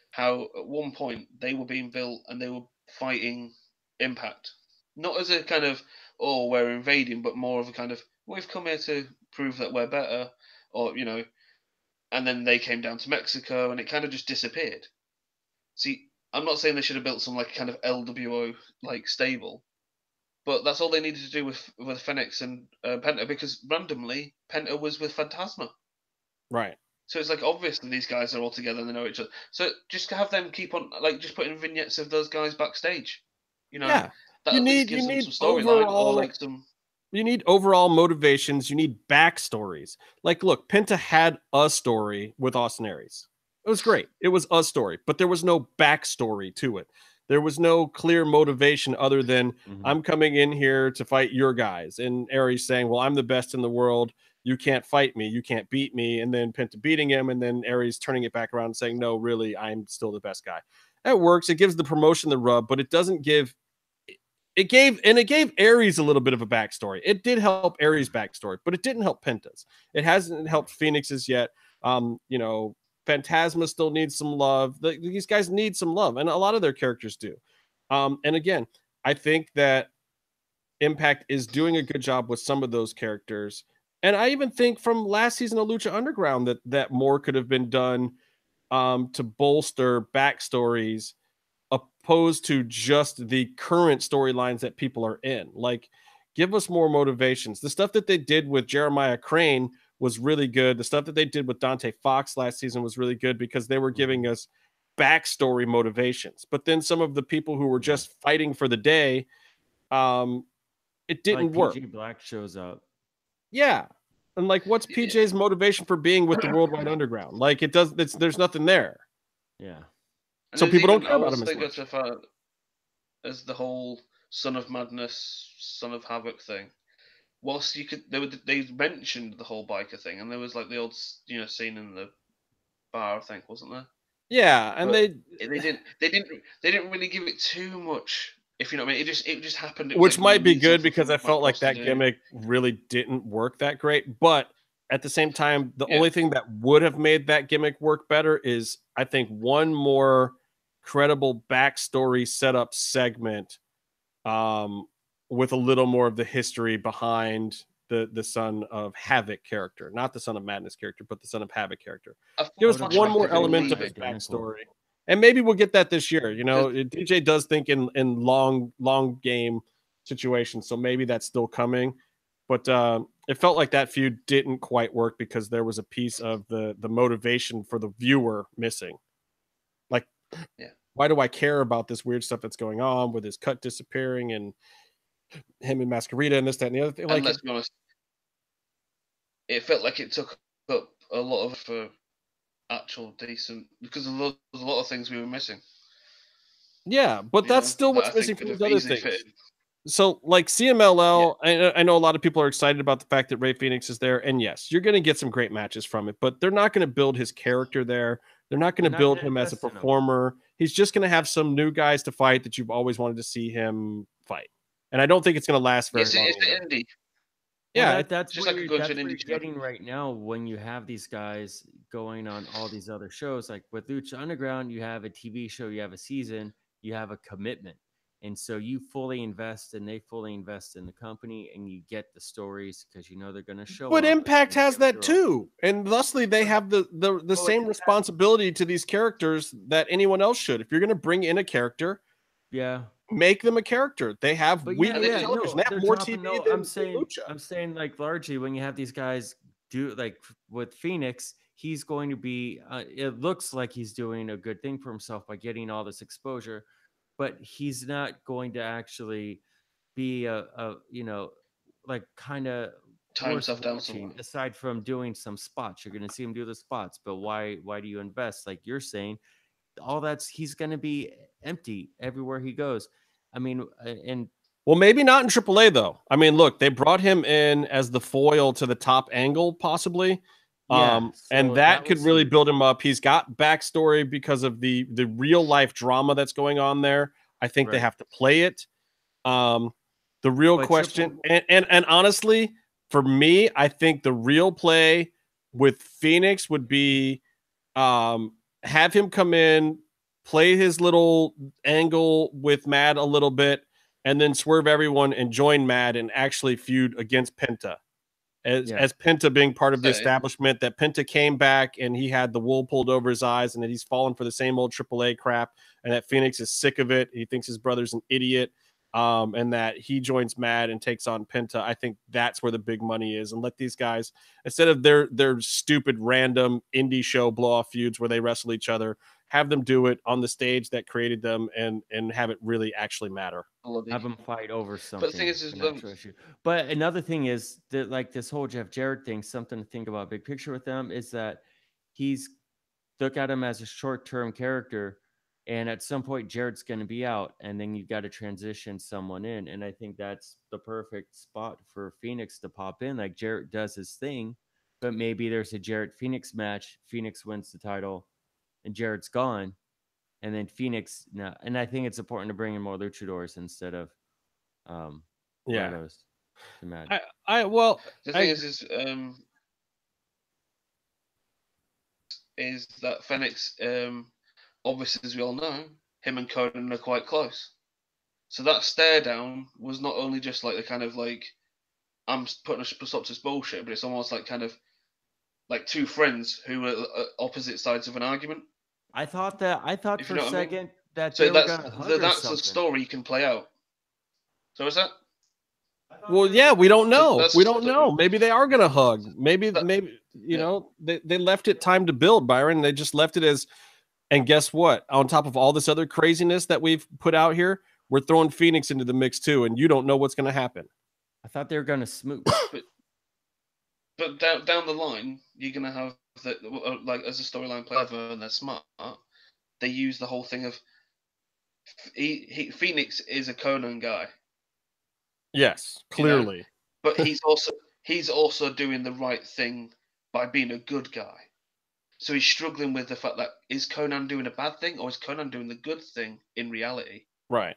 S3: How at one point they were being built and they were fighting Impact, not as a kind of we're invading, but more of a kind of we've come here to prove that we're better, and then they came down to Mexico and it kind of just disappeared. See, I'm not saying they should have built some like kind of LWO like stable, but that's all they needed to do with Fenix and Penta, because randomly Penta was with Phantasma.
S1: Right.
S3: So it's like obviously these guys are all together and they know each other. So just to have them keep on just putting vignettes of those guys backstage,
S1: Yeah.
S3: That
S1: you
S3: at least gives them some storyline or like some.
S1: You need overall motivations. You need backstories. Like, look, Penta had a story with Austin Aries. It was great. It was a story, but there was no backstory to it. There was no clear motivation other than I'm coming in here to fight your guys. And Aries saying, well, I'm the best in the world. You can't fight me. You can't beat me. And then Penta beating him. And then Aries turning it back around and saying, no, really, I'm still the best guy. That works. It gives the promotion the rub, but it doesn't give. It gave Aries a little bit of a backstory. It did help Aries' backstory, but it didn't help Penta's. It hasn't helped Phoenix's yet. Phantasma still needs some love. These guys need some love, and a lot of their characters do. And again, I think that Impact is doing a good job with some of those characters. And I even think from last season of Lucha Underground that more could have been done to bolster backstories opposed to just the current storylines that people are in. Like, give us more motivations. The stuff that they did with Jeremiah Crane was really good. The stuff that they did with Dante Fox last season was really good because they were giving us backstory motivations. But then some of the people who were just fighting for the day, it didn't work.
S2: PG Black shows up.
S1: Yeah. And like, what's PJ's motivation for being with the Worldwide Underground? Like, there's nothing there.
S2: Yeah.
S3: And
S1: so people don't care about him as
S3: much. As the whole Son of Madness, Son of Havoc thing. Whilst they mentioned the whole biker thing, and there was like the old scene in the bar, I think, wasn't there?
S1: Yeah, and
S3: they didn't really give it too much. If you know what I mean, it just happened.
S1: Which might be good because I felt like that gimmick really didn't work that great. But at the same time, the only thing that would have made that gimmick work better is, I think, one more credible backstory setup segment with a little more of the history behind the Son of Havoc character, not the Son of Madness character, but the Son of Havoc character. Give us one more element of his backstory. And maybe we'll get that this year. You know, DJ does think in long game situations, so maybe that's still coming. But it felt like that feud didn't quite work because there was a piece of the motivation for the viewer missing. Like, why do I care about this weird stuff that's going on with his cut disappearing and him and Masquerita and this, that, and the other thing? Like,
S3: let's be honest, it felt like it took up a lot of actual decent, because there was a lot of things we were missing.
S1: Yeah, but that's still what's missing from these other things. So, like CMLL, I know a lot of people are excited about the fact that Rey Fenix is there, and yes, you're going to get some great matches from it, but they're not going to build his character there. They're not going to build him as a performer. He's just going to have some new guys to fight that you've always wanted to see him fight, and I don't think it's going to last very long.
S3: It's the indie.
S2: Yeah, that's just what you're getting right now when you have these guys going on all these other shows. Like with Lucha Underground, you have a TV show, you have a season, you have a commitment. And so you fully invest and they fully invest in the company and you get the stories because you know they're going to show
S1: But Impact has that too. And thusly, they have the same responsibility to these characters that anyone else should. If you're going to bring in a character, make them a character. They have weekly television. They have more TV than Lucha.
S2: I'm saying like largely when you have these guys do like with Fenix, he's going to be, it looks like he's doing a good thing for himself by getting all this exposure, but he's not going to actually be a like kind of
S3: tie himself down
S2: aside from doing some spots. You're going to see him do the spots, but why do you invest? Like you're saying, he's going to be empty everywhere he goes. I mean, and
S1: well, maybe not in AAA though. I mean, look, they brought him in as the foil to the top angle, possibly. And that could really build him up. He's got backstory because of the real life drama that's going on there. I think they have to play it. The real question, and honestly, for me, I think the real play with Fenix would be have him come in, play his little angle with Mad a little bit, and then swerve everyone and join Mad and actually feud against Penta. As Penta being part of the establishment, that Penta came back and he had the wool pulled over his eyes and that he's fallen for the same old AAA crap and that Fenix is sick of it. He thinks his brother's an idiot and that he joins Mad and takes on Penta. I think that's where the big money is, and let these guys, instead of their stupid random indie show blow-off feuds where they wrestle each other, have them do it on the stage that created them and have it really actually matter.
S2: Have them fight over something.
S3: But the thing is,
S2: but another thing is that like this whole Jeff Jarrett thing, something to think about big picture with them is that he's look at him as a short-term character, and at some point Jarrett's going to be out, and then you've got to transition someone in, and I think that's the perfect spot for Fenix to pop in. Like Jarrett does his thing, but maybe there's a Jarrett Fenix match. Fenix wins the title, and Jarrett's gone. And then Fenix, and I think it's important to bring in more luchadors instead of, those to match.
S3: The thing is that Fenix, obviously, as we all know, him and Conan are quite close. So that stare down was not only just like the kind of like, I'm putting a stop to this bullshit, but it's almost like kind of like two friends who were opposite sides of an argument.
S2: I thought for a second that
S3: so that's the story you can play out. So is that?
S1: Well, yeah, we don't know. We don't know. Maybe they are gonna hug. Maybe you know they left it time to build, Byron. They just left it as, and guess what? On top of all this other craziness that we've put out here, we're throwing Fenix into the mix too, and you don't know what's gonna happen.
S2: I thought they were gonna smooch.
S3: But down the line, you're gonna have that, like, as a storyline clever and they're smart. They use the whole thing of Fenix is a Conan guy.
S1: Yes, clearly.
S3: You know? But he's also doing the right thing by being a good guy. So he's struggling with the fact that, is Conan doing a bad thing or is Conan doing the good thing in reality?
S1: Right.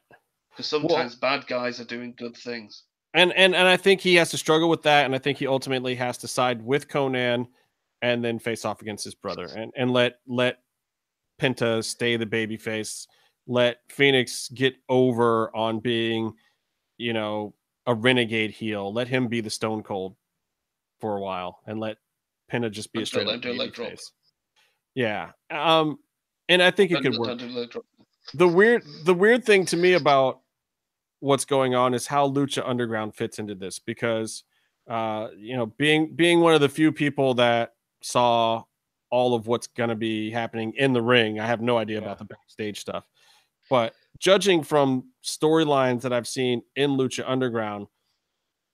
S3: Because sometimes bad guys are doing good things.
S1: And I think he has to struggle with that, and I think he ultimately has to side with Conan and then face off against his brother and let Penta stay the babyface, let Fenix get over on being, you know, a renegade heel, let him be the Stone Cold for a while, and let Penta just be a straight up babyface. Yeah. And I think it could work. The weird thing to me about what's going on is how Lucha Underground fits into this, because you know, being one of the few people that saw all of what's going to be happening in the ring, I have no idea about the backstage stuff. But judging from storylines that I've seen in Lucha Underground,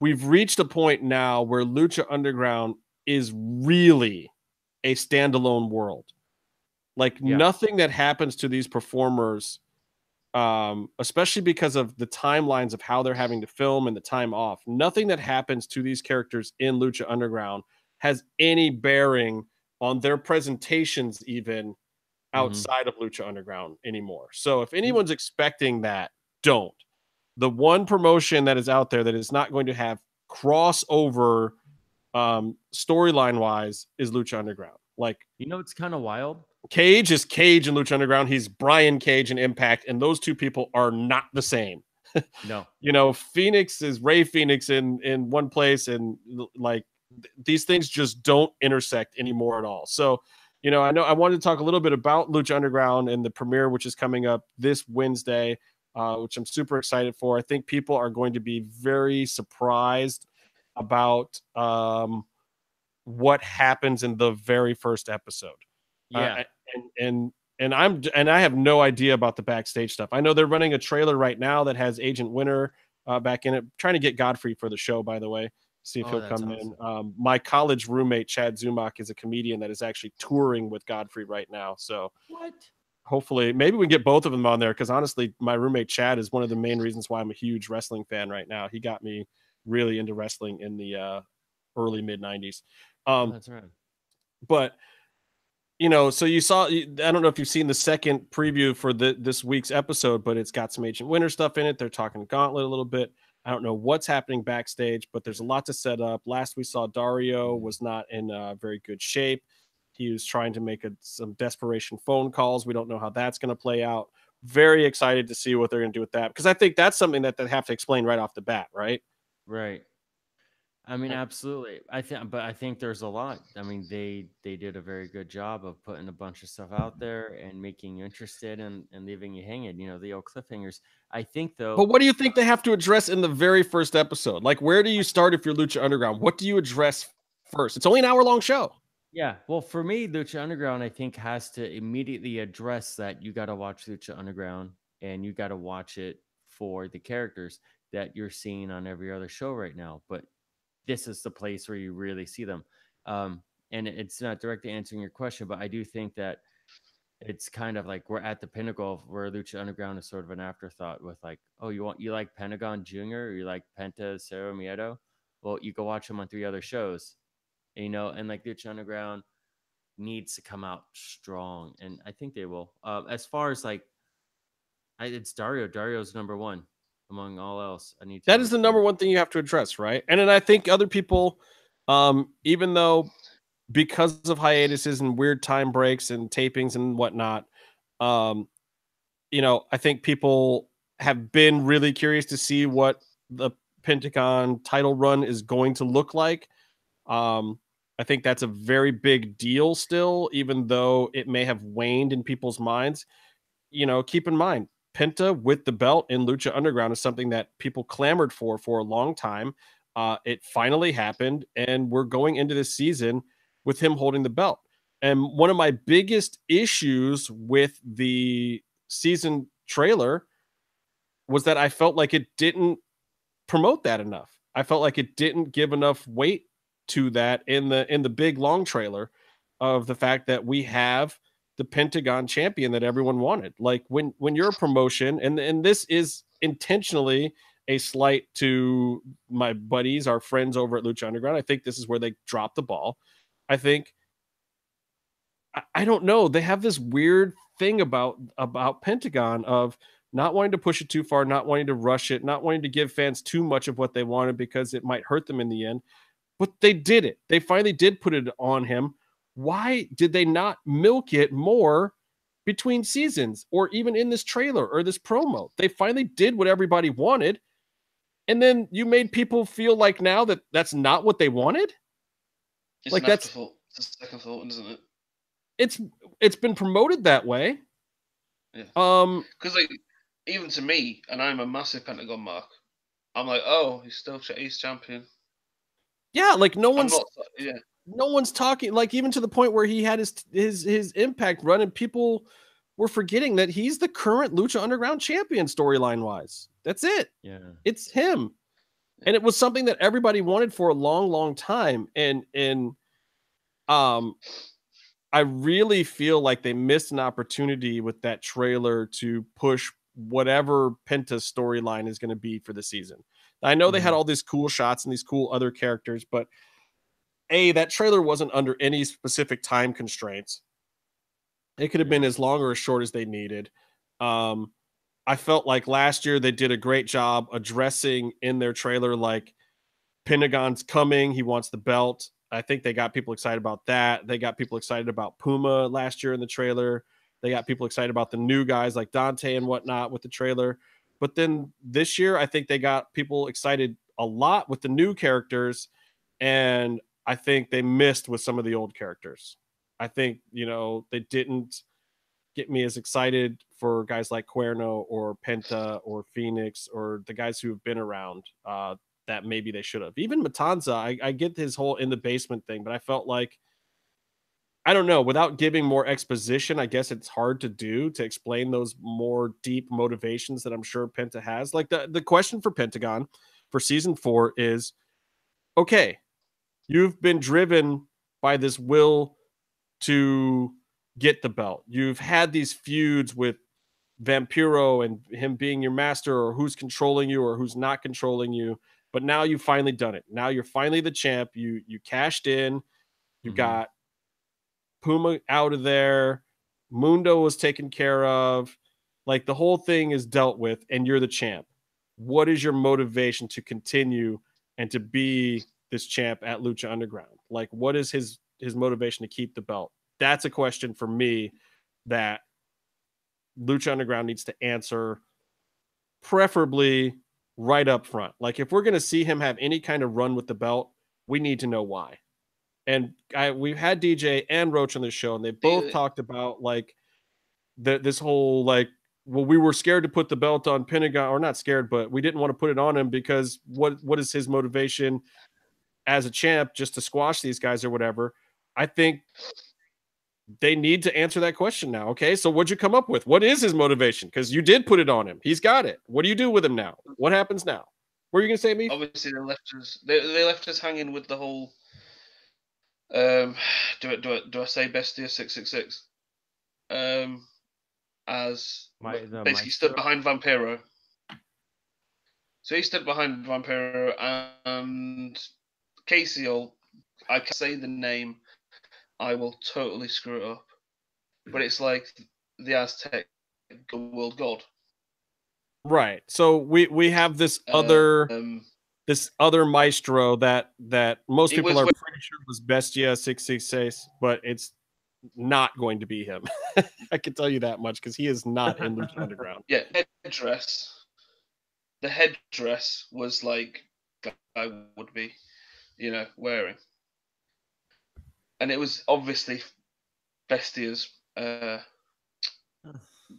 S1: we've reached a point now where Lucha Underground is really a standalone world. Like nothing that happens to these performers, especially because of the timelines of how they're having to film and the time off, nothing that happens to these characters in Lucha Underground has any bearing on their presentations, even outside of Lucha Underground anymore. So if anyone's expecting that, don't. The one promotion that is out there that is not going to have crossover storyline wise is Lucha Underground. Like,
S2: you know, it's kind of wild.
S1: Cage is Cage in Lucha Underground. He's Brian Cage in Impact, and those two people are not the same.
S2: No.
S1: You know, Phoenix is Ray Phoenix in one place, and like these things just don't intersect anymore at all. So, you know I wanted to talk a little bit about Lucha Underground and the premiere, which is coming up this Wednesday, which I'm super excited for. I think people are going to be very surprised about what happens in the very first episode.
S2: Yeah.
S1: And I have no idea about the backstage stuff. I know they're running a trailer right now that has Agent Winter back in it, trying to get Godfrey for the show, by the way, see if he'll come in. My college roommate Chad Zumach is a comedian that is actually touring with Godfrey right now. So hopefully maybe we can get both of them on there, because honestly, my roommate Chad is one of the main reasons why I'm a huge wrestling fan right now. He got me really into wrestling in the early mid 90s.
S2: That's right.
S1: But you know, so you saw, I don't know if you've seen the second preview for this week's episode, but it's got some Agent Winter stuff in it. They're talking Gauntlet a little bit. I don't know what's happening backstage, but there's a lot to set up. Last we saw, Dario was not in very good shape. He was trying to make some desperation phone calls. We don't know how that's going to play out. Very excited to see what they're going to do with that, because I think that's something that they have to explain right off the bat, right?
S2: Right. I mean, absolutely. I think there's a lot. I mean, they did a very good job of putting a bunch of stuff out there and making you interested and leaving you hanging. You know, the old cliffhangers. I think though.
S1: But what do you think they have to address in the very first episode? Like, where do you start if you're Lucha Underground? What do you address first? It's only an hour-long show.
S2: Yeah. Well, for me, Lucha Underground, I think, has to immediately address that you got to watch Lucha Underground and you got to watch it for the characters that you're seeing on every other show right now. But this is the place where you really see them. And it's not directly answering your question, but I do think that it's kind of like we're at the pinnacle of where Lucha Underground is sort of an afterthought with like, oh, you like Pentagon Jr. or you like Penta, Cero Miedo? Well, you go watch them on 3 other shows, you know, and like Lucha Underground needs to come out strong. And I think they will. As far as like, it's Dario. Dario's number one. Among all else,
S1: that is the number one thing you have to address, right? And then I think other people, even though because of hiatuses and weird time breaks and tapings and whatnot, you know, I think people have been really curious to see what the Pentagon title run is going to look like. I think that's a very big deal still, even though it may have waned in people's minds. You know, keep in mind, Penta with the belt in Lucha Underground is something that people clamored for a long time. It finally happened, and we're going into this season with him holding the belt. And one of my biggest issues with the season trailer was that I felt like it didn't promote that enough. I felt like it didn't give enough weight to that in the big long trailer of the fact that we have the Pentagon champion that everyone wanted. Like when you're a promotion, and this is intentionally a slight to my buddies, our friends over at Lucha Underground. I think this is where they dropped the ball. I think, I don't know. They have this weird thing about Pentagon of not wanting to push it too far, not wanting to rush it, not wanting to give fans too much of what they wanted because it might hurt them in the end. But they did it. They finally did put it on him. Why did they not milk it more between seasons or even in this trailer or this promo? They finally did what everybody wanted. And then you made people feel like now that that's not what they wanted.
S3: It's
S1: like
S3: an afterthought. It's a second thought, isn't it?
S1: It's been promoted that way.
S3: Yeah. Because like even to me, and I'm a massive Pentagon mark, I'm like, oh, he's champion.
S1: Yeah, like no one's talking, like even to the point where he had his Impact run and people were forgetting that he's the current Lucha Underground champion storyline wise. That's it.
S2: Yeah.
S1: It's him. And it was something that everybody wanted for a long, long time. And I really feel like they missed an opportunity with that trailer to push whatever Penta's storyline is going to be for the season. I know they had all these cool shots and these cool other characters, but that trailer wasn't under any specific time constraints. It could have been as long or as short as they needed. I felt like last year they did a great job addressing in their trailer, like Pentagon's coming. He wants the belt. I think they got people excited about that. They got people excited about Puma last year in the trailer. They got people excited about the new guys like Dante and whatnot with the trailer. But then this year, I think they got people excited a lot with the new characters. And I think they missed with some of the old characters. I think, they didn't get me as excited for guys like Cuerno or Penta or Fenix or the guys who have been around that maybe they should have. Even Matanza, I get his whole in the basement thing, but I felt like, I don't know, without giving more exposition, I guess it's hard to explain those more deep motivations that I'm sure Penta has. Like the question for Pentagon for season 4 is, okay, you've been driven by this will to get the belt. You've had these feuds with Vampiro and him being your master, or who's controlling you or who's not controlling you. But now you've finally done it. Now you're finally the champ. You cashed in. You got Puma out of there. Mundo was taken care of. Like the whole thing is dealt with, and you're the champ. What is your motivation to continue and to be this champ at Lucha Underground? Like, what is his motivation to keep the belt? That's a question for me that Lucha Underground needs to answer, preferably right up front. Like, if we're going to see him have any kind of run with the belt, we need to know why. And we've had DJ and Roach on the show, and they both talked about like this whole like, well, we were scared to put the belt on Pentagon, or not scared, but we didn't want to put it on him because what is his motivation as a champ, just to squash these guys or whatever? I think they need to answer that question now. Okay, so what'd you come up with? What is his motivation? Because you did put it on him. He's got it. What do you do with him now? What happens now? What are you gonna say, me?
S3: Obviously, they left us hanging with the whole. Do I say Bestia 666? As basically stood behind Vampiro. So he stood behind Vampiro, and Casey, I can say the name, I will totally screw it up, but it's like the Aztec world god.
S1: Right. So we have this other maestro that most people are pretty sure was Bestia 666, but it's not going to be him. I can tell you that much because he is not in Lucha Underground.
S3: Yeah, headdress. The headdress was like I would be, wearing, and it was obviously Bestia's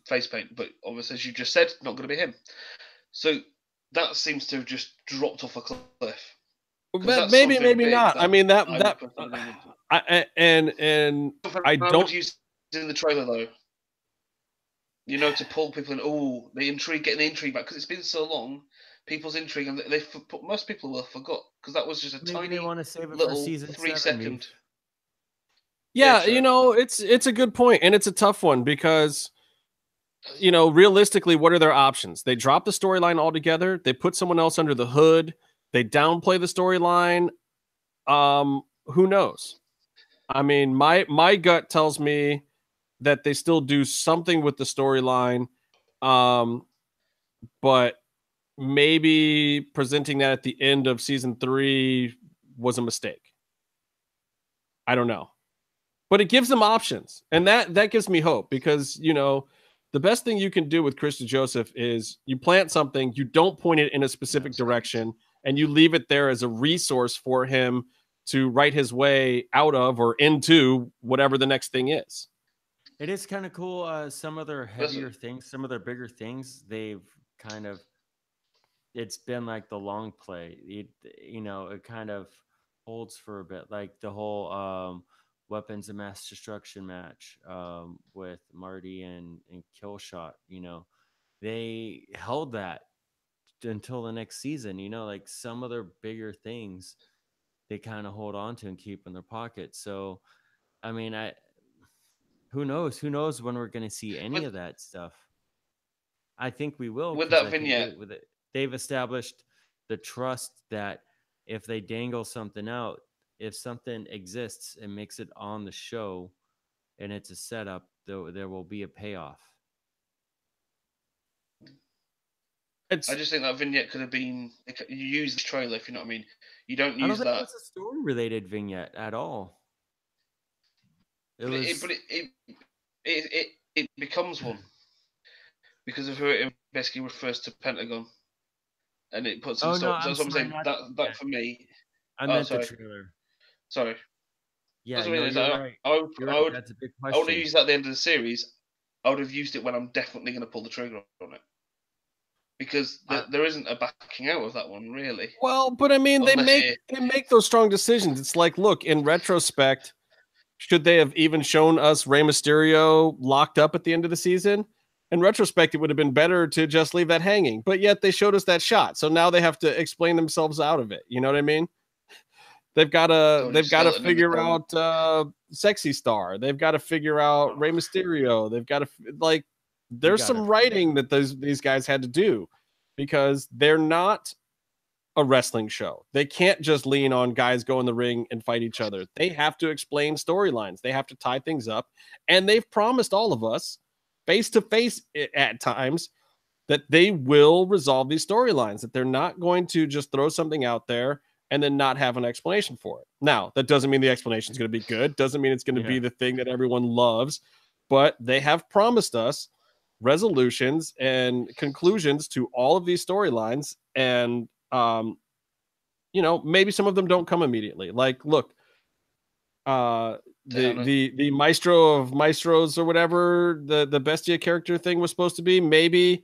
S3: face paint, but obviously, as you just said, not going to be him. So that seems to have just dropped off a cliff.
S1: Maybe not. I mean that I don't
S3: use in the trailer though. To pull people in. Oh, getting the intrigue back because it's been so long people's intrigue, and most people will have forgot because that was just a
S2: Maybe
S3: tiny
S2: they want to save it
S3: little
S2: for season
S3: 3-second.
S1: Yeah, you know, it's a good point, and it's a tough one because, you know, realistically, what are their options? They drop the storyline altogether. They put someone else under the hood. They downplay the storyline. Who knows? I mean, my gut tells me that they still do something with the storyline, but maybe presenting that at the end of season 3 was a mistake. I don't know, but it gives them options, and that gives me hope because, you know, the best thing you can do with Christian Joseph is you plant something, you don't point it in a specific direction, and you leave it there as a resource for him to write his way out of or into whatever the next thing is.
S2: It is kind of cool. Some of their heavier things, some of their bigger things, they've kind of, it's been like the long play. You know, it kind of holds for a bit, like the whole weapons of mass destruction match with Marty and Killshot. You know, they held that until the next season. You know, like some of their bigger things, they kind of hold on to and keep in their pocket. So, I mean, who knows? Who knows when we're going to see any of that stuff? I think we will.
S3: With that vignette,
S2: they've established the trust that if they dangle something out, if something exists and makes it on the show and it's a setup, there will be a payoff.
S3: I just think that vignette could have been, you use the trailer, if you know what I mean. You don't use that.
S2: I don't think it's a story related vignette at all.
S3: It becomes one because of who it basically refers to Pentagon, and it puts. That's what I'm saying. That for me.
S2: I meant the trailer.
S3: Sorry.
S2: Yeah, no, you're right. That's a big question.
S3: I would have used that at the end of the series. I would have used it when I'm definitely going to pull the trigger on it. Because there isn't a backing out of that one, really.
S1: Well, but I mean, they make those strong decisions. It's like, look, in retrospect, should they have even shown us Rey Mysterio locked up at the end of the season? In retrospect, it would have been better to just leave that hanging. But yet they showed us that shot, so now they have to explain themselves out of it. You know what I mean? They've got to figure out Sexy Star. They've got to figure out Rey Mysterio. They've got to there's some writing that these guys had to do because they're not a wrestling show. They can't just lean on guys go in the ring and fight each other. They have to explain storylines. They have to tie things up. And they've promised all of us face to face at times that they will resolve these storylines, that they're not going to just throw something out there and then not have an explanation for it. Now, that doesn't mean the explanation is going to be good. Doesn't mean it's going to be the thing that everyone loves, but they have promised us resolutions and conclusions to all of these storylines. And, you know, maybe some of them don't come immediately. Like, look, the Maestro of Maestros or whatever the Bestia character thing was supposed to be, maybe,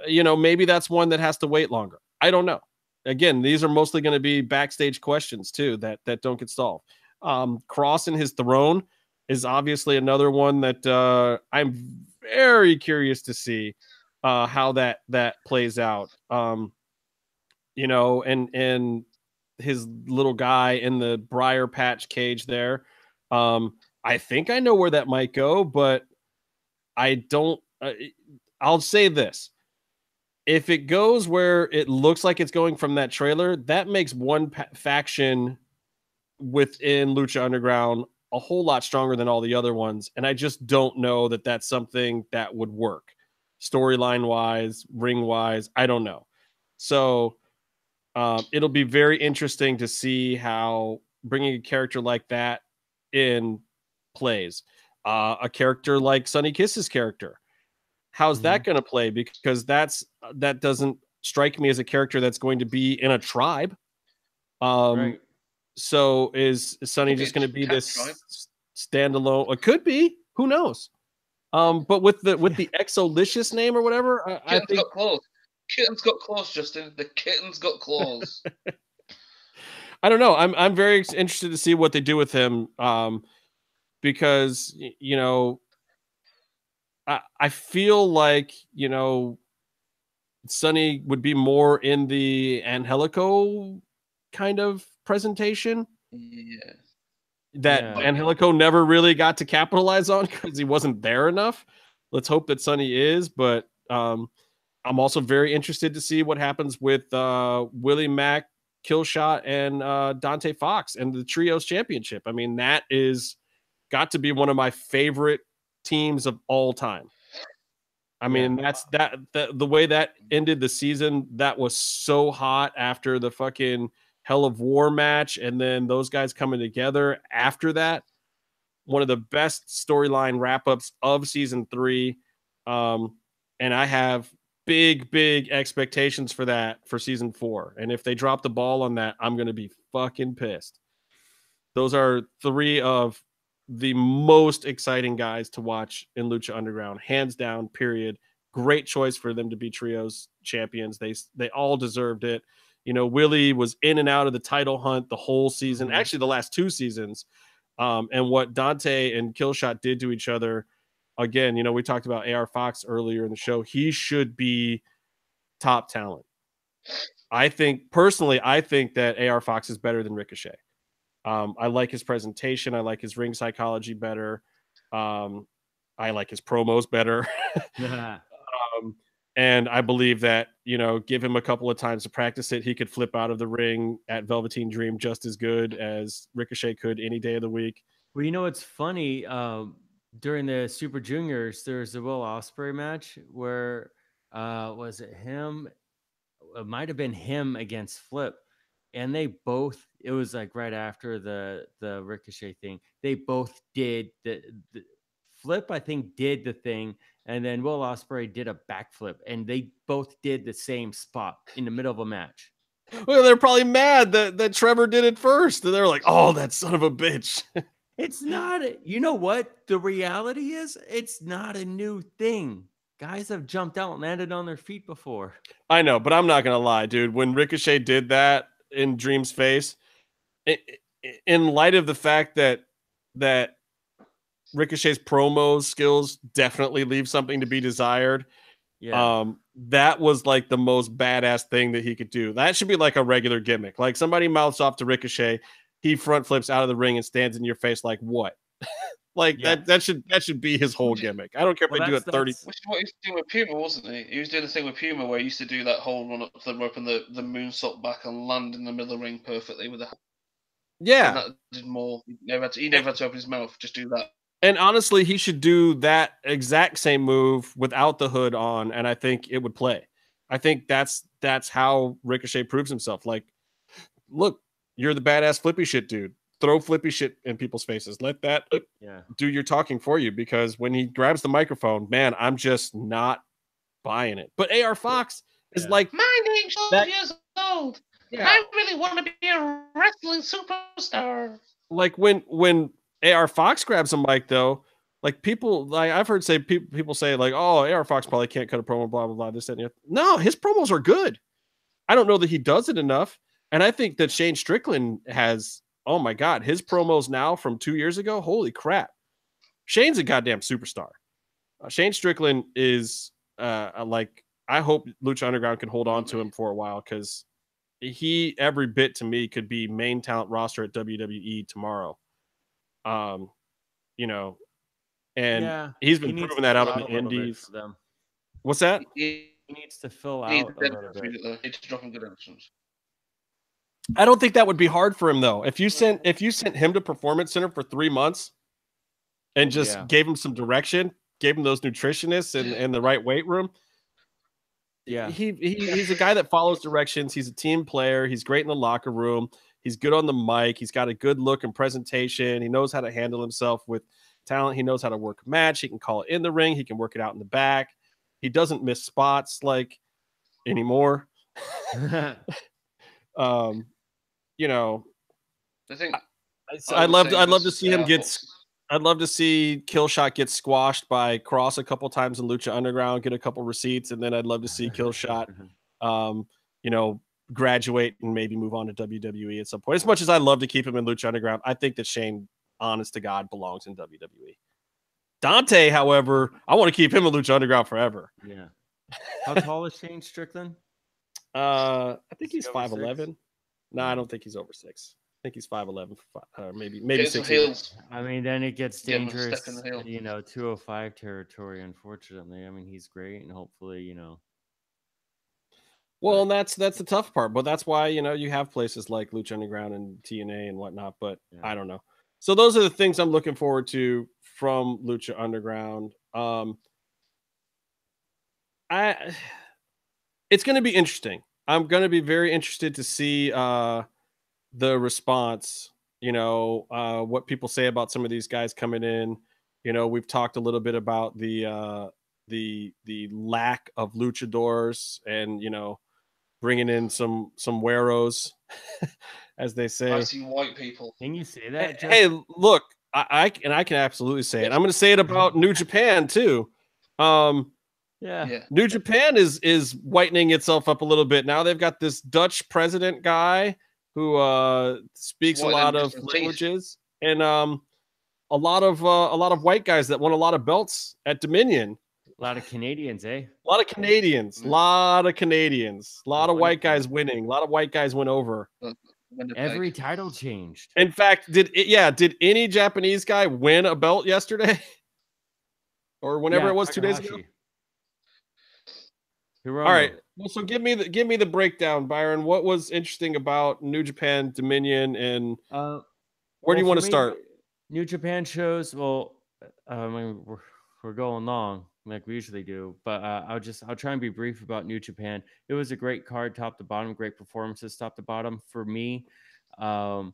S1: you know, maybe that's one that has to wait longer. I don't know. Again, these are mostly going to be backstage questions too that don't get solved. Cross and his throne is obviously another one that I'm very curious to see how that plays out. You know, and his little guy in the briar patch cage there. I think I know where that might go, but I don't. I'll say this. If it goes where it looks like it's going from that trailer, that makes one faction within Lucha Underground a whole lot stronger than all the other ones. And I just don't know that that's something that would work storyline wise, ring wise. I don't know. So it'll be very interesting to see how bringing a character like that in plays. A character like Sonny Kiss's character. How's that going to play? Because that doesn't strike me as a character that's going to be in a tribe.
S2: Right.
S1: So is Sonny just going to be this standalone? It could be. Who knows? But with the Exolicious name or whatever, I think
S3: got claws. Kitten's got claws, Justin. The kitten's got claws.
S1: I don't know. I'm very interested to see what they do with him. Because you know. I feel like, you know, Sonny would be more in the Angelico kind of presentation.
S3: Yeah.
S1: That Angelico never really got to capitalize on because he wasn't there enough. Let's hope that Sonny is, but I'm also very interested to see what happens with Willie Mack, Killshot, and Dante Fox and the Trios Championship. I mean, that is got to be one of my favorite teams of all time. I mean, that's the way that ended the season. That was so hot after the fucking Hell of War match, and then those guys coming together after that. One of the best storyline wrap-ups of season 3. And I have big expectations for that for season 4. And if they drop the ball on that, I'm going to be fucking pissed. Those are 3 of the most exciting guys to watch in Lucha Underground, hands down, period. Great choice for them to be trios champions. They all deserved it. You know, Willie was in and out of the title hunt the whole season, actually the last 2 seasons. And what Dante and Killshot did to each other, again, you know, we talked about AR Fox earlier in the show. He should be top talent. I think that AR Fox is better than Ricochet. I like his presentation. I like his ring psychology better. I like his promos better. And I believe that, you know, give him a couple of times to practice it, he could flip out of the ring at Velveteen Dream just as good as Ricochet could any day of the week.
S2: Well, you know, it's funny. During the Super Juniors, there's a Will Ospreay match where was it him? It might have been him against Flip. And they both, it was like right after the Ricochet thing, they both did the Flip, I think, did the thing, and then Will Ospreay did a backflip, and they both did the same spot in the middle of a match.
S1: Well, they're probably mad that Trevor did it first, and they're like, "Oh, that son of a bitch."
S2: It's not. You know what? The reality is, it's not a new thing. Guys have jumped out and landed on their feet before.
S1: I know, but I'm not gonna lie, dude. When Ricochet did that in Dream's face, in light of the fact that Ricochet's promo skills definitely leave something to be desired. That was like the most badass thing that he could do. That should be like a regular gimmick. Like somebody mouths off to Ricochet, he front flips out of the ring and stands in your face like what? that should be his whole gimmick. I don't care if they do it 30.
S3: Which is what he was doing with Puma, wasn't he? He was doing the thing with Puma where he used to do that whole run up to the rope and the moonsault back and land in the middle of the ring perfectly with a.
S1: Yeah.
S3: That did more. He never had to open his mouth. Just do that.
S1: And honestly, he should do that exact same move without the hood on, and I think it would play. I think that's how Ricochet proves himself. Like, look, you're the badass flippy shit dude. Throw flippy shit in people's faces. Let that do your talking for you, because when he grabs the microphone, man, I'm just not buying it. But AR Fox is like,
S3: my name's 12 years old. Yeah. I really want to be a wrestling superstar.
S1: Like when AR Fox grabs a mic, though, like people, like I've heard people say like, oh, AR Fox probably can't cut a promo, blah blah blah, this and that. No, his promos are good. I don't know that he does it enough, and I think that Shane Strickland has. Oh my God, his promos now from 2 years ago, holy crap! Shane's a goddamn superstar. Shane Strickland is like, I hope Lucha Underground can hold on to him for a while, because he every bit to me could be main talent roster at WWE tomorrow. You know, and he's been proving that out in the indies. What's that?
S2: He needs to fill out a little bit.
S3: It's dropping good options.
S1: I don't think that would be hard for him though. If you sent him to Performance Center for 3 months and just gave him some direction, gave him those nutritionists and the right weight room. Yeah, he's a guy that follows directions. He's a team player. He's great in the locker room. He's good on the mic. He's got a good look and presentation. He knows how to handle himself with talent. He knows how to work a match. He can call it in the ring. He can work it out in the back. He doesn't miss spots like anymore. You know, I'd love to see him get. I'd love to see Killshot get squashed by Cross a couple times in Lucha Underground, get a couple receipts, and then I'd love to see Killshot, you know, graduate and maybe move on to WWE at some point. As much as I love to keep him in Lucha Underground, I think that Shane, honest to God, belongs in WWE. Dante, however, I want to keep him in Lucha Underground forever.
S2: Yeah. How tall is Shane Strickland?
S1: I think he's 5'11". No, I don't think he's over 6. I think he's 5'11", maybe 6.
S2: I mean, then it gets dangerous, 205 territory. Unfortunately, I mean, he's great, and hopefully,
S1: Well, and that's the tough part, but that's why you have places like Lucha Underground and TNA and whatnot. But yeah. I don't know. So those are the things I'm looking forward to from Lucha Underground. It's going to be interesting. I'm going to be very interested to see the response. What people say about some of these guys coming in. We've talked a little bit about the lack of luchadors and bringing in some güeros, as they say.
S3: I see white people.
S2: Can you say that?
S1: Hey, look, I can absolutely say it. I'm going to say it about New Japan too.
S2: Yeah.
S1: New Japan is whitening itself up a little bit. Now they've got this Dutch president guy who speaks a lot of languages, and a lot of white guys that won a lot of belts at Dominion.
S2: A lot of Canadians, eh?
S1: A lot of Canadians. A lot of Canadians. A lot of white guys winning. A lot of white guys went over.
S2: Every title changed.
S1: In fact, did any Japanese guy win a belt yesterday? Or whenever it was 2 days ago? All right. Well, so give me the breakdown, Byron. What was interesting about New Japan Dominion, and where do you want to start?
S2: New Japan shows. Well, I mean, we're going long like we usually do, but I'll try and be brief about New Japan. It was a great card, top to bottom, great performances, top to bottom. For me, the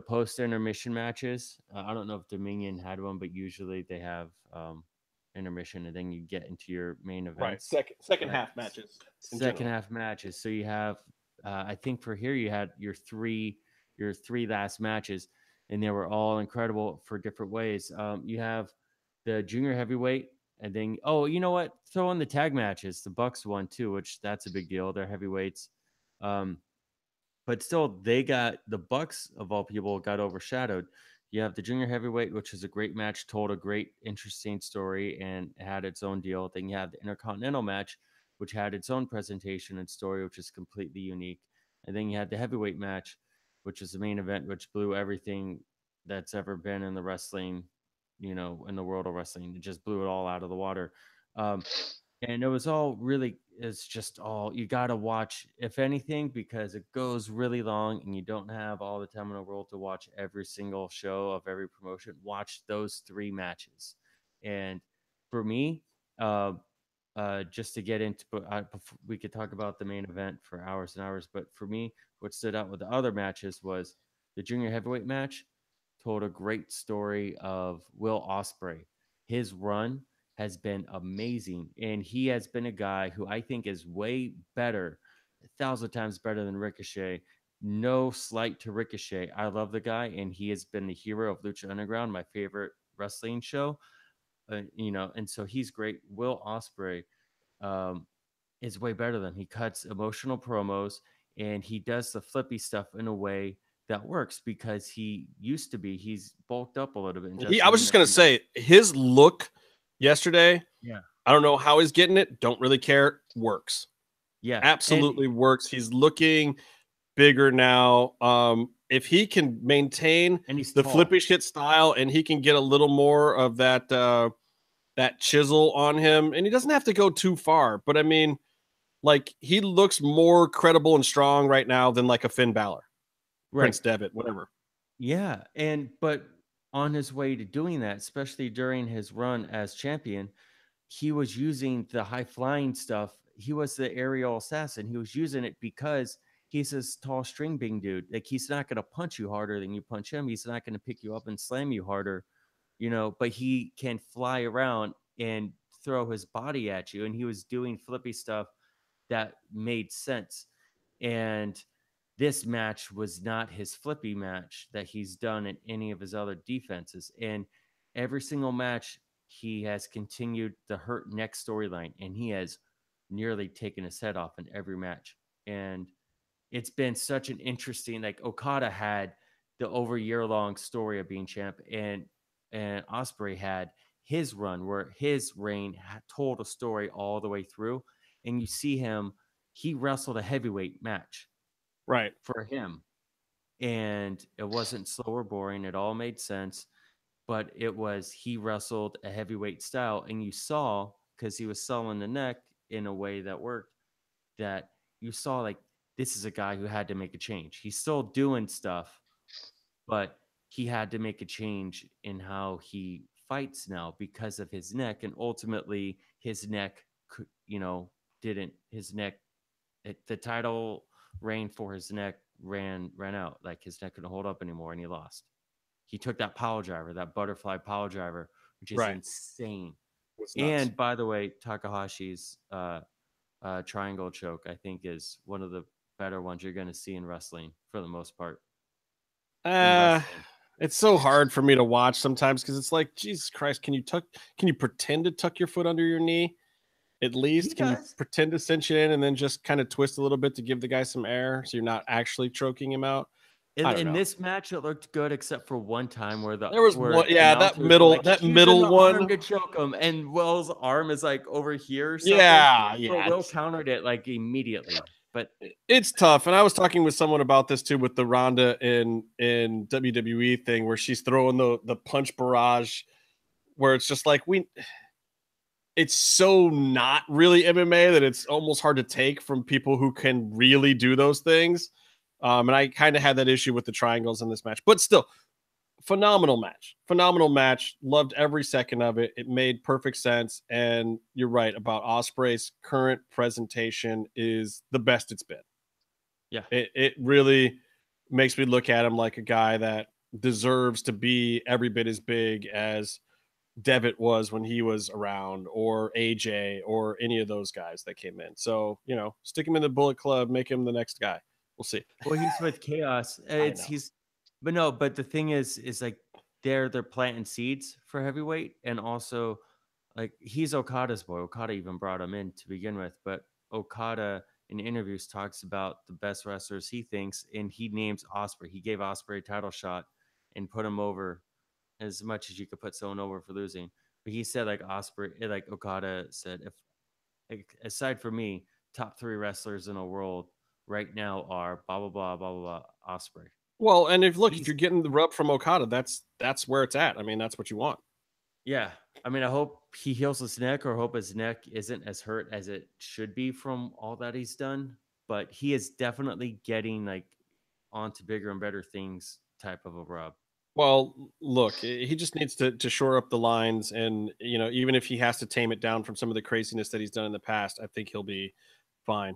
S2: post intermission matches. I don't know if Dominion had one, but usually they have intermission, and then you get into your main event.
S1: Right, second half matches.
S2: Second half matches. So you have, I think for here you had your three last matches, and they were all incredible for different ways. You have the junior heavyweight, and then you know what? Throw in the tag matches. The Bucks won too, which that's a big deal. They're heavyweights, but still, the Bucks of all people got overshadowed. You have the junior heavyweight, which is a great match, told a great, interesting story, and had its own deal. Then you have the intercontinental match, which had its own presentation and story, which is completely unique. And then you had the heavyweight match, which is the main event, which blew everything that's ever been in the wrestling, in the world of wrestling. It just blew it all out of the water. And it was all really, it's just all, you got to watch, if anything, because it goes really long and you don't have all the time in the world to watch every single show of every promotion. Watch those 3 matches. And for me, just to get into, we could talk about the main event for hours and hours, but for me, what stood out with the other matches was the junior heavyweight match told a great story of Will Ospreay. His run has been amazing, and he has been a guy who I think is way better, 1,000 times better than Ricochet. No slight to Ricochet. I love the guy, and he has been the hero of Lucha Underground, my favorite wrestling show. And so he's great. Will Ospreay is way better than him. He cuts emotional promos, and he does the flippy stuff in a way that works because he's bulked up a little bit.
S1: I was just going to say, his look yesterday,
S2: yeah,
S1: I don't know how he's getting it, don't really care, works.
S2: Yeah,
S1: absolutely works. He's looking bigger now. If he can maintain the flippy shit style, and he can get a little more of that chisel on him, and he doesn't have to go too far, but I mean, like, he looks more credible and strong right now than like a Finn Balor, Prince Devitt, whatever.
S2: Yeah, but on his way to doing that, especially during his run as champion, he was using the high flying stuff. He was the aerial assassin. He was using it because he's this tall string being dude. Like, he's not going to punch you harder than you punch him. He's not going to pick you up and slam you harder, but he can fly around and throw his body at you. And he was doing flippy stuff that made sense. And this match was not his flippy match that he's done in any of his other defenses. And every single match, he has continued the hurt neck storyline, and he has nearly taken his head off in every match. And it's been such an interesting, like, Okada had the over year-long story of being champ, and Ospreay had his run, where his reign told a story all the way through. And you see him, he wrestled a heavyweight match.
S1: Right.
S2: For him. And it wasn't slow or boring. It all made sense. But he wrestled a heavyweight style. And you saw, because he was selling the neck in a way that worked, that you saw like, this is a guy who had to make a change. He's still doing stuff, but he had to make a change in how he fights now because of his neck. And ultimately his neck, the title reign for his neck ran out. Like his neck couldn't hold up anymore, and he lost. He took that power driver, that butterfly power driver, which is insane. And by the way, Takahashi's triangle choke, I think, is one of the better ones you're going to see in wrestling for the most part.
S1: It's so hard for me to watch sometimes because it's like, Jesus Christ, can you pretend to tuck your foot under your knee? At least can you pretend to cinch it in and then just kind of twist a little bit to give the guy some air so you're not actually choking him out?
S2: In this match, it looked good except for one time where
S1: that middle one
S2: to choke him, and Will's arm is like over here. Or something.
S1: Yeah.
S2: Will countered it like immediately, but
S1: it's tough. And I was talking with someone about this too with the Ronda in WWE thing where she's throwing the punch barrage, where it's just like it's so not really MMA that it's almost hard to take from people who can really do those things. And I kind of had that issue with the triangles in this match, but still phenomenal match. Loved every second of it. It made perfect sense. And you're right about Ospreay's current presentation is the best it's been.
S2: Yeah.
S1: It really makes me look at him like a guy that deserves to be every bit as big as Devitt was when he was around, or AJ, or any of those guys that came in. So, stick him in the Bullet Club, make him the next guy. We'll see.
S2: Well, he's with Chaos. But the thing is like they're planting seeds for heavyweight, and also like he's Okada's boy. Okada even brought him in to begin with, but Okada in interviews talks about the best wrestlers he thinks, and he names Ospreay. He gave Ospreay a title shot and put him over as much as you could put someone over for losing. But he said like Okada said, if aside from me, top 3 wrestlers in the world right now are blah blah blah blah blah Ospreay.
S1: Well, and if you're getting the rub from Okada, that's where it's at. I mean, that's what you want.
S2: Yeah. I mean, I hope he heals his neck, or hope his neck isn't as hurt as it should be from all that he's done. But he is definitely getting like onto bigger and better things type of a rub.
S1: Well, look, he just needs to shore up the lines, and even if he has to tame it down from some of the craziness that he's done in the past, I think he'll be fine.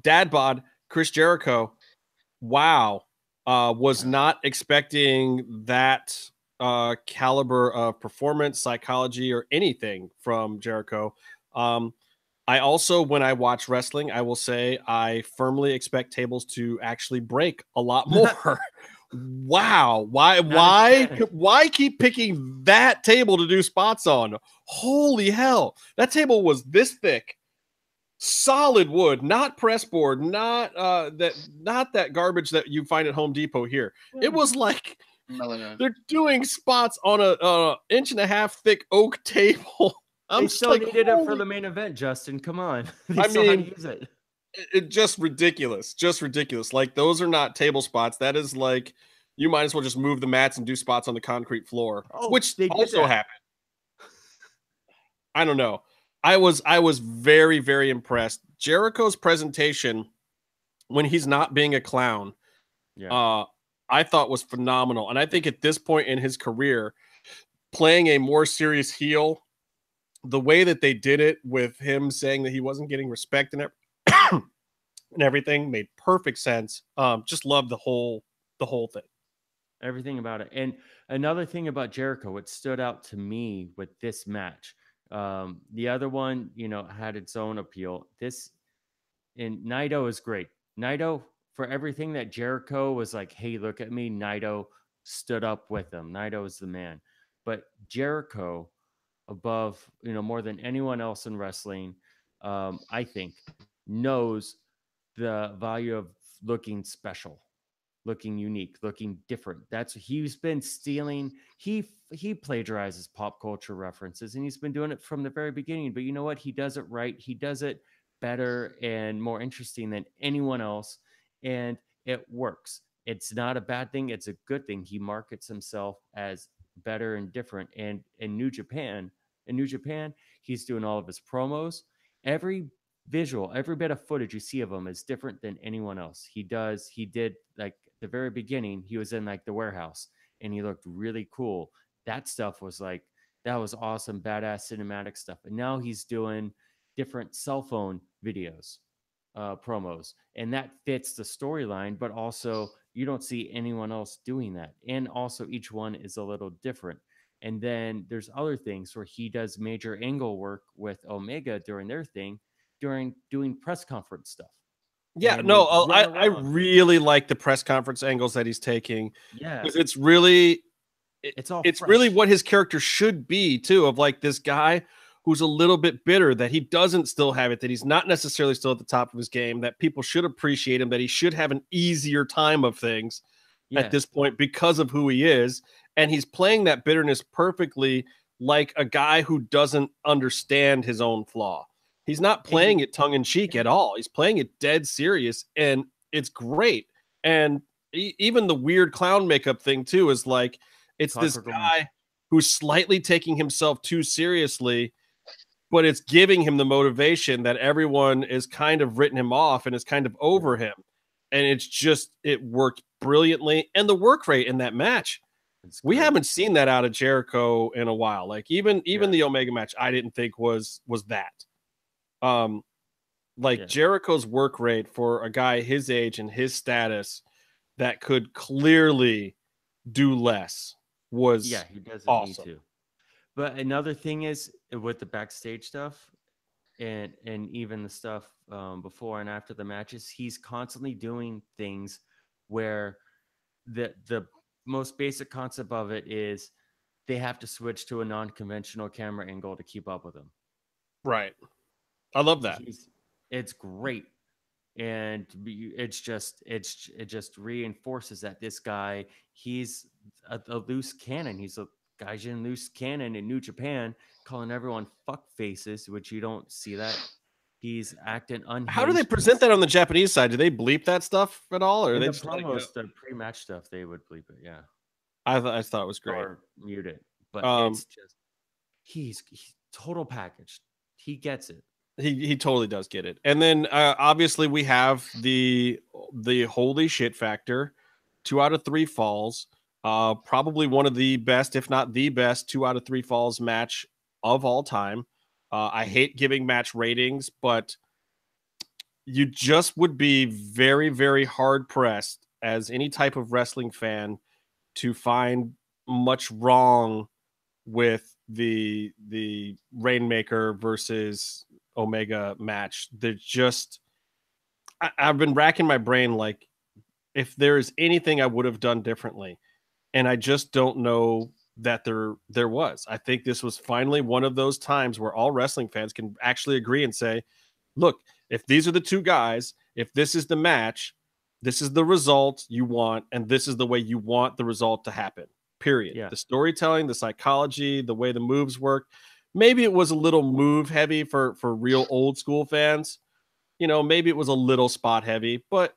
S1: Dad bod Chris Jericho, wow, was not expecting that caliber of performance, psychology, or anything from Jericho. I also, when I watch wrestling, I will say I firmly expect tables to actually break a lot more. Wow. Why keep picking that table to do spots on? Holy hell. That table was this thick. Solid wood, not press board, not that garbage that you find at Home Depot here. It was like they're doing spots on a 1.5 inch thick oak table.
S2: They still needed it for the main event, Justin. Come on. They still had to use it.
S1: It just ridiculous. Like, those are not table spots. That is like, you might as well just move the mats and do spots on the concrete floor, which also happened. I don't know. I was very, very impressed. Jericho's presentation when he's not being a clown, I thought was phenomenal. And I think at this point in his career, playing a more serious heel, the way that they did it with him saying that he wasn't getting respect and everything made perfect sense. Just loved the whole thing.
S2: Everything about it. And another thing about Jericho, what stood out to me with this match, the other one, had its own appeal. Naito is great. Naito, for everything that Jericho was like, hey, look at me, Naito stood up with him. Naito is the man. But Jericho, above, more than anyone else in wrestling, I think, knows the value of looking special. looking unique, looking different. That's what he's been stealing. He plagiarizes pop culture references, and he's been doing it from the very beginning. But you know what? He does it right. He does it better and more interesting than anyone else, and it works. It's not a bad thing. It's a good thing. He markets himself as better and different. And in New Japan, he's doing all of his promos. Every visual, every bit of footage you see of him is different than anyone else. He did like the very beginning, he was in like the warehouse and he looked really cool. That stuff was like, that was awesome, badass cinematic stuff. And now he's doing different cell phone videos, promos, and that fits the storyline, but also you don't see anyone else doing that. And also each one is a little different. And then there's other things where he does major angle work with Omega during their thing, during doing press conference stuff.
S1: Yeah,
S2: And
S1: no, I really like the press conference angles that he's taking.
S2: Yeah,
S1: because it's really,
S2: it's
S1: fresh. Really what his character should be too, of like this guy who's a little bit bitter that he doesn't still have it, that he's not necessarily still at the top of his game, that people should appreciate him, that he should have an easier time of things at this point because of who he is. And he's playing that bitterness perfectly, like a guy who doesn't understand his own flaw. He's not playing it tongue-in-cheek at all. He's playing it dead serious, and it's great. And even the weird clown makeup thing too is like, it's this guy who's slightly taking himself too seriously, but it's giving him the motivation that everyone is kind of written him off and is kind of over him. And it's just, it worked brilliantly. And the work rate in that match, we haven't seen that out of Jericho in a while. Like even the Omega match, I didn't think was that. Jericho's work rate for a guy his age and his status that could clearly do less was
S2: he doesn't
S1: awesome.
S2: need to. But another thing is with the backstage stuff and even the stuff before and after the matches, he's constantly doing things where the most basic concept of it is they have to switch to a non-conventional camera angle to keep up with him.
S1: Right. I love that.
S2: It's great. And it just reinforces that this guy, he's a loose cannon. He's a gaijin loose cannon in New Japan, calling everyone fuck faces, which you don't see that. He's acting unhinged.
S1: How do they present that on the Japanese side? Do they bleep that stuff at all, or
S2: in
S1: they
S2: the
S1: just
S2: promos, the pre-match stuff? They would bleep it. Yeah,
S1: I thought it was great.
S2: Or mute it, but it's just he's total packaged. He gets it.
S1: He totally does get it. And then obviously we have the holy shit factor. 2 out of 3 falls. Probably one of the best, if not the best, 2 out of 3 falls match of all time. I hate giving match ratings, but you just would be very, very hard pressed as any type of wrestling fan to find much wrong with the Rainmaker versus Omega match. They're just, I've been racking my brain like if there is anything I would have done differently, and I just don't know that there was. I think this was finally one of those times where all wrestling fans can actually agree and say, look, if these are the two guys, if this is the match, this is the result you want, and this is the way you want the result to happen. Period. Yeah. The storytelling, the psychology, the way the moves work. Maybe it was a little move heavy for real old school fans. You know, maybe it was a little spot heavy, but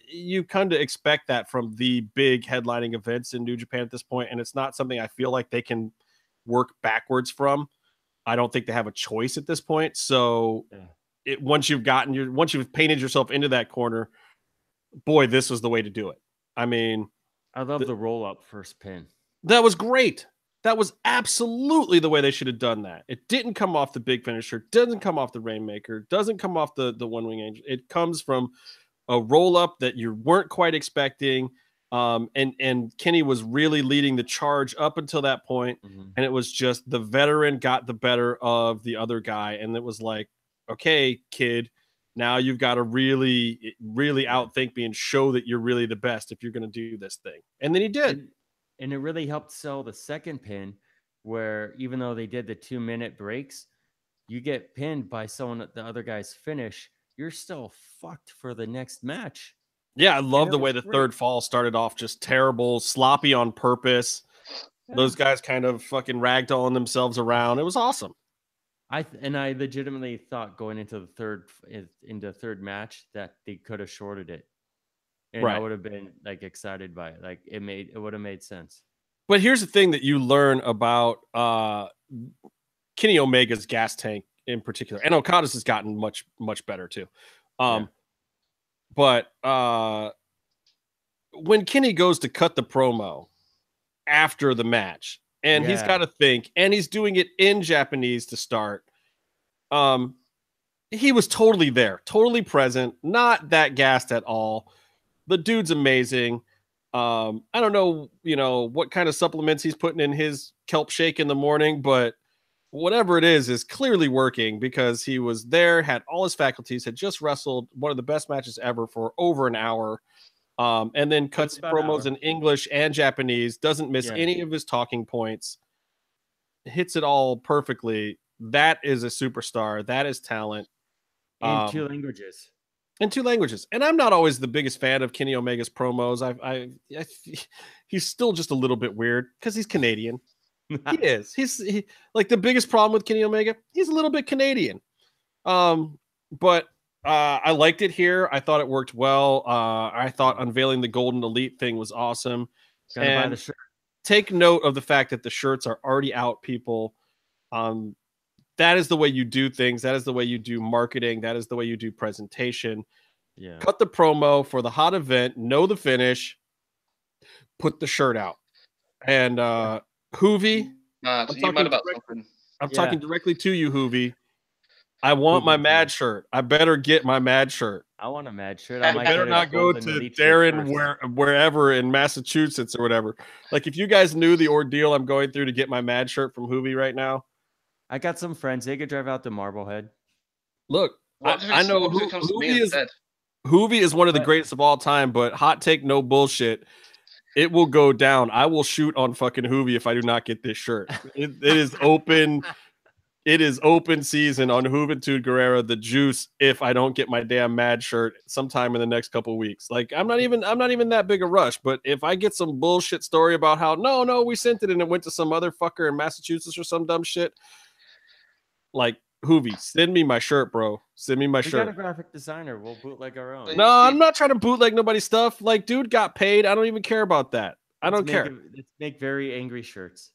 S1: you kind of expect that from the big headlining events in New Japan at this point, and it's not something I feel like they can work backwards from. I don't think they have a choice at this point. So once you've painted yourself into that corner, boy, this was the way to do it. I mean,
S2: I love the roll up first pin.
S1: That was great. That was absolutely the way they should have done that. It didn't come off the big finisher, doesn't come off the Rainmaker, doesn't come off the One Wing Angel. It comes from a roll up that you weren't quite expecting. And Kenny was really leading the charge up until that point. And it was just the veteran got the better of the other guy. And it was like, okay, kid, now you've got to really, really outthink me and show that you're really the best if you're going to do this thing. And then he did.
S2: And it really helped sell the second pin, where even though they did the 2-minute breaks, you get pinned by someone at the other guy's finish, you're still fucked for the next match.
S1: Yeah, I love the way the third fall started off just terrible, sloppy on purpose. Yeah. Those guys kind of fucking ragdolling themselves around. It was awesome.
S2: I legitimately thought going into the third match that they could have shorted it, and I would have been like excited by it. Like it would have made sense.
S1: But here's the thing that you learn about Kenny Omega's gas tank in particular, and Okada's has gotten much better too. But when Kenny goes to cut the promo after the match, and he's got to think, and he's doing it in Japanese to start. He was totally there, totally present, not that gassed at all. The dude's amazing. I don't know, what kind of supplements he's putting in his kelp shake in the morning, but whatever it is clearly working because he was there, had all his faculties, had just wrestled one of the best matches ever for over an hour. And then cuts promos in English and Japanese, doesn't miss any of his talking points, hits it all perfectly. That is a superstar. That is talent.
S2: In 2 languages.
S1: In 2 languages. And I'm not always the biggest fan of Kenny Omega's promos. He's still just a little bit weird because he's Canadian. He is. He's like the biggest problem with Kenny Omega. He's a little bit Canadian. But I liked it here. I thought it worked well. I thought unveiling the Golden Elite thing was awesome.
S2: Gotta buy the shirt.
S1: Take note of the fact that the shirts are already out, people. That is the way you do things. That is the way you do marketing. That is the way you do presentation.
S2: Yeah.
S1: Cut the promo for the hot event. Know the finish. Put the shirt out. And Hoovy, I'm talking directly to you, Hoovy. I want my Mad shirt. I better get my Mad shirt.
S2: I want a Mad shirt.
S1: I better not go to Darren wherever in Massachusetts or whatever. Like, if you guys knew the ordeal I'm going through to get my Mad shirt from Hoovy right now.
S2: I got some friends. They could drive out to Marblehead.
S1: Look, I know Hoovy is one of the greatest of all time, but hot take, no bullshit. It will go down. I will shoot on fucking Hoovy if I do not get this shirt. It is open. It is open season on Juventud Guerrera, the juice, if I don't get my damn Mad shirt sometime in the next couple weeks. Like, I'm not even that big a rush, but if I get some bullshit story about how no, we sent it and it went to some other fucker in Massachusetts or some dumb shit, like, Hoovy, send me my shirt, bro. Send me my shirt.
S2: We got a graphic designer. We'll bootleg our own.
S1: No, I'm not trying to bootleg nobody's stuff. Like, dude got paid. I don't even care about that. I don't care.
S2: Let's make very angry shirts.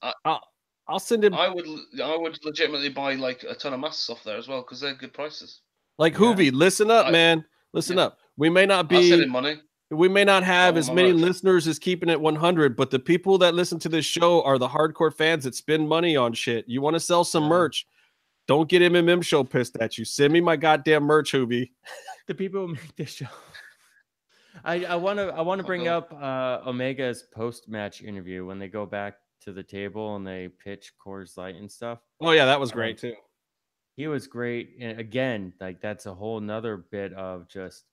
S1: I'll send him.
S3: I would legitimately buy like a ton of masks off there as well because they're good prices.
S1: Like, Hoovy, listen up, man. Listen up. We may not be.
S3: I'll send him money.
S1: We may not have as many listeners as Keeping It 100, but the people that listen to this show are the hardcore fans that spend money on shit. You want to sell some merch? Don't get MMMshow pissed at you. Send me my goddamn merch, Hoovy.
S2: The people who make this show. I want to bring up Omega's post-match interview when they go back to the table and they pitch Coors Light and stuff.
S1: Oh yeah, that was great too.
S2: He was great. And again, like, that's a whole nother bit of just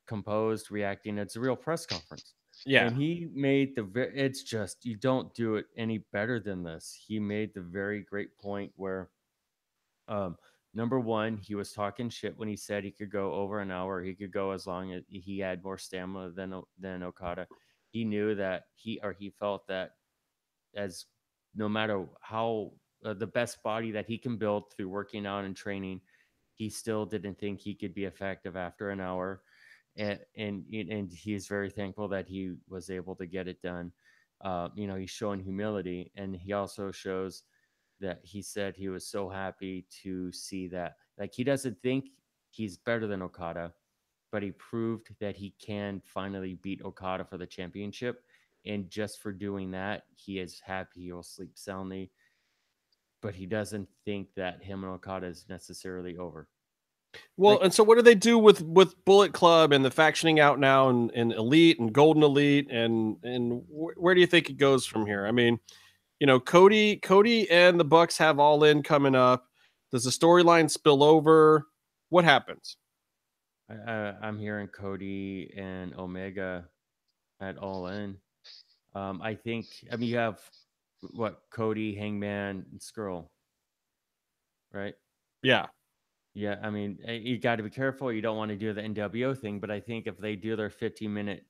S2: composed reacting. It's a real press conference.
S1: Yeah.
S2: And he made it's just, you don't do it any better than this. He made the very great point where number one, he was talking shit when he said he could go over an hour. He could go as long as he had more stamina than Okada. He knew that he felt that as no matter how the best body that he can build through working out and training, he still didn't think he could be effective after an hour. And he's very thankful that he was able to get it done. He's showing humility, and he also shows that he said he was so happy to see that, like, he doesn't think he's better than Okada, but he proved that he can finally beat Okada for the championship. And just for doing that, he is happy. He'll sleep soundly, but he doesn't think that him and Okada is necessarily over.
S1: Well, and so what do they do with Bullet Club and the factioning out now and Elite and Golden Elite and where do you think it goes from here? I mean, Cody and the Bucks have All In coming up. Does the storyline spill over? What happens?
S2: I'm hearing Cody and Omega at All In. You have Cody, Hangman, and Skrull, right?
S1: Yeah.
S2: Yeah, I mean, you got to be careful. You don't want to do the NWO thing, but I think if they do their 15-minute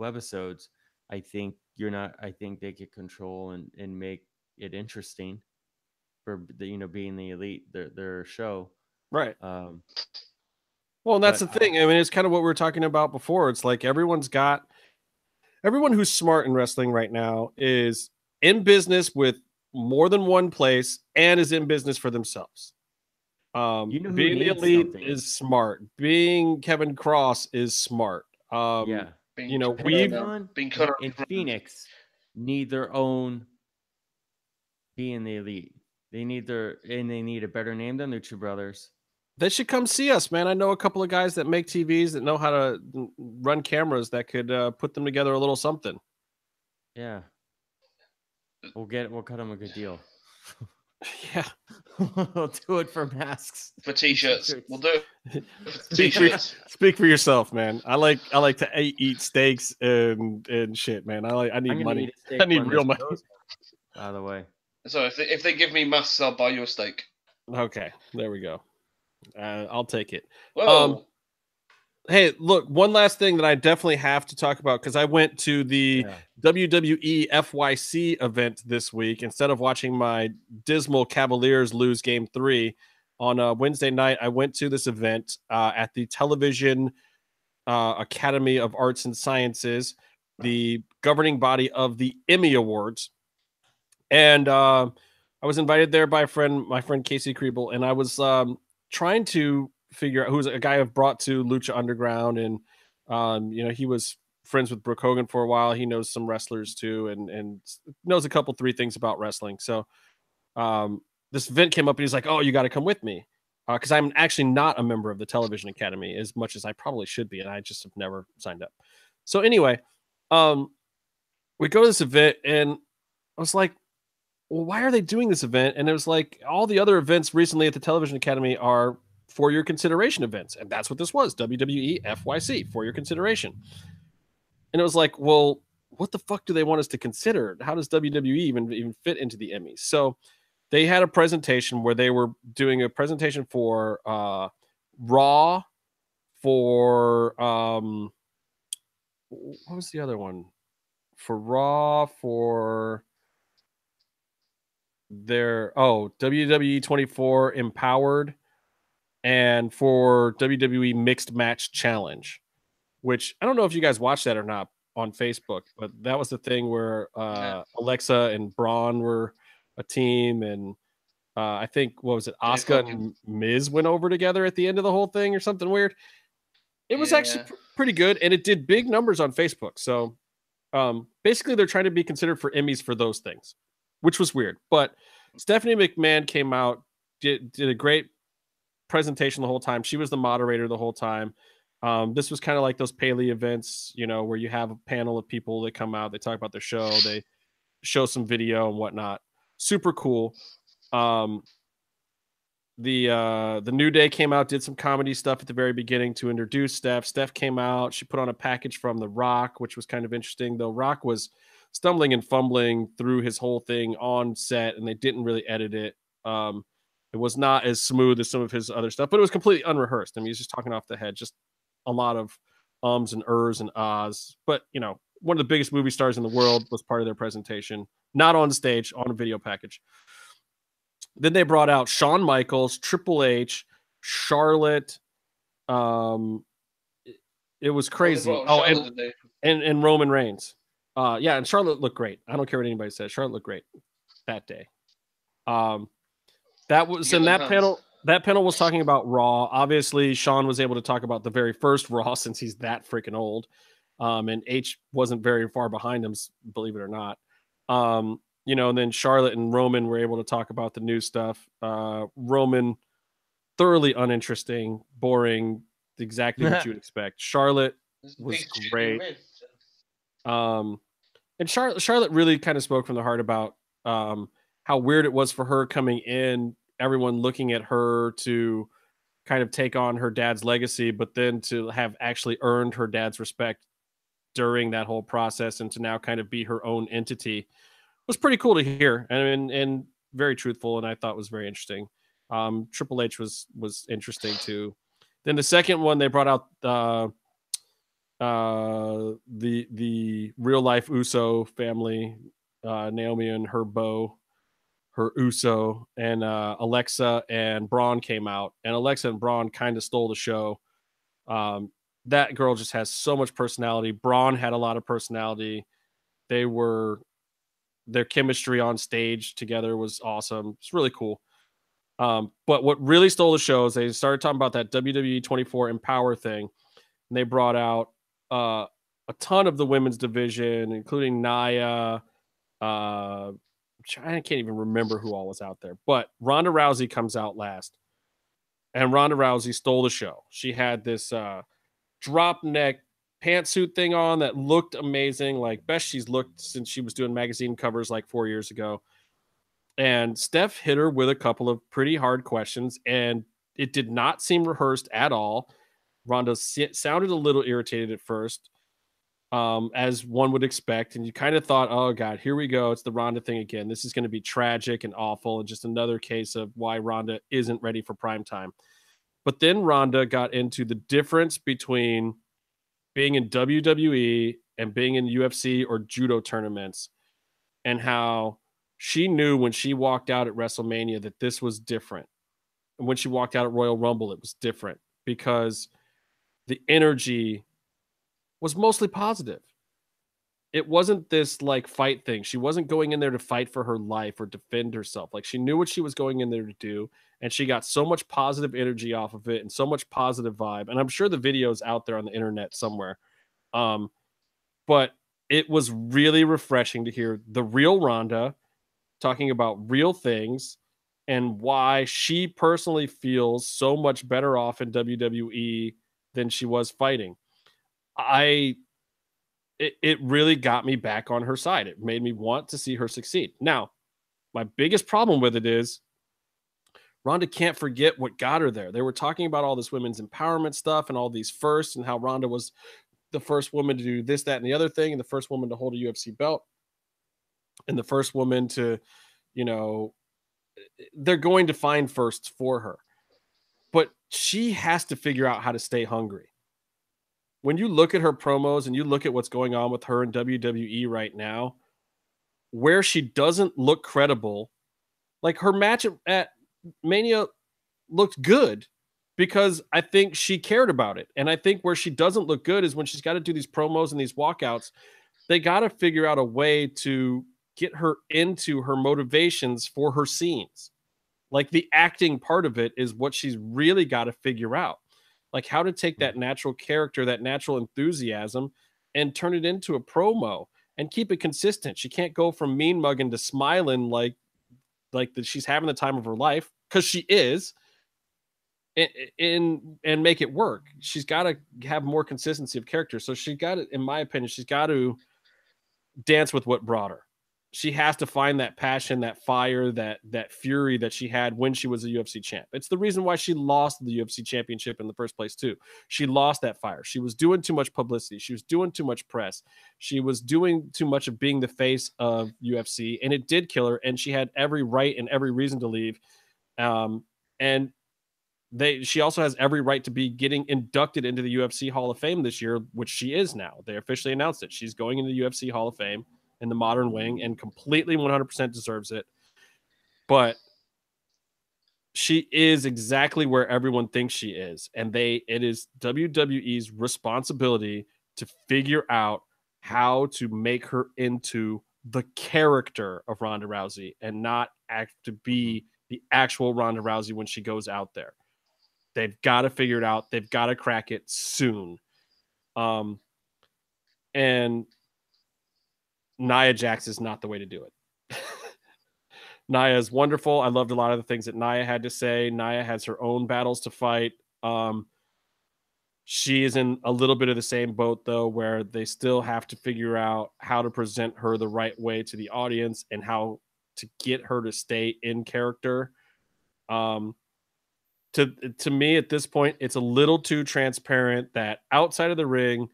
S2: webisodes, I think they could control and make it interesting for being the elite, their show.
S1: Right. Well, and that's the thing. I mean, it's kind of what we were talking about before. It's like everyone who's smart in wrestling right now is in business with more than one place and is in business for themselves. Being the elite is smart. Being Kevin Cross is smart.
S2: We've in Phoenix need their own being the elite. They need a better name than Lucha Brothers.
S1: They should come see us, man. I know a couple of guys that make TVs that know how to run cameras that could put them together a little something.
S2: Yeah. We'll cut them a good deal.
S1: Yeah.
S2: We'll do it for masks.
S3: For t-shirts. We'll do it.
S1: Speak for yourself, man. I like to eat steaks and shit, man. I need money. I need real money.
S2: By the way.
S3: So if they give me masks, I'll buy you a steak.
S1: Okay. There we go. I'll take it.
S3: Whoa.
S1: Hey, look, one last thing that I definitely have to talk about, because I went to the WWE FYC event this week instead of watching my dismal Cavaliers lose Game 3 on Wednesday night. I went to this event at the Television Academy of Arts and Sciences, the governing body of the Emmy Awards, and I was invited there by my friend Casey Kriebel, and I was trying to figure out who's a guy I've brought to Lucha Underground, and he was friends with Brooke Hogan for a while. He knows some wrestlers too, and knows a couple 3 things about wrestling. So this event came up, and he's like, "Oh, you got to come with me," because I'm actually not a member of the Television Academy as much as I probably should be, and I just have never signed up. So anyway, we go to this event, and I was like, well, why are they doing this event? And it was like all the other events recently at the Television Academy are for your consideration events. And that's what this was. WWE FYC, for your consideration. And it was like, well, what the fuck do they want us to consider? How does WWE even fit into the Emmys? So they had a presentation where they were doing a presentation for Raw, for what was the other one? For Raw, for their WWE 24 Empowered, and for WWE Mixed Match Challenge, which I don't know if you guys watched that or not on Facebook, but that was the thing where Alexa and Braun were a team, and I think, what was it, Asuka and Miz went over together at the end of the whole thing or something weird. It was actually pretty good, and it did big numbers on Facebook. So basically they're trying to be considered for Emmys for those things, which was weird. But Stephanie McMahon came out, did a great presentation the whole time. She was the moderator the whole time. This was kind of like those Paley events, where you have a panel of people that come out, they talk about their show, they show some video and whatnot. Super cool. The New Day came out, did some comedy stuff at the very beginning to introduce Steph. Steph came out, she put on a package from The Rock, which was kind of interesting, though Rock was stumbling and fumbling through his whole thing on set, and they didn't really edit it. It was not as smooth as some of his other stuff, but it was completely unrehearsed. I mean, he's just talking off the head, just a lot of ums and ers and ahs. But, one of the biggest movie stars in the world was part of their presentation, not on stage, on a video package. Then they brought out Shawn Michaels, Triple H, Charlotte. It was crazy. And Roman Reigns. And Charlotte looked great. I don't care what anybody says. Charlotte looked great that day. That was in that panel. That panel was talking about Raw. Obviously, Shawn was able to talk about the very first Raw since he's that freaking old. And H wasn't very far behind him, believe it or not. And then Charlotte and Roman were able to talk about the new stuff. Roman, thoroughly uninteresting, boring, exactly what you would expect. Charlotte was great. And Charlotte really kind of spoke from the heart about how weird it was for her coming in, everyone looking at her to kind of take on her dad's legacy, but then to have actually earned her dad's respect during that whole process and to now kind of be her own entity was pretty cool to hear, and very truthful, and I thought was very interesting. Triple H was interesting too. Then the second one, they brought out the real life Uso family, Naomi and her beau, her Uso, and Alexa and Braun came out, and Alexa and Braun kind of stole the show. That girl just has so much personality. Braun had a lot of personality. Their chemistry on stage together was awesome. It's really cool. But what really stole the show is they started talking about that WWE 24 Empower thing, and they brought out a ton of the women's division, including Nia. I can't even remember who all was out there, but Ronda Rousey comes out last, and Ronda Rousey stole the show. She had this drop neck pantsuit thing on that looked amazing, like best she's looked since she was doing magazine covers like 4 years ago. And Steph hit her with a couple of pretty hard questions, and it did not seem rehearsed at all. Ronda sounded a little irritated at first, as one would expect. And you kind of thought, oh, God, here we go. It's the Ronda thing again. This is going to be tragic and awful, and just another case of why Ronda isn't ready for prime time. But then Ronda got into the difference between being in WWE and being in UFC or judo tournaments, and how she knew when she walked out at WrestleMania that this was different. And when she walked out at Royal Rumble, it was different because the energy was mostly positive. It wasn't this like fight thing. She wasn't going in there to fight for her life or defend herself. Like, she knew what she was going in there to do, and she got so much positive energy off of it and so much positive vibe. And I'm sure the video's out there on the internet somewhere. But it was really refreshing to hear the real Ronda talking about real things and why she personally feels so much better off in WWE than she was fighting. It really got me back on her side. It made me want to see her succeed. Now, my biggest problem with it is Ronda can't forget what got her there. They were talking about all this women's empowerment stuff and all these firsts, and how Ronda was the first woman to do this, that, and the other thing, and the first woman to hold a UFC belt, and the first woman to, they're going to find firsts for her. But she has to figure out how to stay hungry. When you look at her promos and you look at what's going on with her in WWE right now, where she doesn't look credible, like her match at Mania looked good because I think she cared about it. And I think where she doesn't look good is when she's got to do these promos and these walkouts. They got to figure out a way to get her into her motivations for her scenes. Like, the acting part of it is what she's really got to figure out. Like, how to take that natural character, that natural enthusiasm, and turn it into a promo and keep it consistent. She can't go from mean mugging to smiling like that she's having the time of her life, because she is, and make it work. She's got to have more consistency of character. So she got to, in my opinion, she's got to dance with what brought her. She has to find that passion, that fire, that fury that she had when she was a UFC champ. It's the reason why she lost the UFC championship in the first place too. She lost that fire. She was doing too much publicity. She was doing too much press. She was doing too much of being the face of UFC, and it did kill her. And she had every right and every reason to leave. And she also has every right to be getting inducted into the UFC Hall of Fame this year, which she is now. They officially announced it. She's going into the UFC Hall of Fame in the modern wing, and completely 100% deserves it. But she is exactly where everyone thinks she is. And it is WWE's responsibility to figure out how to make her into the character of Ronda Rousey and not act to be the actual Ronda Rousey when she goes out there. They've got to figure it out. They've got to crack it soon. And Nia Jax is not the way to do it. Nia is wonderful. I loved a lot of the things that Nia had to say. Nia has her own battles to fight. She is in a little bit of the same boat, though, where they still have to figure out how to present her the right way to the audience and how to get her to stay in character. To me, at this point, it's a little too transparent that outside of the ring,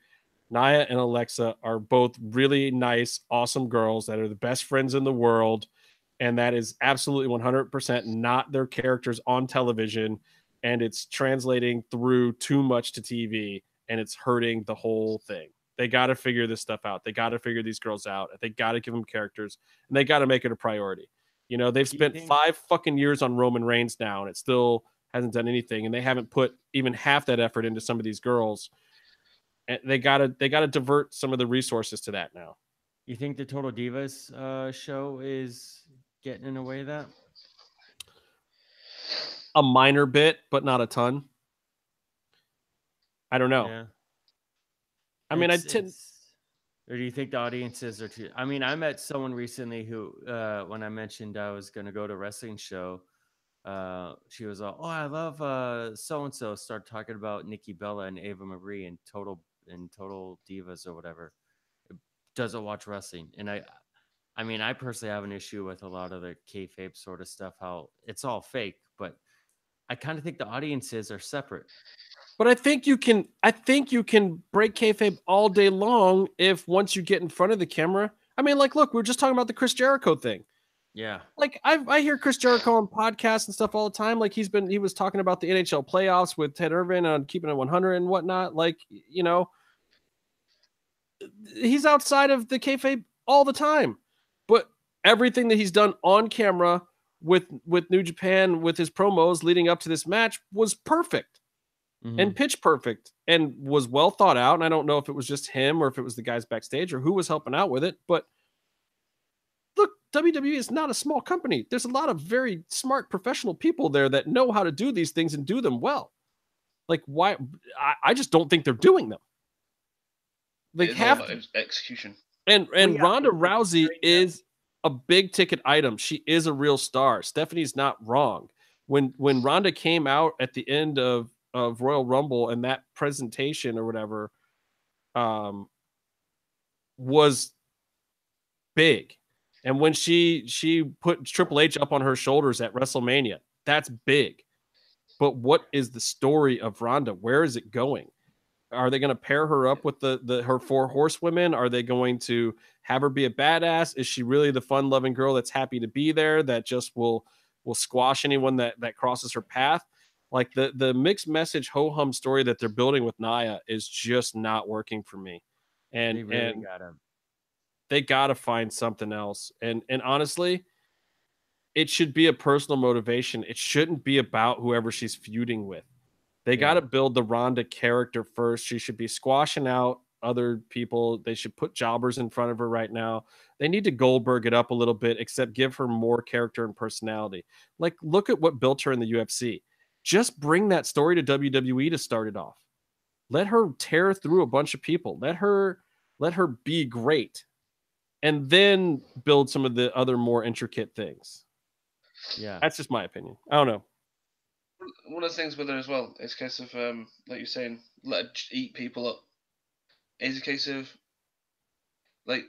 S1: Nia and Alexa are both really nice, awesome girls that are the best friends in the world. and that is absolutely 100% not their characters on television, and it's translating through too much to TV, and it's hurting the whole thing. They got to figure this stuff out. They got to figure these girls out. They got to give them characters, and they got to make it a priority. You know, they've spent 5 fucking years on Roman Reigns now, and it still hasn't done anything, and they haven't put even half that effort into some of these girls. And they gotta divert some of the resources to that now.
S2: You think the Total Divas show is getting in the way of that?
S1: A minor bit, but not a ton. I don't know.
S2: Yeah.
S1: I mean,
S2: or do you think the audiences are too? I mean, I met someone recently who, when I mentioned I was going to go to a wrestling show, she was all, "Oh, I love so and so." Started talking about Nikki Bella and Ava Marie and Total Divas or whatever. Doesn't watch wrestling, and I mean, I personally have an issue with a lot of the kayfabe sort of stuff. How it's all fake, but I kind of think the audiences are separate.
S1: But I think you can break kayfabe all day long if once you get in front of the camera. I mean, like, look, we were just talking about the Chris Jericho thing.
S2: Yeah.
S1: Like I hear Chris Jericho on podcasts and stuff all the time. Like he was talking about the NHL playoffs with Ted Irvin on Keeping It 100 and whatnot. Like, you know, he's outside of the kayfabe all the time. But everything that he's done on camera with New Japan, with his promos leading up to this match, was perfect. And pitch perfect and was well thought out. And I don't know if it was just him or if it was the guys backstage or who was helping out with it. But look, WWE is not a small company. There's a lot of very smart professional people there that know how to do these things and do them well. Like, why? I just don't think they're doing them. Like
S3: execution.
S1: And Ronda Rousey is a big ticket item. She is a real star. Stephanie's not wrong. When Ronda came out at the end of Royal Rumble and that presentation or whatever was big. And when she put Triple H up on her shoulders at WrestleMania, that's big. But what is the story of Ronda? Where is it going? Are they going to pair her up with her 4 horsewomen? Are they going to have her be a badass? Is she really the fun-loving girl that's happy to be there, that just will squash anyone that crosses her path? Like the mixed message ho-hum story that they're building with Nia is just not working for me. And they gotta find something else. And honestly, it should be a personal motivation. It shouldn't be about whoever she's feuding with. They got to build the Ronda character first. She should be squashing out other people. They should put jobbers in front of her right now. They need to Goldberg it up a little bit, except give her more character and personality. Like, look at what built her in the UFC. Just bring that story to WWE to start it off. Let her tear through a bunch of people. Let her be great. And then build some of the other more intricate things.
S2: Yeah.
S1: That's just my opinion. I don't know.
S3: One of the things with her as well is a case of, like you're saying, let her eat people up. It's a case of, like,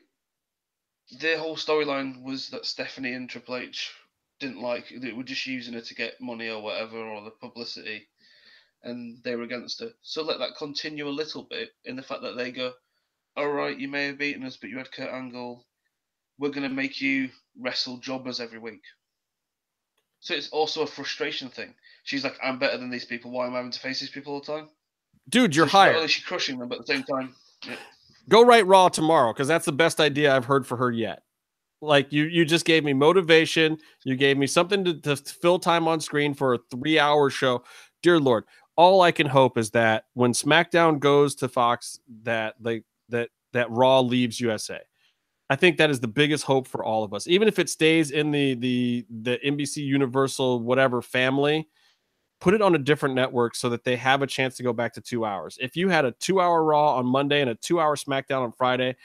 S3: their whole storyline was that Stephanie and Triple H didn't like, they were just using her to get money or whatever, or the publicity, and they were against her. So let that continue a little bit in the fact that they go, all right, you may have beaten us, but you had Kurt Angle. We're going to make you wrestle jobbers every week. So it's also a frustration thing. She's like, I'm better than these people. Why am I having to face these people all the time?
S1: Dude, you're hired.
S3: Not only is she crushing them, but at the same time,
S1: go write Raw tomorrow, because that's the best idea I've heard for her yet. Like, you just gave me motivation. You gave me something to fill time on screen for a 3-hour show. Dear Lord, all I can hope is that when SmackDown goes to Fox, that Raw leaves USA. I think that is the biggest hope for all of us. Even if it stays in the NBC Universal whatever family, put it on a different network so that they have a chance to go back to 2 hours. If you had a 2-hour Raw on Monday and a 2-hour SmackDown on Friday,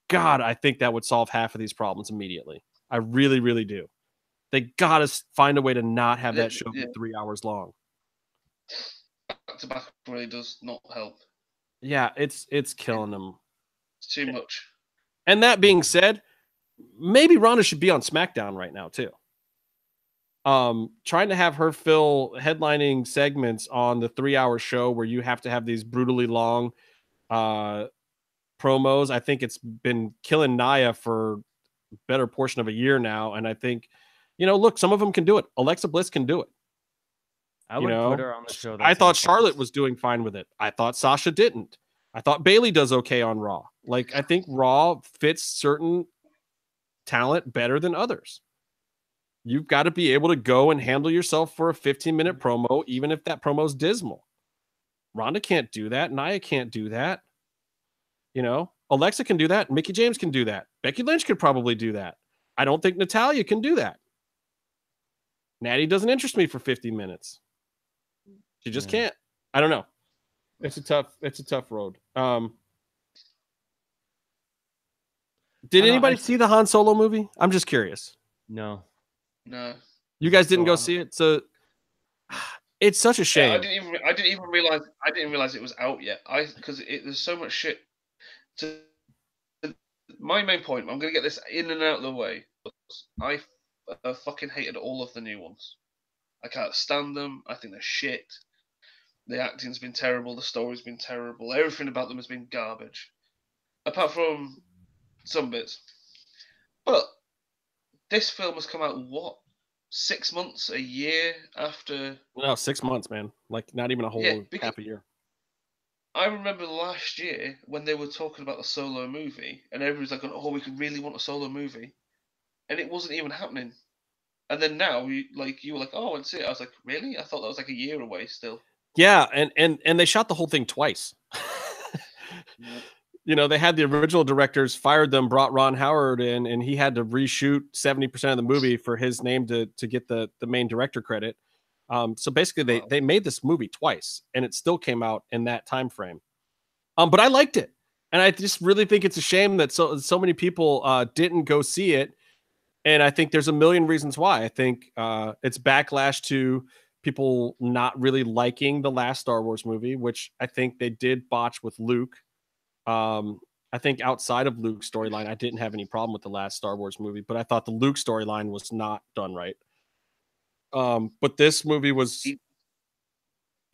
S1: God, I think that would solve half of these problems immediately. I really, really do. They got to find a way to not have that show be 3 hours long.
S3: Back to back really does not help.
S1: Yeah, it's killing them.
S3: It's too much.
S1: And that being said, maybe Ronda should be on SmackDown right now too. Trying to have her fill headlining segments on the 3-hour show where you have to have these brutally long promos. I think it's been killing Nia for a better portion of a year now. And I think You know, look, some of them can do it. Alexa Bliss can do it.
S2: I would put her on the show.
S1: I thought Charlotte was doing fine with it. I thought Sasha didn't. I thought Bayley does okay on Raw. Like, I think Raw fits certain talent better than others. You've got to be able to go and handle yourself for a 15-minute promo, even if that promo is dismal. Ronda can't do that. Nia can't do that. You know, Alexa can do that. Mickie James can do that. Becky Lynch could probably do that. I don't think Natalya can do that. Natty doesn't interest me for 50 minutes. She just can't. I don't know. It's a tough road. Did anybody see the Han Solo movie? I'm just curious.
S2: No.
S1: You guys didn't go see it, so it's such a shame.
S3: Yeah, I didn't even realize it was out yet. Because there's so much shit. My main point, I'm gonna get this in and out of the way. I fucking hated all of the new ones. I can't stand them. I think they're shit. The acting's been terrible. The story's been terrible. Everything about them has been garbage, apart from some bits. But this film has come out, what, 6 months, a year after?
S1: No, 6 months, man. Like, not even a whole half a year.
S3: I remember last year when they were talking about the Solo movie, and everyone's like, oh, we could really want a Solo movie. And it wasn't even happening. And then now, you were like, oh, I want to see it. I was like, really? I thought that was like a year away still.
S1: Yeah, and they shot the whole thing twice. You know, they had the original directors, fired them, brought Ron Howard in, and he had to reshoot 70% of the movie for his name to get the main director credit. So basically, they made this movie twice, and it still came out in that time frame. But I liked it, and I just really think it's a shame that so many people didn't go see it. And I think there's a million reasons why. I think it's backlash to people not really liking the last Star Wars movie, which I think they did botch with Luke. I think outside of Luke's storyline, I didn't have any problem with the last Star Wars movie, but I thought the Luke storyline was not done right. But this movie was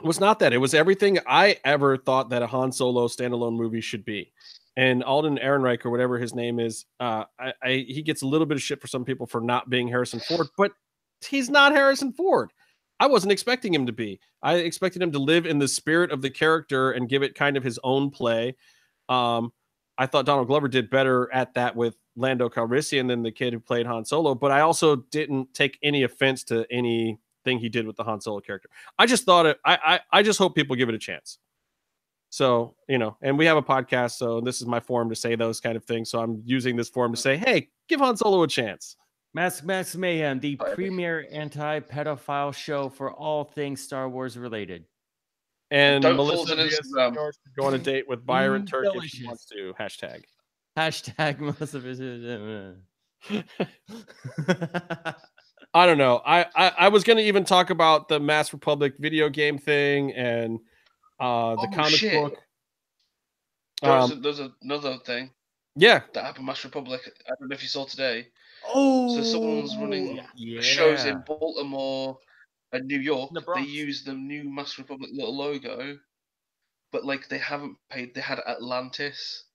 S1: not that. It was everything I ever thought that a Han Solo standalone movie should be. And Alden Ehrenreich, or whatever his name is, he gets a little bit of shit for some people for not being Harrison Ford, but he's not Harrison Ford. I wasn't expecting him to be. I expected him to live in the spirit of the character and give it kind of his own play. I thought Donald Glover did better at that with Lando Calrissian than the kid who played Han Solo, but I also didn't take any offense to anything he did with the Han Solo character. I just thought I just hope people give it a chance. So, you know, and we have a podcast, so this is my forum to say those kind of things. So I'm using this forum to say, hey, give Han Solo a chance.
S2: Mask Mayhem, the premier anti-pedophile show for all things Star Wars related.
S1: And Melissa should go on a date with Byron Turk if she wants to. Hashtag
S2: Melissa.
S1: I don't know. I was going to even talk about the Mass Republic video game thing and the comic book.
S3: There's another thing.
S1: Yeah.
S3: That happened in Mass Republic. I don't know if you saw today.
S2: Oh.
S3: So someone's running shows in Baltimore and New York. They use the new Mass Republic little logo, but like they haven't paid. They had Atlantis,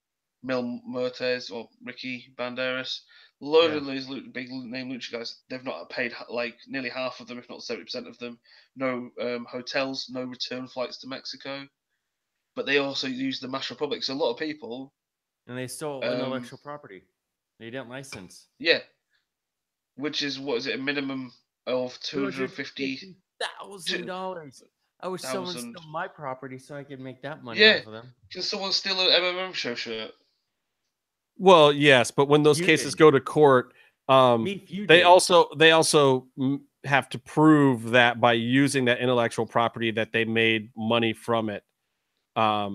S3: Mil Muertes or Ricky Banderas. Load of these big name Lucha guys. They've not paid like nearly half of them, if not 70% of them. No hotels, no return flights to Mexico. But they also use the Mass Republic. So a lot of people.
S2: And they stole intellectual property. They didn't license.
S3: Yeah. Which is, what is it, a minimum of
S2: $250,000. I wish someone stole my property so I could make that money off of them.
S3: Can someone steal an MMMshow shirt?
S1: Well, yes, but when those cases go to court, they also have to prove that by using that intellectual property that they made money from it.
S3: But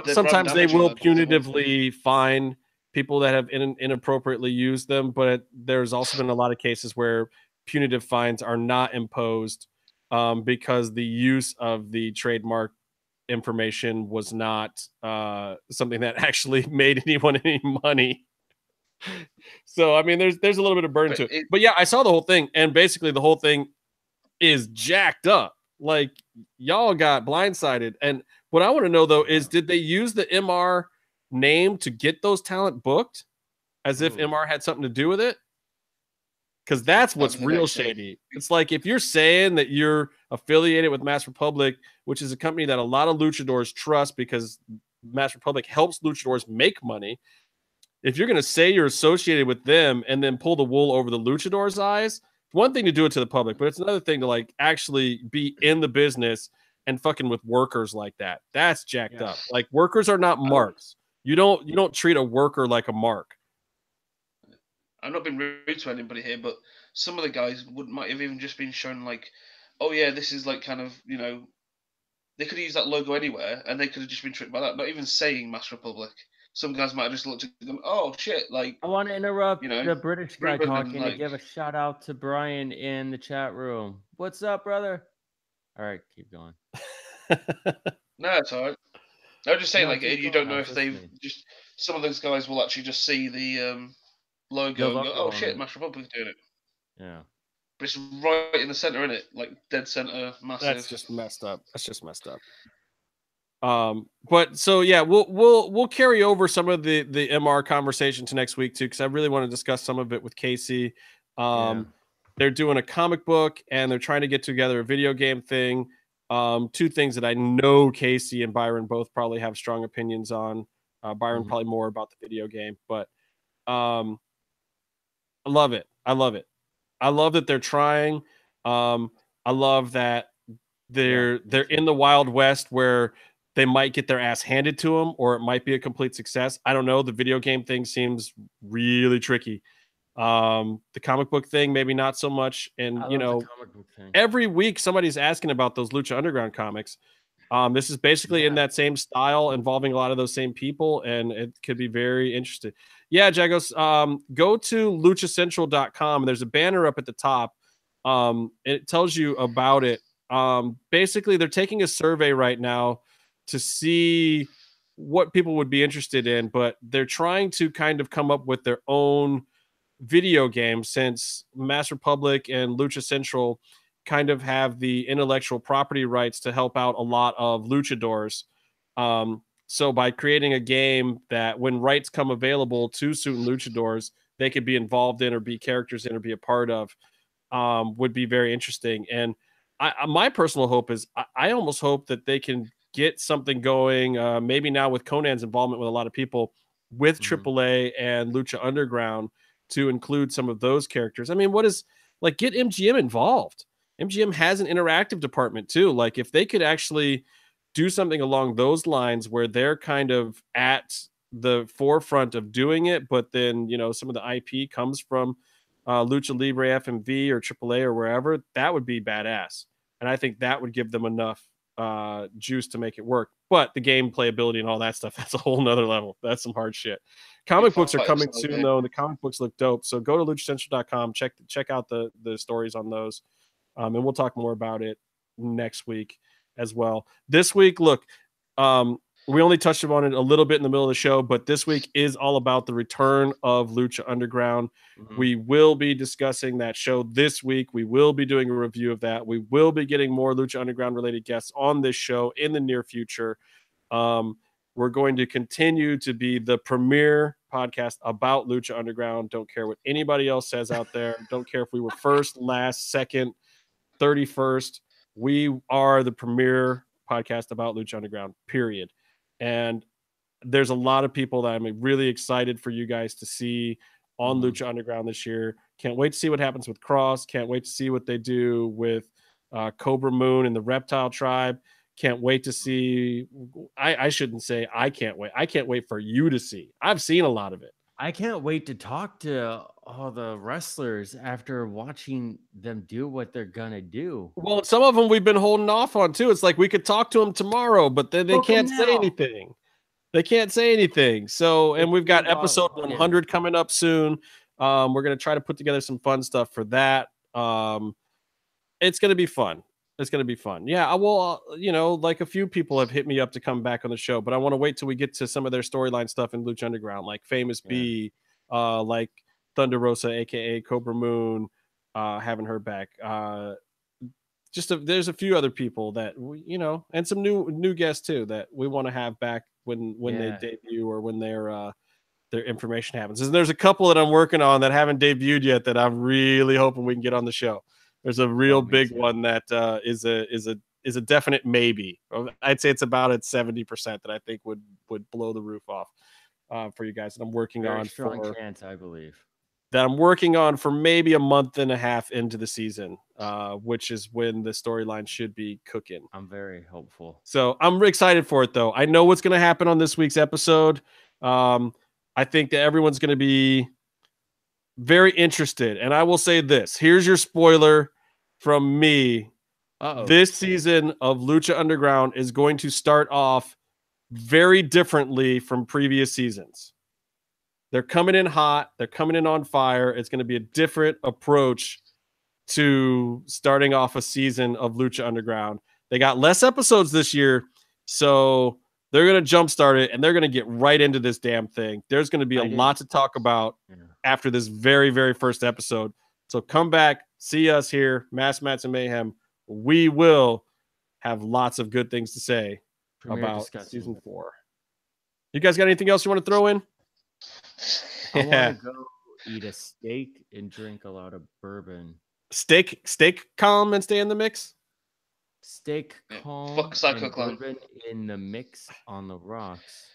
S1: sometimes they will punitively fine people that have inappropriately used them, but there's also been a lot of cases where punitive fines are not imposed because the use of the trademark information was not something that actually made anyone any money. So I mean, there's a little bit of burden to it. But yeah, I saw the whole thing, and basically the whole thing is jacked up. Like, y'all got blindsided. And what I want to know though is, did they use the MR name to get those talent booked, as if MR had something to do with it? because that's what's real shady. It's like if you're saying that you're affiliated with Mass Republic, which is a company that a lot of luchadors trust because Mass Republic helps luchadors make money. If you're going to say you're associated with them and then pull the wool over the luchadors' eyes, it's one thing to do it to the public, but it's another thing to like actually be in the business and fucking with workers like that. That's jacked up. Like workers are not marks. You don't treat a worker like a mark.
S3: I've not been rude to anybody here, but some of the guys might have even just been shown like, oh yeah, this is like kind of, you know, they could have used that logo anywhere and they could have just been tricked by that. Not even saying Mass Republic. Some guys might have just looked at them, oh shit, like.
S2: I want to interrupt the British guy
S3: Britain,
S2: talking and give a shout out to Brian in the chat room. What's up, brother? All right, keep going.
S3: No, it's all right. I was just saying, like, you don't know if they've just, some of those guys will actually just see the logo and go, oh shit, Mass Republic's doing it.
S2: Yeah.
S3: But it's right in the center, isn't it? Like dead center, massive.
S1: That's just messed up. That's just messed up. But so yeah, we'll carry over some of the MR conversation to next week too, because I really want to discuss some of it with Casey. They're doing a comic book and they're trying to get together a video game thing. Two things that I know Casey and Byron both probably have strong opinions on. Byron probably more about the video game, but I love it. I love it. I love that they're trying. I love that they're in the Wild West where they might get their ass handed to them, or it might be a complete success. I don't know. The video game thing seems really tricky. The comic book thing, maybe not so much. And you know, every week somebody's asking about those Lucha Underground comics. This is basically in that same style, involving a lot of those same people, and it could be very interesting. Yeah, Jagos, go to luchacentral.com. There's a banner up at the top. It tells you about it. Basically, they're taking a survey right now to see what people would be interested in, but they're trying to kind of come up with their own video game, since Mass Republic and Lucha Central kind of have the intellectual property rights to help out a lot of luchadors. So by creating a game that when rights come available to certain luchadors, they could be involved in or be characters in or be a part of, would be very interesting. And my personal hope is I almost hope that they can get something going, maybe now with Conan's involvement with a lot of people, with AAA and Lucha Underground, to include some of those characters. I mean, get MGM involved. MGM has an interactive department too. Like if they could actually do something along those lines where they're kind of at the forefront of doing it, but then, you know, some of the IP comes from Lucha Libre, FMV, or AAA or wherever, that would be badass. And I think that would give them enough juice to make it work. But the game playability and all that stuff, that's a whole nother level. That's some hard shit. Comic books are coming soon though, and the comic books look dope. So go to luchacentral.com, check out the stories on those. And we'll talk more about it next week as well. This week, look, we only touched on it a little bit in the middle of the show, but this week is all about the return of Lucha Underground. We will be discussing that show this week. We will be doing a review of that. We will be getting more Lucha Underground related guests on this show in the near future. We're going to continue to be the premier podcast about Lucha Underground. Don't care what anybody else says out there. Don't care if we were first, last, second, 31st. We are the premier podcast about Lucha Underground, period. And there's a lot of people that I'm really excited for you guys to see on Lucha Underground this year. Can't wait to see what happens with Cross. Can't wait to see what they do with Cobra Moon and the Reptile Tribe. Can't wait to see. I shouldn't say I can't wait. I can't wait for you to see. I've seen a lot of it.
S2: I can't wait to talk to all the wrestlers after watching them do what they're gonna do.
S1: Well, some of them we've been holding off on too. It's like we could talk to them tomorrow, but then they can't say anything. They can't say anything. So, and we've got episode 100 coming up soon. We're gonna try to put together some fun stuff for that. It's gonna be fun. It's going to be fun. Yeah, I will, you know, like a few people have hit me up to come back on the show, but I want to wait till we get to some of their storyline stuff in Lucha Underground, like Famous B, like Thunder Rosa, a.k.a. Cobra Moon. Haven't heard back. There's a few other people that, you know, and some new guests too that we want to have back when they debut or when they're their information happens. And there's a couple that I'm working on that haven't debuted yet that I'm really hoping we can get on the show. There's a real big one that is a definite maybe. I'd say it's about at 70% that I think would blow the roof off for you guys. And I'm working
S2: Very
S1: on
S2: strong chance, I believe.
S1: That I'm working on for maybe a month and a half into the season, which is when the storyline should be cooking.
S2: I'm very hopeful.
S1: So I'm excited for it, though. I know what's going to happen on this week's episode. I think that everyone's going to be very interested. And I will say this. Here's your spoiler from me. This season of Lucha Underground is going to start off very differently from previous seasons. They're coming in hot. They're coming in on fire. It's going to be a different approach to starting off a season of Lucha Underground. They got less episodes this year, so they're going to jumpstart it, and they're going to get right into this damn thing. There's going to be a lot to talk about after this very, very first episode. So come back, see us here, Mass Mats and Mayhem. We will have lots of good things to say about season 4. You guys got anything else you want to throw in?
S2: I want to go eat a steak and drink a lot of bourbon.
S1: Steak calm and stay in the mix?
S2: Steak calm and bourbon in the mix on the rocks.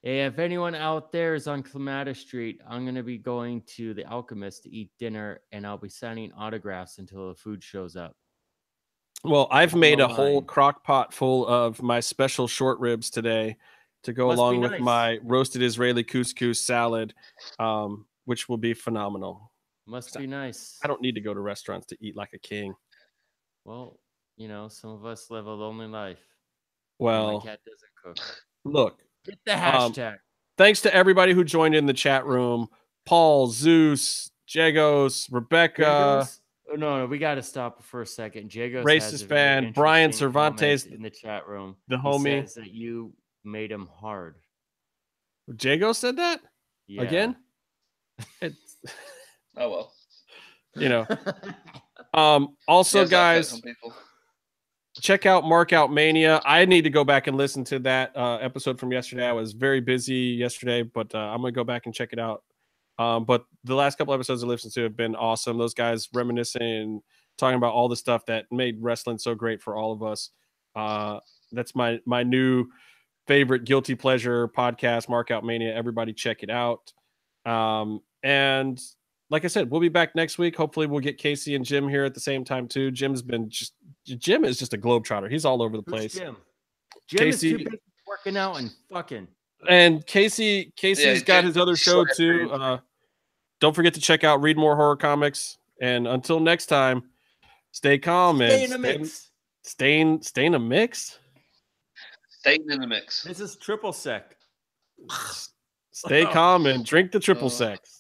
S2: Hey, if anyone out there is on Clematis Street, I'm going to be going to the Alchemist to eat dinner, and I'll be signing autographs until the food shows up.
S1: Well, I've made a whole crock pot full of my special short ribs today to go along with my roasted Israeli couscous salad, which will be phenomenal.
S2: Must be nice.
S1: I don't need to go to restaurants to eat like a king.
S2: Well, you know, some of us live a lonely life.
S1: Well,
S2: my cat doesn't cook.
S1: Look.
S2: Get the hashtag.
S1: Thanks to everybody who joined in the chat room. Paul, Zeus, Jagos, Rebecca.
S2: Jagos? Oh, no, we got to stop for a second. Jagos
S1: Racist fan, Brian Cervantes
S2: in the chat room.
S1: The homie
S2: says that you made him hard.
S1: Jago said that?
S2: Yeah.
S1: Again?
S3: Oh well.
S1: You know. Also, guys, check out Markout Mania. I need to go back and listen to that episode from yesterday. I was very busy yesterday, but I'm gonna go back and check it out. But the last couple episodes I listened to have been awesome. Those guys reminiscing, talking about all the stuff that made wrestling so great for all of us. That's my new favorite guilty pleasure podcast, Markout Mania. Everybody check it out. And like I said, we'll be back next week. Hopefully we'll get Casey and Jim here at the same time too. Jim is just a globetrotter. He's all over the place.
S2: Jim is too busy working out and fucking.
S1: And Casey's got his other show too. Don't forget to check out Read More Horror Comics. And until next time, stay calm and
S2: stay in a mix.
S1: Stay in a mix.
S3: Staying in the mix.
S2: This is triple sec.
S1: Stay calm and drink the triple sex.